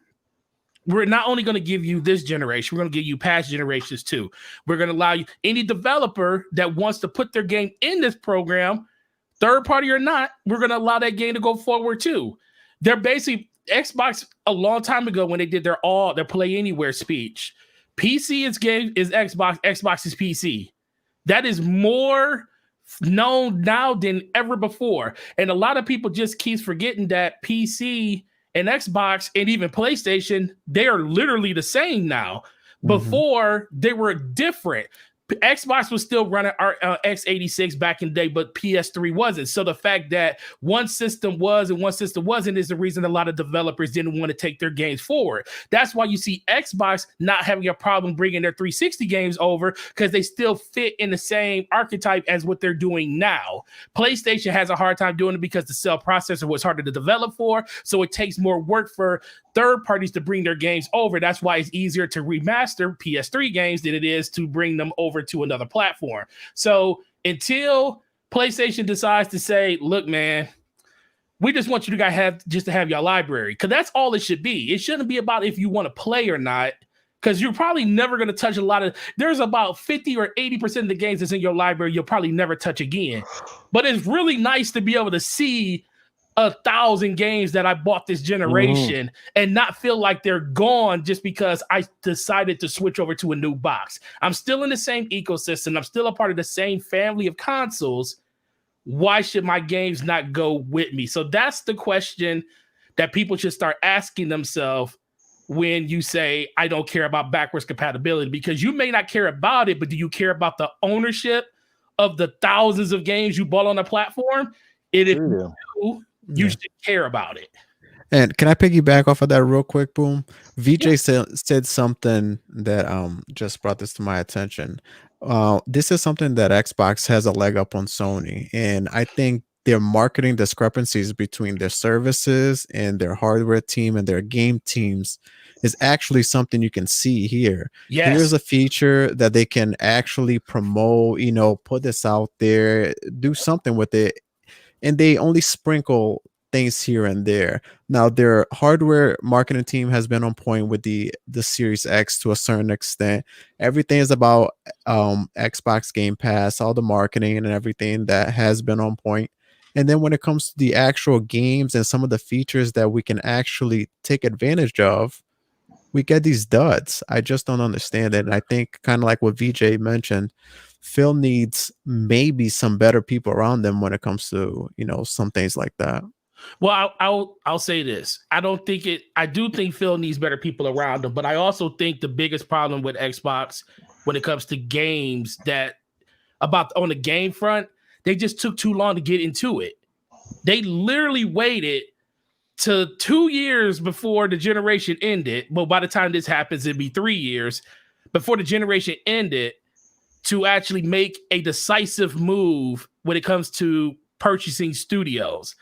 We're not only going to give you this generation, we're going to give you past generations too. We're going to allow you, any developer that wants to put their game in this program, third party or not, we're going to allow that game to go forward too. They're basically, Xbox a long time ago, when they did their Play Anywhere speech, PC is Xbox, Xbox is PC. That is more known now than ever before. And a lot of people just keep forgetting that PC and Xbox and even PlayStation, they are literally the same now. Before, they were different. Xbox was still running x86 back in the day, but PS3 wasn't. So the fact that one system was and one system wasn't is the reason a lot of developers didn't want to take their games forward. That's why you see Xbox not having a problem bringing their 360 games over, because they still fit in the same archetype as what they're doing now. PlayStation has a hard time doing it because the cell processor was harder to develop for, so it takes more work for third parties to bring their games over. That's why it's easier to remaster PS3 games than it is to bring them over to another platform. So until PlayStation decides to say, look, man, we just want you to have your library, because that's all it should be. It shouldn't be about if you want to play or not, because you're probably never going to touch a lot of, there's about 50 or 80% of the games that's in your library you'll probably never touch again. But it's really nice to be able to see 1,000 games that I bought this generation and not feel like they're gone just because I decided to switch over to a new box. I'm still in the same ecosystem. I'm still a part of the same family of consoles. Why should my games not go with me? So that's the question that people should start asking themselves when you say, I don't care about backwards compatibility, because you may not care about it, but do you care about the ownership of the thousands of games you bought on the platform? And if you do, you should care about it. And can I piggyback off of that real quick, Boom? VJ said something that just brought this to my attention. This is something that Xbox has a leg up on Sony, and I think their marketing discrepancies between their services and their hardware team and their game teams is actually something you can see here. Yes. Here's a feature that they can actually promote, put this out there, do something with it. And they only sprinkle things here and there. Now, their hardware marketing team has been on point with the Series X to a certain extent. Everything is about Xbox Game Pass, all the marketing and everything that has been on point. And then when it comes to the actual games and some of the features that we can actually take advantage of, we get these duds. I just don't understand it. And I think, kind of like what VJ mentioned, Phil needs maybe some better people around them when it comes to, some things like that. Well, I'll say this. I do think Phil needs better people around him, but I also think the biggest problem with Xbox when it comes to games on the game front, they just took too long to get into it. They literally waited to 2 years before the generation ended. Well, by the time this happens, it'd be 3 years before the generation ended to actually make a decisive move when it comes to purchasing studios.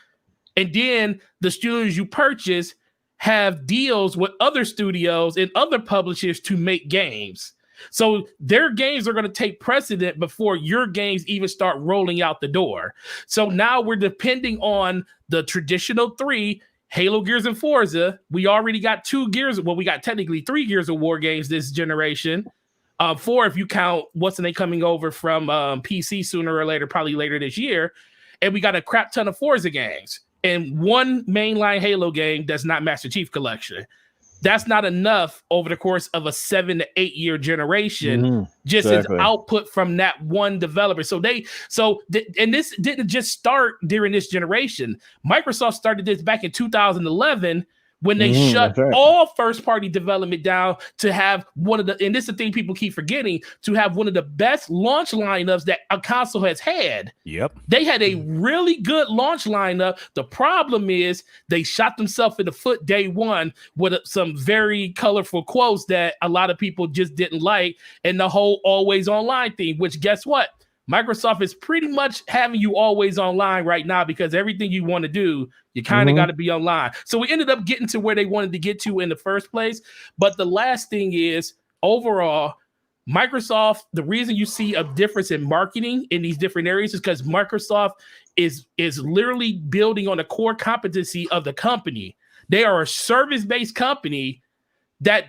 And then the studios you purchase have deals with other studios and other publishers to make games. So their games are going to take precedent before your games even start rolling out the door. So now we're depending on the traditional three, Halo, Gears, and Forza. We already got 2 Gears. Well, we got technically 3 Gears of War games this generation. 4 if you count what's in it coming over from PC sooner or later, probably later this year. And we got a crap ton of Forza games and 1 mainline Halo game that's not Master Chief Collection. That's not enough over the course of a 7 to 8 year generation, as output from that one developer. And this didn't just start during this generation. Microsoft started this back in 2011 when they shut all first-party development down to have and this is the thing people keep forgetting, to have one of the best launch lineups that a console has had. Yep. They had a really good launch lineup. The problem is they shot themselves in the foot day one with some very colorful quotes that a lot of people just didn't like, and the whole always online thing, which guess what? Microsoft is pretty much having you always online right now, because everything you want to do, you kind of got to be online. So we ended up getting to where they wanted to get to in the first place. But the last thing is, overall, Microsoft, the reason you see a difference in marketing in these different areas is because Microsoft is literally building on the core competency of the company. They are a service-based company that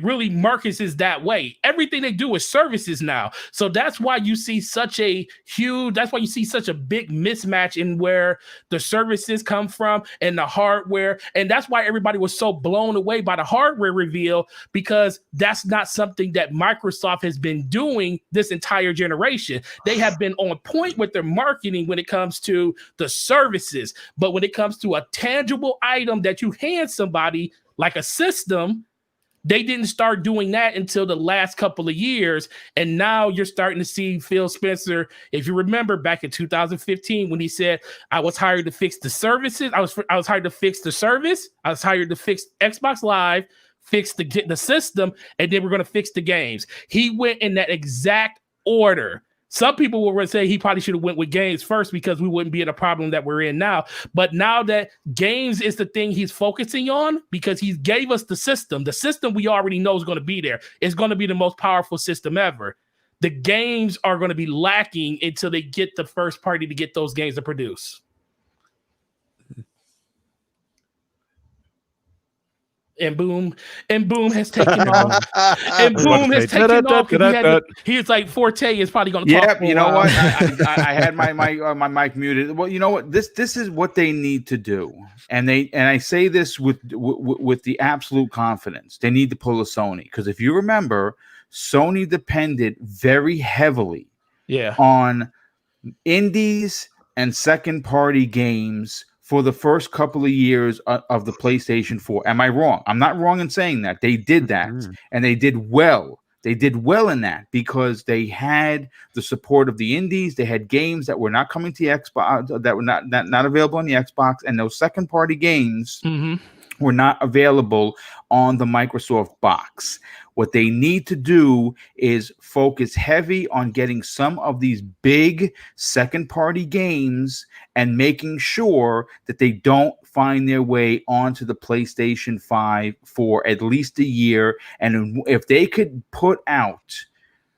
really markets is that way. Everything they do is services now. So that's why you see such a big mismatch in where the services come from and the hardware. And that's why everybody was so blown away by the hardware reveal, because that's not something that Microsoft has been doing this entire generation. They have been on point with their marketing when it comes to the services. But when it comes to a tangible item that you hand somebody, like a system, They didn't start doing that until the last couple of years. And now you're starting to see Phil Spencer. If you remember back in 2015, when he said, I was hired to fix the services. I was hired to fix the service. I was hired to fix Xbox Live, fix the system, and then we're going to fix the games. He went in that exact order. Some people will say he probably should have went with games first because we wouldn't be in a problem that we're in now. But now that games is the thing he's focusing on, because he gave us the system we already know is going to be there. It's going to be the most powerful system ever. The games are going to be lacking until they get the first party to get those games to produce. And boom has taken off. And boom has taken off. He's like Forte is probably going to talk. Yep, you know what? I had my mic muted. Well, you know what? This is what they need to do, and I say this with the absolute confidence. They need to pull a Sony, because if you remember, Sony depended very heavily, on indies and second party games for the first couple of years of the PlayStation 4. Am I wrong? I'm not wrong in saying that. They did that, and they did well. They did well in that because they had the support of the indies. They had games that were not coming to the Xbox, that were not available on the Xbox, and those second party games were not available on the Microsoft box. What they need to do is focus heavy on getting some of these big second-party games and making sure that they don't find their way onto the PlayStation 5 for at least a year. And if they could put out,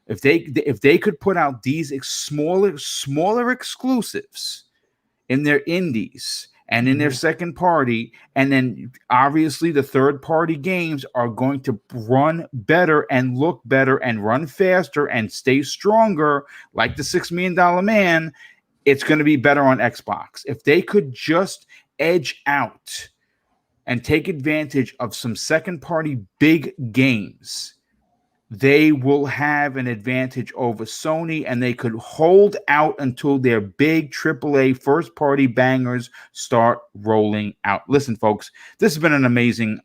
if they could put out these smaller exclusives in their indies and in their second party, and then obviously the third party games are going to run better and look better and run faster and stay stronger, like the $6 Million Man, it's going to be better on Xbox. If they could just edge out and take advantage of some second party big games, they will have an advantage over Sony, and they could hold out until their big AAA first-party bangers start rolling out. Listen, folks, this has been an amazing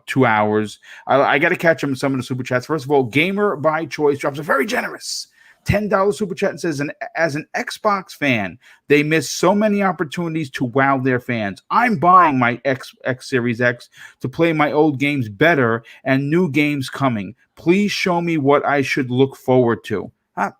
2 hours. I got to catch up on some of the super chats. First of all, Gamer by Choice drops a very generous $10 super chat and says, as an Xbox fan, they miss so many opportunities to wow their fans. I'm buying my X Series X to play my old games better and new games coming. Please show me what I should look forward to.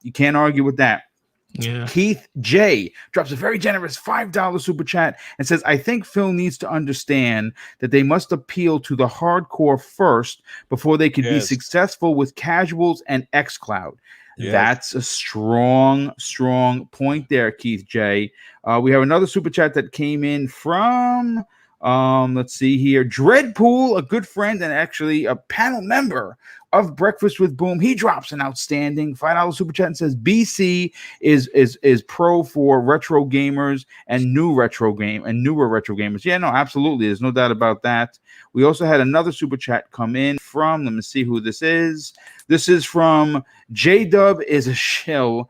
You can't argue with that. Yeah. Keith J drops a very generous $5 super chat and says, I think Phil needs to understand that they must appeal to the hardcore first before they can be successful with casuals and xCloud. Yes. That's a strong point there, Keith J. We have another super chat that came in from, let's see here, Dreadpool, a good friend and actually a panel member of Breakfast with Boom. He drops an outstanding $5 super chat and says BC is pro for retro gamers and newer retro gamers. Yeah, no, absolutely. There's no doubt about that. We also had another super chat come in from, let me see who this is. This is from J-Dub is a shill.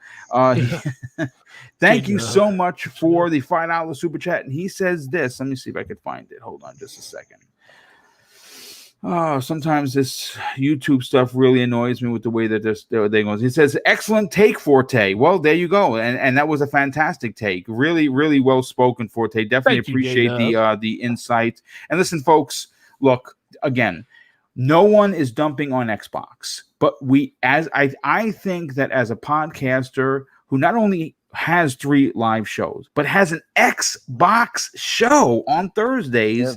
Thank you so much for the $5 super chat. And he says this. Let me see if I can find it. Hold on just a second. Oh, sometimes this YouTube stuff really annoys me with the way that they go. He says, excellent take, Forte. Well, there you go. And that was a fantastic take. Really, really well spoken, Forte. Definitely appreciate the insight. And listen, folks, look, again, no one is dumping on Xbox, but I think that as a podcaster who not only has 3 live shows, but has an Xbox show on Thursdays,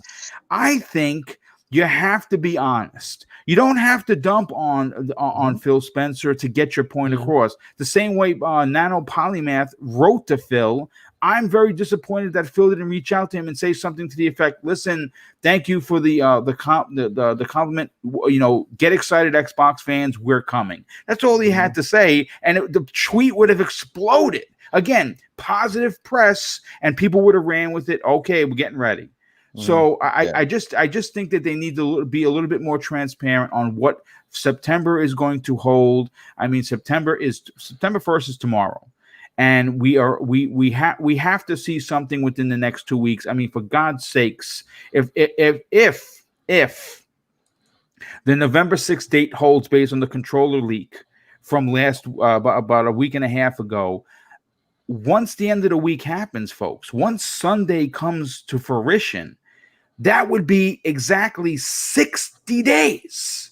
I think you have to be honest. You don't have to dump on Phil Spencer to get your point across. The same way Nano Polymath wrote to Phil, I'm very disappointed that Phil didn't reach out to him and say something to the effect, listen, thank you for the compliment. You know, get excited, Xbox fans, we're coming. That's all he had to say, and the tweet would have exploded. Again, positive press, and people would have ran with it. Okay, we're getting ready. So I just think that they need to be a little bit more transparent on what September is going to hold. I mean, September 1st is tomorrow, and we have to see something within the next 2 weeks. I mean, for God's sakes, if The November 6th date holds based on the controller leak from last about a week and a half ago. Once the end of the week happens, folks, once Sunday comes to fruition, that would be exactly 60 days,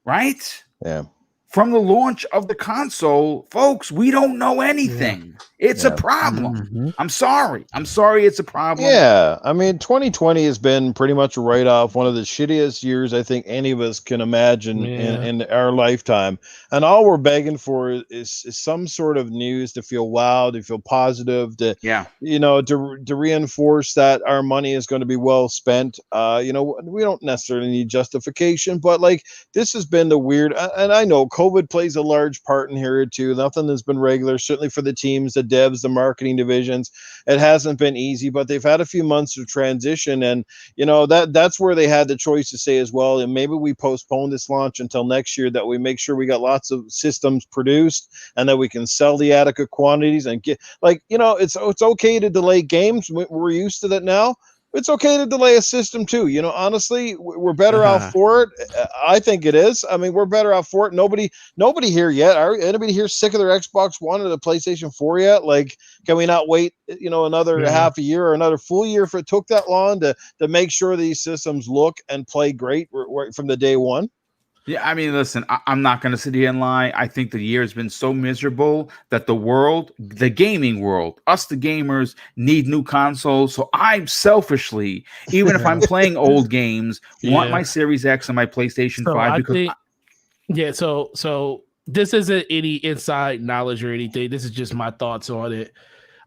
right? Yeah. From the launch of the console, folks, we don't know anything. It's a problem. I'm sorry. It's a problem. Yeah. I mean, 2020 has been pretty much a write-off, one of the shittiest years I think any of us can imagine in our lifetime. And all we're begging for is some sort of news to feel wow, to feel positive, to to reinforce that our money is going to be well spent. We don't necessarily need justification, but like this has been the weird, and I know COVID plays a large part in here too. Nothing has been regular, certainly for the teams, the devs, the marketing divisions. It hasn't been easy, but they've had a few months of transition, and that's where they had the choice to say as well, and maybe we postpone this launch until next year, that we make sure we got lots of systems produced and that we can sell the adequate quantities and get it's okay to delay games. We're used to that now. It's okay to delay a system too. Honestly, we're better off for it. I think it is. I mean, we're better off for it. Nobody here yet. Anybody here sick of their Xbox One or the PlayStation 4 yet? Like, can we not wait, another half a year or another full year if it took that long to make sure these systems look and play great right from the day one? Yeah, I mean, listen, I'm not going to sit here and lie. I think the year has been so miserable that the world, the gaming world, us, the gamers, need new consoles. So I selfishly, even if I'm playing old games, want my Series X and my PlayStation 5. So this isn't any inside knowledge or anything. This is just my thoughts on it.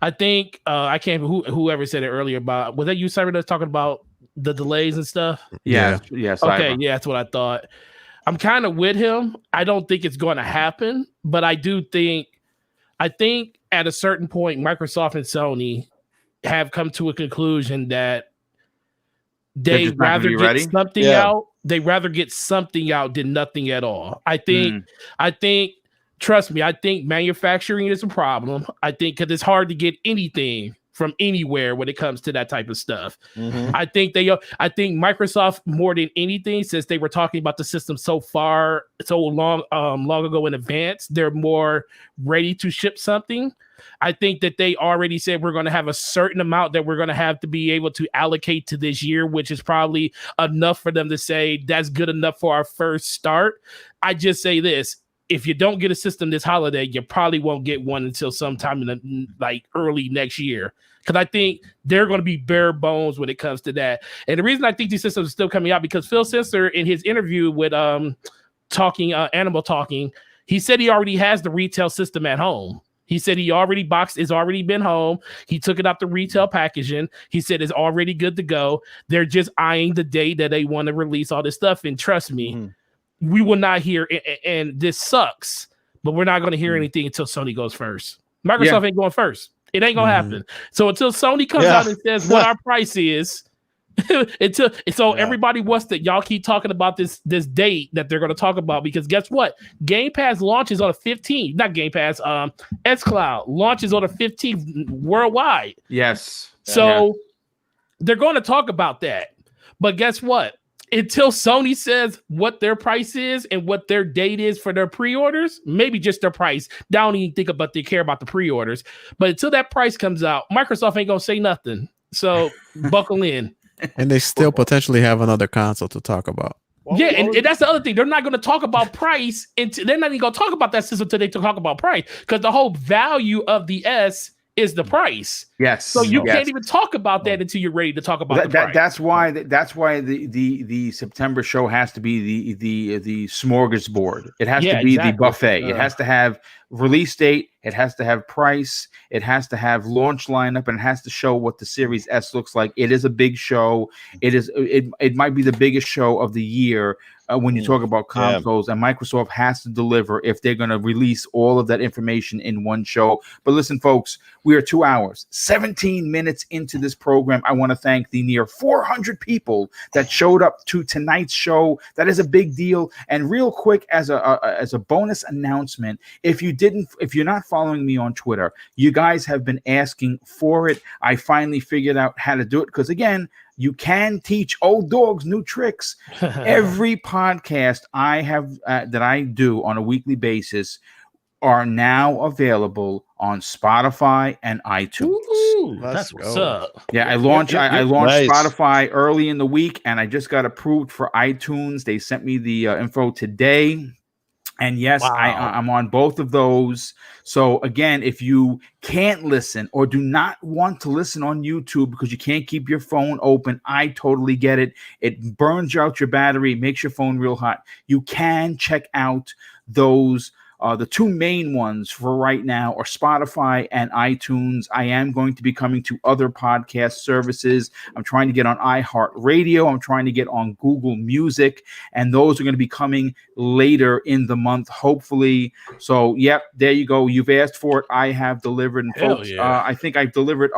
I think, I can't, whoever said it earlier about, was that you, Cyber, that's talking about the delays and stuff? Yes. Okay, yeah, that's what I thought. I'm kind of with him. I don't think it's going to happen, but I think at a certain point, Microsoft and Sony have come to a conclusion that they'd rather get something out. They'd rather get something out than nothing at all. I think, trust me, I think manufacturing is a problem. I think because it's hard to get anything from anywhere when it comes to that type of stuff. I think Microsoft, more than anything, since they were talking about the system so long ago in advance, they're more ready to ship something. I think that they already said we're going to have a certain amount that we're going to have to be able to allocate to this year, which is probably enough for them to say that's good enough for our first start. I just say this. If you don't get a system this holiday, you probably won't get one until sometime in early next year. Because I think they're going to be bare bones when it comes to that. And the reason I think these systems are still coming out, because Phil Spencer, in his interview with Animal Talking, he said he already has the retail system at home. He said he already it's already been home. He took it out the retail packaging. He said it's already good to go. They're just eyeing the day that they want to release all this stuff. And trust me, we will not hear, and this sucks, but we're not going to hear anything until Sony goes first. Microsoft ain't going first. It ain't going to happen. So until Sony comes out and says what our price is, everybody wants that. Y'all keep talking about this date that they're going to talk about, because guess what? Game Pass launches on the 15th. Not Game Pass, xCloud launches on the 15th worldwide. Yes. So they're going to talk about that. But guess what? Until Sony says what their price is and what their date is for their pre-orders, maybe just their price. They don't even think about they care about the pre-orders. But until that price comes out, Microsoft ain't gonna say nothing. So buckle in. And they still potentially have another console to talk about. And that's the other thing. They're not going to talk about price until they're not even going to talk about that system until they talk about price, because the whole value of the S is the price. Yes. So you can't even talk about that until you're ready to talk about the price. That's why the September show has to be the smorgasbord. It has to be the buffet. It has to have release date. It has to have price. It has to have launch lineup, and it has to show what the Series S looks like. It is a big show. It might be the biggest show of the year when you talk about consoles, and Microsoft has to deliver if they're going to release all of that information in one show. But listen, folks, we are 2 hours, 17 minutes into this program. I want to thank the near 400 people that showed up to tonight's show. That is a big deal. And real quick, as a bonus announcement, if you're not following me on Twitter, you guys have been asking for it. I finally figured out how to do it, because again, You can teach old dogs new tricks. Every podcast I have that I do on a weekly basis are now available on Spotify and iTunes. Ooh, Let's that's what's go. up. Yeah, I Yep, launched yep, I yep. launched Nice. Spotify early in the week, and I just got approved for iTunes. They sent me the info today. And yes, Wow. I'm on both of those. So again, if you can't listen or do not want to listen on YouTube because you can't keep your phone open, I totally get it. It burns out your battery, makes your phone real hot. You can check out those. The two main ones for right now are Spotify and iTunes. I am going to be coming to other podcast services. I'm trying to get on iHeartRadio. I'm trying to get on Google Music, and those are going to be coming later in the month, hopefully. So, yep, there you go. You've asked for it. I have delivered. And Hell folks, yeah. I think I've delivered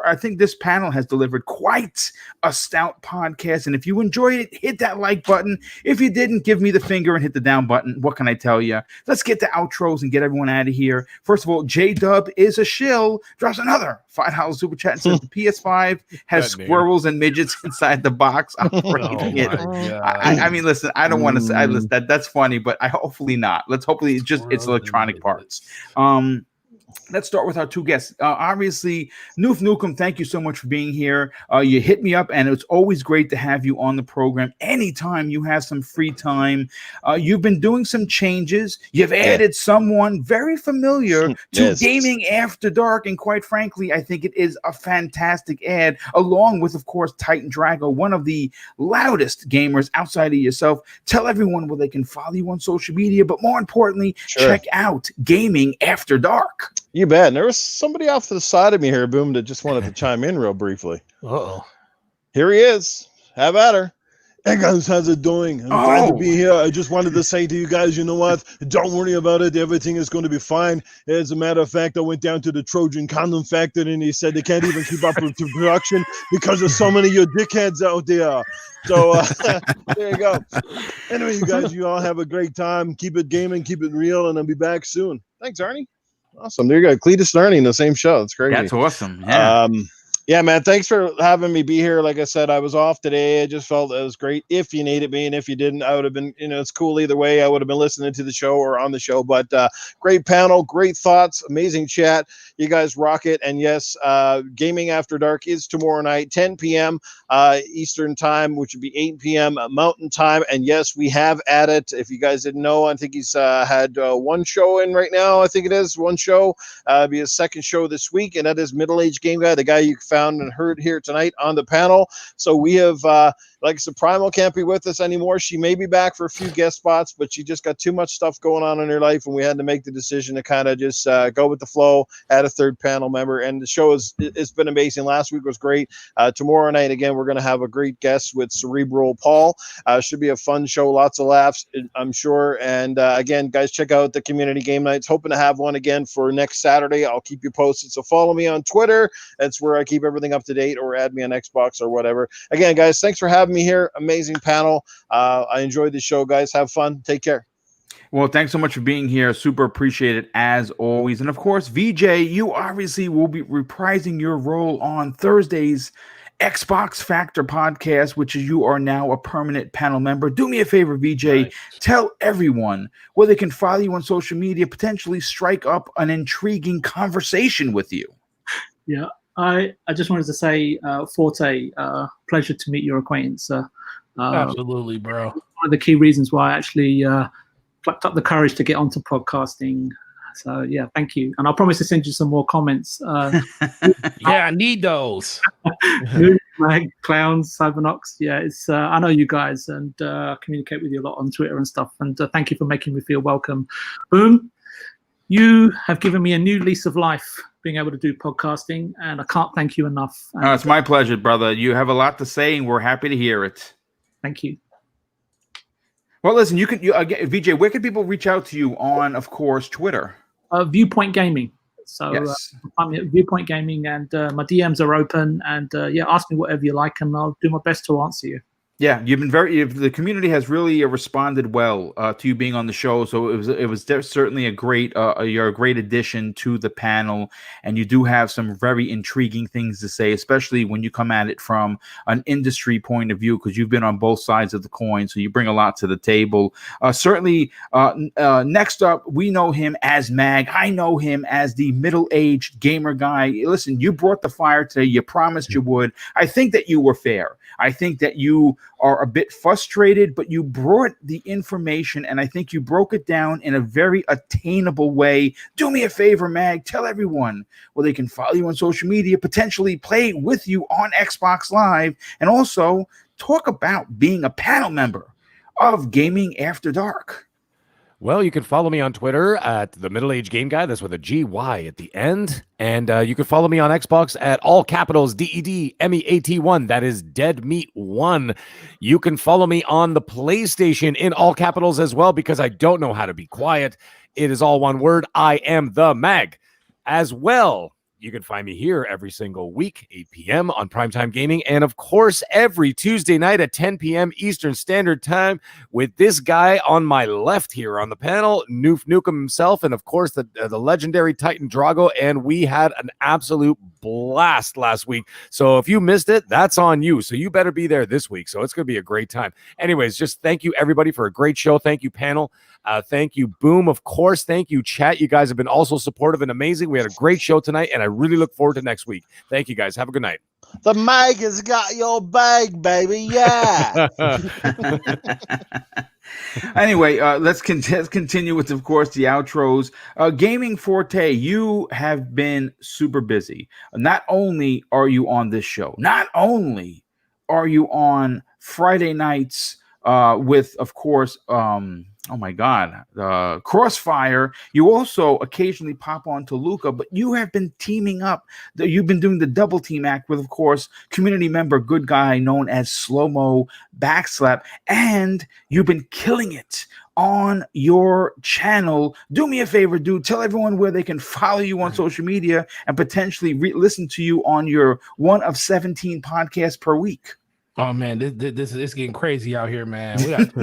I think this panel has delivered quite a stout podcast. And if you enjoyed it, hit that like button. If you didn't, give me the finger and hit the down button. What can I tell you? Let's get to outros and get everyone out of here. First of all, J-Dub is a shill. Drops another $5 super chat and says the PS5 has That name. squirrels and midgets inside the box. I'm rating it. I mean, listen, I don't want to say that's funny, but hopefully not. Hopefully it's electronic parts. Let's start with our two guests. Obviously, Noof Nukem, thank you so much for being here. You hit me up, and it's always great to have you on the program. Anytime you have some free time, you've been doing some changes. You've added someone very familiar to Yes. Gaming After Dark, and quite frankly, I think it is a fantastic ad, along with, of course, Titan Drago, one of the loudest gamers outside of yourself. Tell everyone where they can follow you on social media, but more importantly, check out Gaming After Dark. You bet. And there was somebody off to the side of me here, Boom, that just wanted to chime in real briefly. Uh-oh. Here he is. Have at her. Hey guys, how's it doing? I'm glad to be here. I just wanted to say to you guys, you know what? Don't worry about it. Everything is going to be fine. As a matter of fact, I went down to the Trojan condom factory and he said they can't even keep up with the production because there's so many of your dickheads out there. So there you go. Anyway, you guys, you all have a great time. Keep it gaming, keep it real, and I'll be back soon. Thanks, Arnie. Awesome. There you go. Cletus and Arnie in the same show. It's crazy. That's awesome. Yeah. Yeah, man. Thanks for having me be here. Like I said, I was off today. I just felt it was great. If you needed me, and if you didn't, I would have been, it's cool either way. I would have been listening to the show or on the show. But great panel, great thoughts, amazing chat. You guys rock it. And yes, Gaming After Dark is tomorrow night, 10 p.m. Eastern time, which would be 8 p.m. Mountain time. And yes, we have added, if you guys didn't know, I think he's had one show in right now. I think it is one show. Be a second show this week, and that is Middle-Aged Game Guy, the guy you found and heard here tonight on the panel. So we have, like I said, Primal can't be with us anymore. She may be back for a few guest spots, but she just got too much stuff going on in her life, and we had to make the decision to kind of just go with the flow, add a third panel member, and the show it's been amazing. Last week was great. Tomorrow night, again, we're going to have a great guest with Cerebral Paul. Should be a fun show, lots of laughs, I'm sure. And again, guys, check out the community game nights. Hoping to have one again for next Saturday. I'll keep you posted. So follow me on Twitter. That's where I keep everything up to date, or add me on Xbox or whatever. Again, guys, thanks for having me here. Amazing panel. I enjoyed the show, guys. Have fun. Take care. Well, thanks so much for being here. Super appreciate it as always. And of course, VJ, you obviously will be reprising your role on Thursday's Xbox Factor podcast, which is you are now a permanent panel member. Do me a favor, VJ. Nice. Tell everyone where they can follow you on social media, potentially strike up an intriguing conversation with you. Yeah, I just wanted to say, Forte, pleasure to meet your acquaintance. Absolutely, bro. One of the key reasons why I actually plucked up the courage to get onto podcasting. So, yeah, thank you. And I'll promise to send you some more comments. Yeah, I need those. Mag, Clowns, Cybernox. Yeah, it's I know you guys and communicate with you a lot on Twitter and stuff. And thank you for making me feel welcome. Boom. You have given me a new lease of life being able to do podcasting, and I can't thank you enough. Oh, it's my pleasure, brother. You have a lot to say, and we're happy to hear it. Thank you. Well, listen, again, VJ, where can people reach out to you on, of course, Twitter? Viewpoint Gaming. So yes. I'm at Viewpoint Gaming, and my DMs are open. And yeah, ask me whatever you like, and I'll do my best to answer you. Yeah, you've been the community has really responded well to you being on the show. So it was certainly a great you're a great addition to the panel, and you do have some very intriguing things to say, especially when you come at it from an industry point of view, because you've been on both sides of the coin. So you bring a lot to the table. Certainly, next up, we know him as Mag. I know him as the middle-aged gamer guy. Listen, you brought the fire today. You promised you would. I think that you were fair. I think that you are a bit frustrated, but you brought the information, and I think you broke it down in a very attainable way. Do me a favor, Mag. Tell everyone where they can follow you on social media, potentially play with you on Xbox Live, and also talk about being a panel member of Gaming After Dark. Well, you can follow me on Twitter at the Middle Age Game Guy. That's with a GY at the end. And you can follow me on Xbox at all capitals DEDMEAT1. That is Dead Meat 1. You can follow me on the PlayStation in all capitals as well, because I don't know how to be quiet. It is all one word. I am the Mag. As well, you can find me here every single week, 8 p.m. on Primetime Gaming. And of course, every Tuesday night at 10 p.m. Eastern Standard Time with this guy on my left here on the panel, Noof Nukem himself, and of course, the legendary Titan Drago. And we had an absolute blast last week. So if you missed it, that's on you. So you better be there this week. So it's going to be a great time. Anyways, just thank you, everybody, for a great show. Thank you, panel. Thank you, Boom. Of course, thank you, chat. You guys have been also supportive and amazing. We had a great show tonight, and I really look forward to next week. Thank you, guys. Have a good night. The Mag has got your bag, baby. Yeah. Anyway, let's continue with, of course, the outros. Gaming Forte, you have been super busy. Not only are you on this show, not only are you on Friday nights with, of course, oh my God, Crossfire. You also occasionally pop on to Luca, but you have been teaming up. You've been doing the double team act with, of course, community member, good guy known as Slow-Mo Backslap, and you've been killing it on your channel. Do me a favor, dude. Tell everyone where they can follow you on social media and potentially listen to you on your one of 17 podcasts per week. Oh man, this is getting crazy out here, man. We got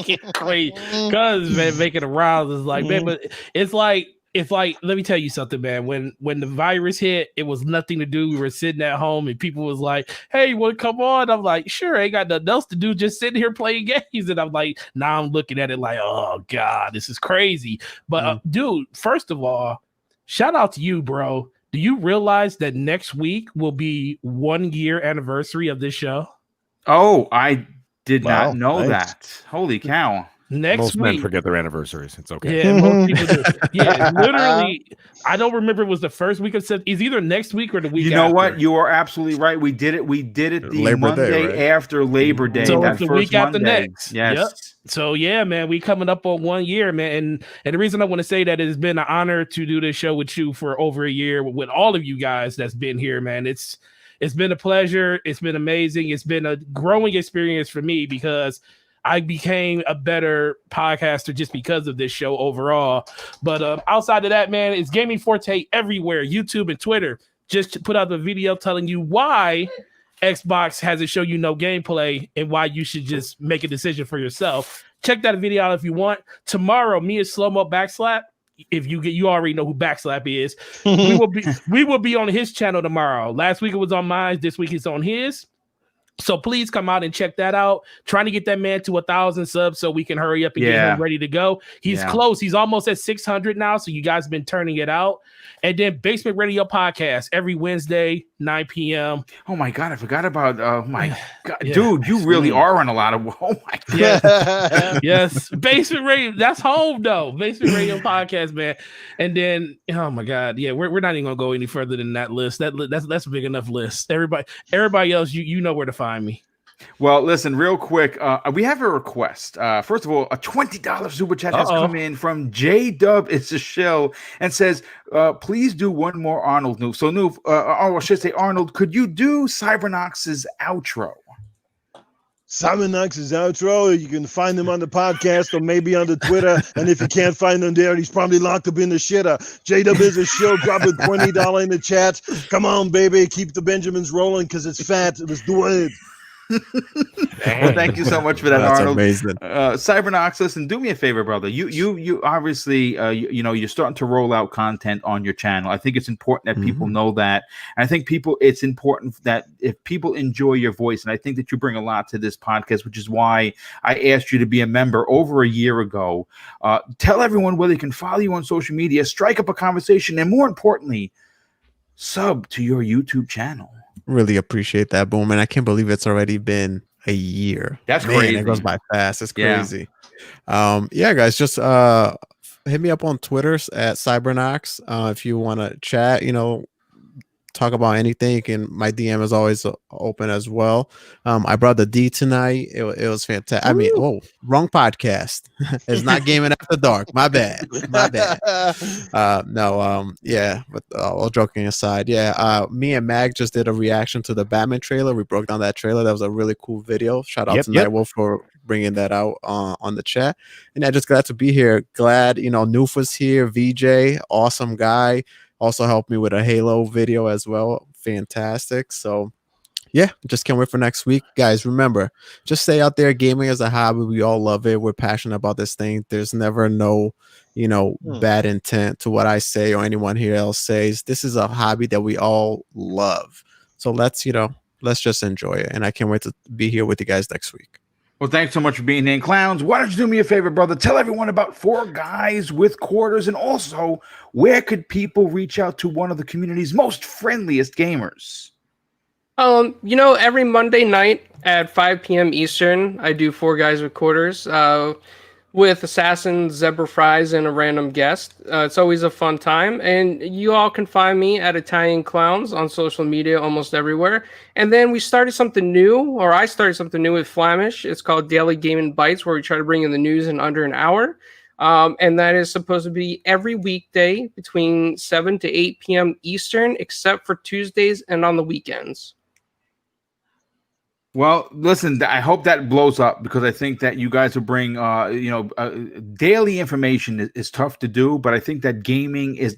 getting crazy because man, making the rounds is like, man, but it's like let me tell you something, man. When the virus hit, it was nothing to do. We were sitting at home and people was like, "Hey, you want to come on?" I'm like, "Sure." I ain't got nothing else to do, just sitting here playing games. And I'm like, now I'm looking at it like, oh God, this is crazy. But dude, first of all, shout out to you, bro. Do you realize that next week will be 1 year anniversary of this show? Oh, I did not know that. Holy cow. Most men forget their anniversaries. It's okay. Yeah, most people do. Yeah, literally. I don't remember. It was the first week of September. It's either next week or the week. You know what? You are absolutely right. We did it. The Labor Monday Day, right? After Labor Day. So it's the week after Monday. next. Yes. Yep. So yeah, man, we coming up on 1 year, man. And the reason I want to say that it has been an honor to do this show with you for over a year, with all of you guys that's been here, man. It's been a pleasure. It's been amazing. It's been a growing experience for me because I became a better podcaster just because of this show overall. But outside of that, man, it's Gaming Forte everywhere, YouTube and Twitter. Just to put out the video telling you why Xbox hasn't shown you no gameplay and why you should just make a decision for yourself. Check that video out if you want. Tomorrow, me and Slow-Mo Backslap, if you already know who Backslap is, we will be on his channel tomorrow. Last week it was on mine. This week it's on his. So please come out and check that out. Trying to get that man to 1,000 subs so we can hurry up and get him ready to go. He's close. He's almost at 600 now. So you guys have been turning it out. And then Basement Radio Podcast every Wednesday, 9 p.m. Oh my God, I forgot about my God, dude. You really are on a lot of. Oh my God. Yes, Basement Radio. That's home though. Basement Radio Podcast, man. And then oh my God, yeah, we're not even gonna go any further than that list. That's a big enough list. Everybody else, you know where to find me. Well, listen, real quick, we have a request. First of all, a $20 super chat has come in from J-Dub. It's a shell and says, please do one more Arnold Noof. So Noof, I should say Arnold, could you do Cybernox's outro? Cybernox's outro. You can find him on the podcast or maybe on the Twitter. And if you can't find him there, he's probably locked up in the shitter. J-Dub is a show. Drop a $20 in the chat. Come on, baby. Keep the Benjamins rolling because it's fat. Let's do it. Well, thank you so much for that, That's Arnold. amazing. Cybernox, listen, do me a favor, brother. You obviously, you're starting to roll out content on your channel. I think it's important that people know that. And I think it's important that if people enjoy your voice, and I think that you bring a lot to this podcast, which is why I asked you to be a member over a year ago. Tell everyone where they can follow you on social media, strike up a conversation, and more importantly, sub to your YouTube channel. Really appreciate that, Boom. And I can't believe it's already been a year. That's Man, crazy. it goes by fast. It's Yeah. crazy. Yeah, guys, just hit me up on Twitter at Cybernox. If you want to chat, talk about anything, and my DM is always open as well. I brought the D tonight. It was fantastic. I mean, wrong podcast. It's not Gaming After Dark. My bad. Yeah, but all joking aside, me and Mag just did a reaction to the Batman trailer. We broke down that trailer. That was a really cool video. Shout out to Nightwolf for bringing that out on the chat. And I just glad to be here. Glad Noof was here. VJ, awesome guy. Also helped me with a Halo video as well. Fantastic. So yeah, just can't wait for next week. Guys, remember, just stay out there. Gaming is a hobby. We all love it. We're passionate about this thing. There's never no, bad intent to what I say or anyone here else says. This is a hobby that we all love. So let's just enjoy it. And I can't wait to be here with you guys next week. Well, thanks so much for being in, Clowns. Why don't you do me a favor, brother? Tell everyone about Four Guys with Quarters, and also where could people reach out to one of the community's most friendliest gamers? Every Monday night at 5 p.m. Eastern, I do Four Guys with Quarters with Assassin, Zebra Fries, and a random guest. It's always a fun time, and you all can find me at Italian Clowns on social media almost everywhere. And then I started something new with Flamish. It's called Daily Gaming Bites, where we try to bring in the news in under an hour. And that is supposed to be every weekday between 7 to 8 p.m. Eastern, except for Tuesdays and on the weekends. Well, listen, I hope that blows up, because I think that you guys will bring, daily information is tough to do, but I think that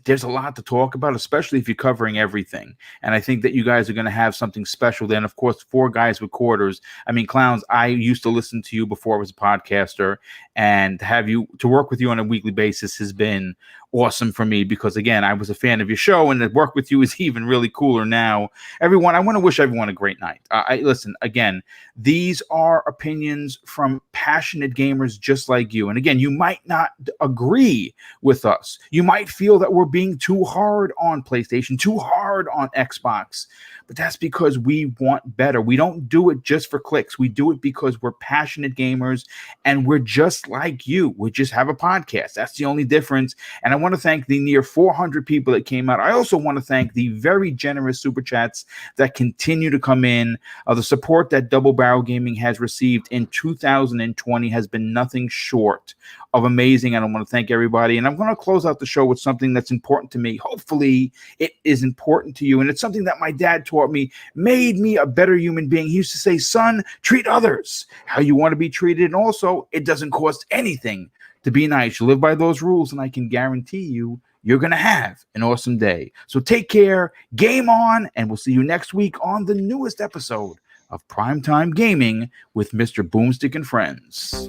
there's a lot to talk about, especially if you're covering everything. And I think that you guys are going to have something special then. Of course, Four Guys with Quarters. I mean, Clowns, I used to listen to you before I was a podcaster, and to work with you on a weekly basis has been awesome for me, because again, I was a fan of your show, and to work with you is even really cooler now. Everyone, I want to wish everyone a great night. Listen, again, these are opinions from passionate gamers just like you. And again, you might not agree with us. You might feel that we're being too hard on PlayStation, too hard on Xbox, but that's because we want better. We don't do it just for clicks. We do it because we're passionate gamers, and we're just like you. We just have a podcast. That's the only difference. And I want to thank the near 400 people that came out. I also want to thank the very generous super chats that continue to come in. The support that Double Barrel Gaming has received in 2020 has been nothing short of amazing. And I want to thank everybody. And I'm going to close out the show with something that's important to me. Hopefully it is important to you. And it's something that my dad taught me, made me a better human being. He used to say, son, treat others how you want to be treated. And also, it doesn't cost anything to be nice. You live by those rules, and I can guarantee you're going to have an awesome day. So take care, game on, and we'll see you next week on the newest episode of Primetime Gaming with Mr. Boomstick and Friends.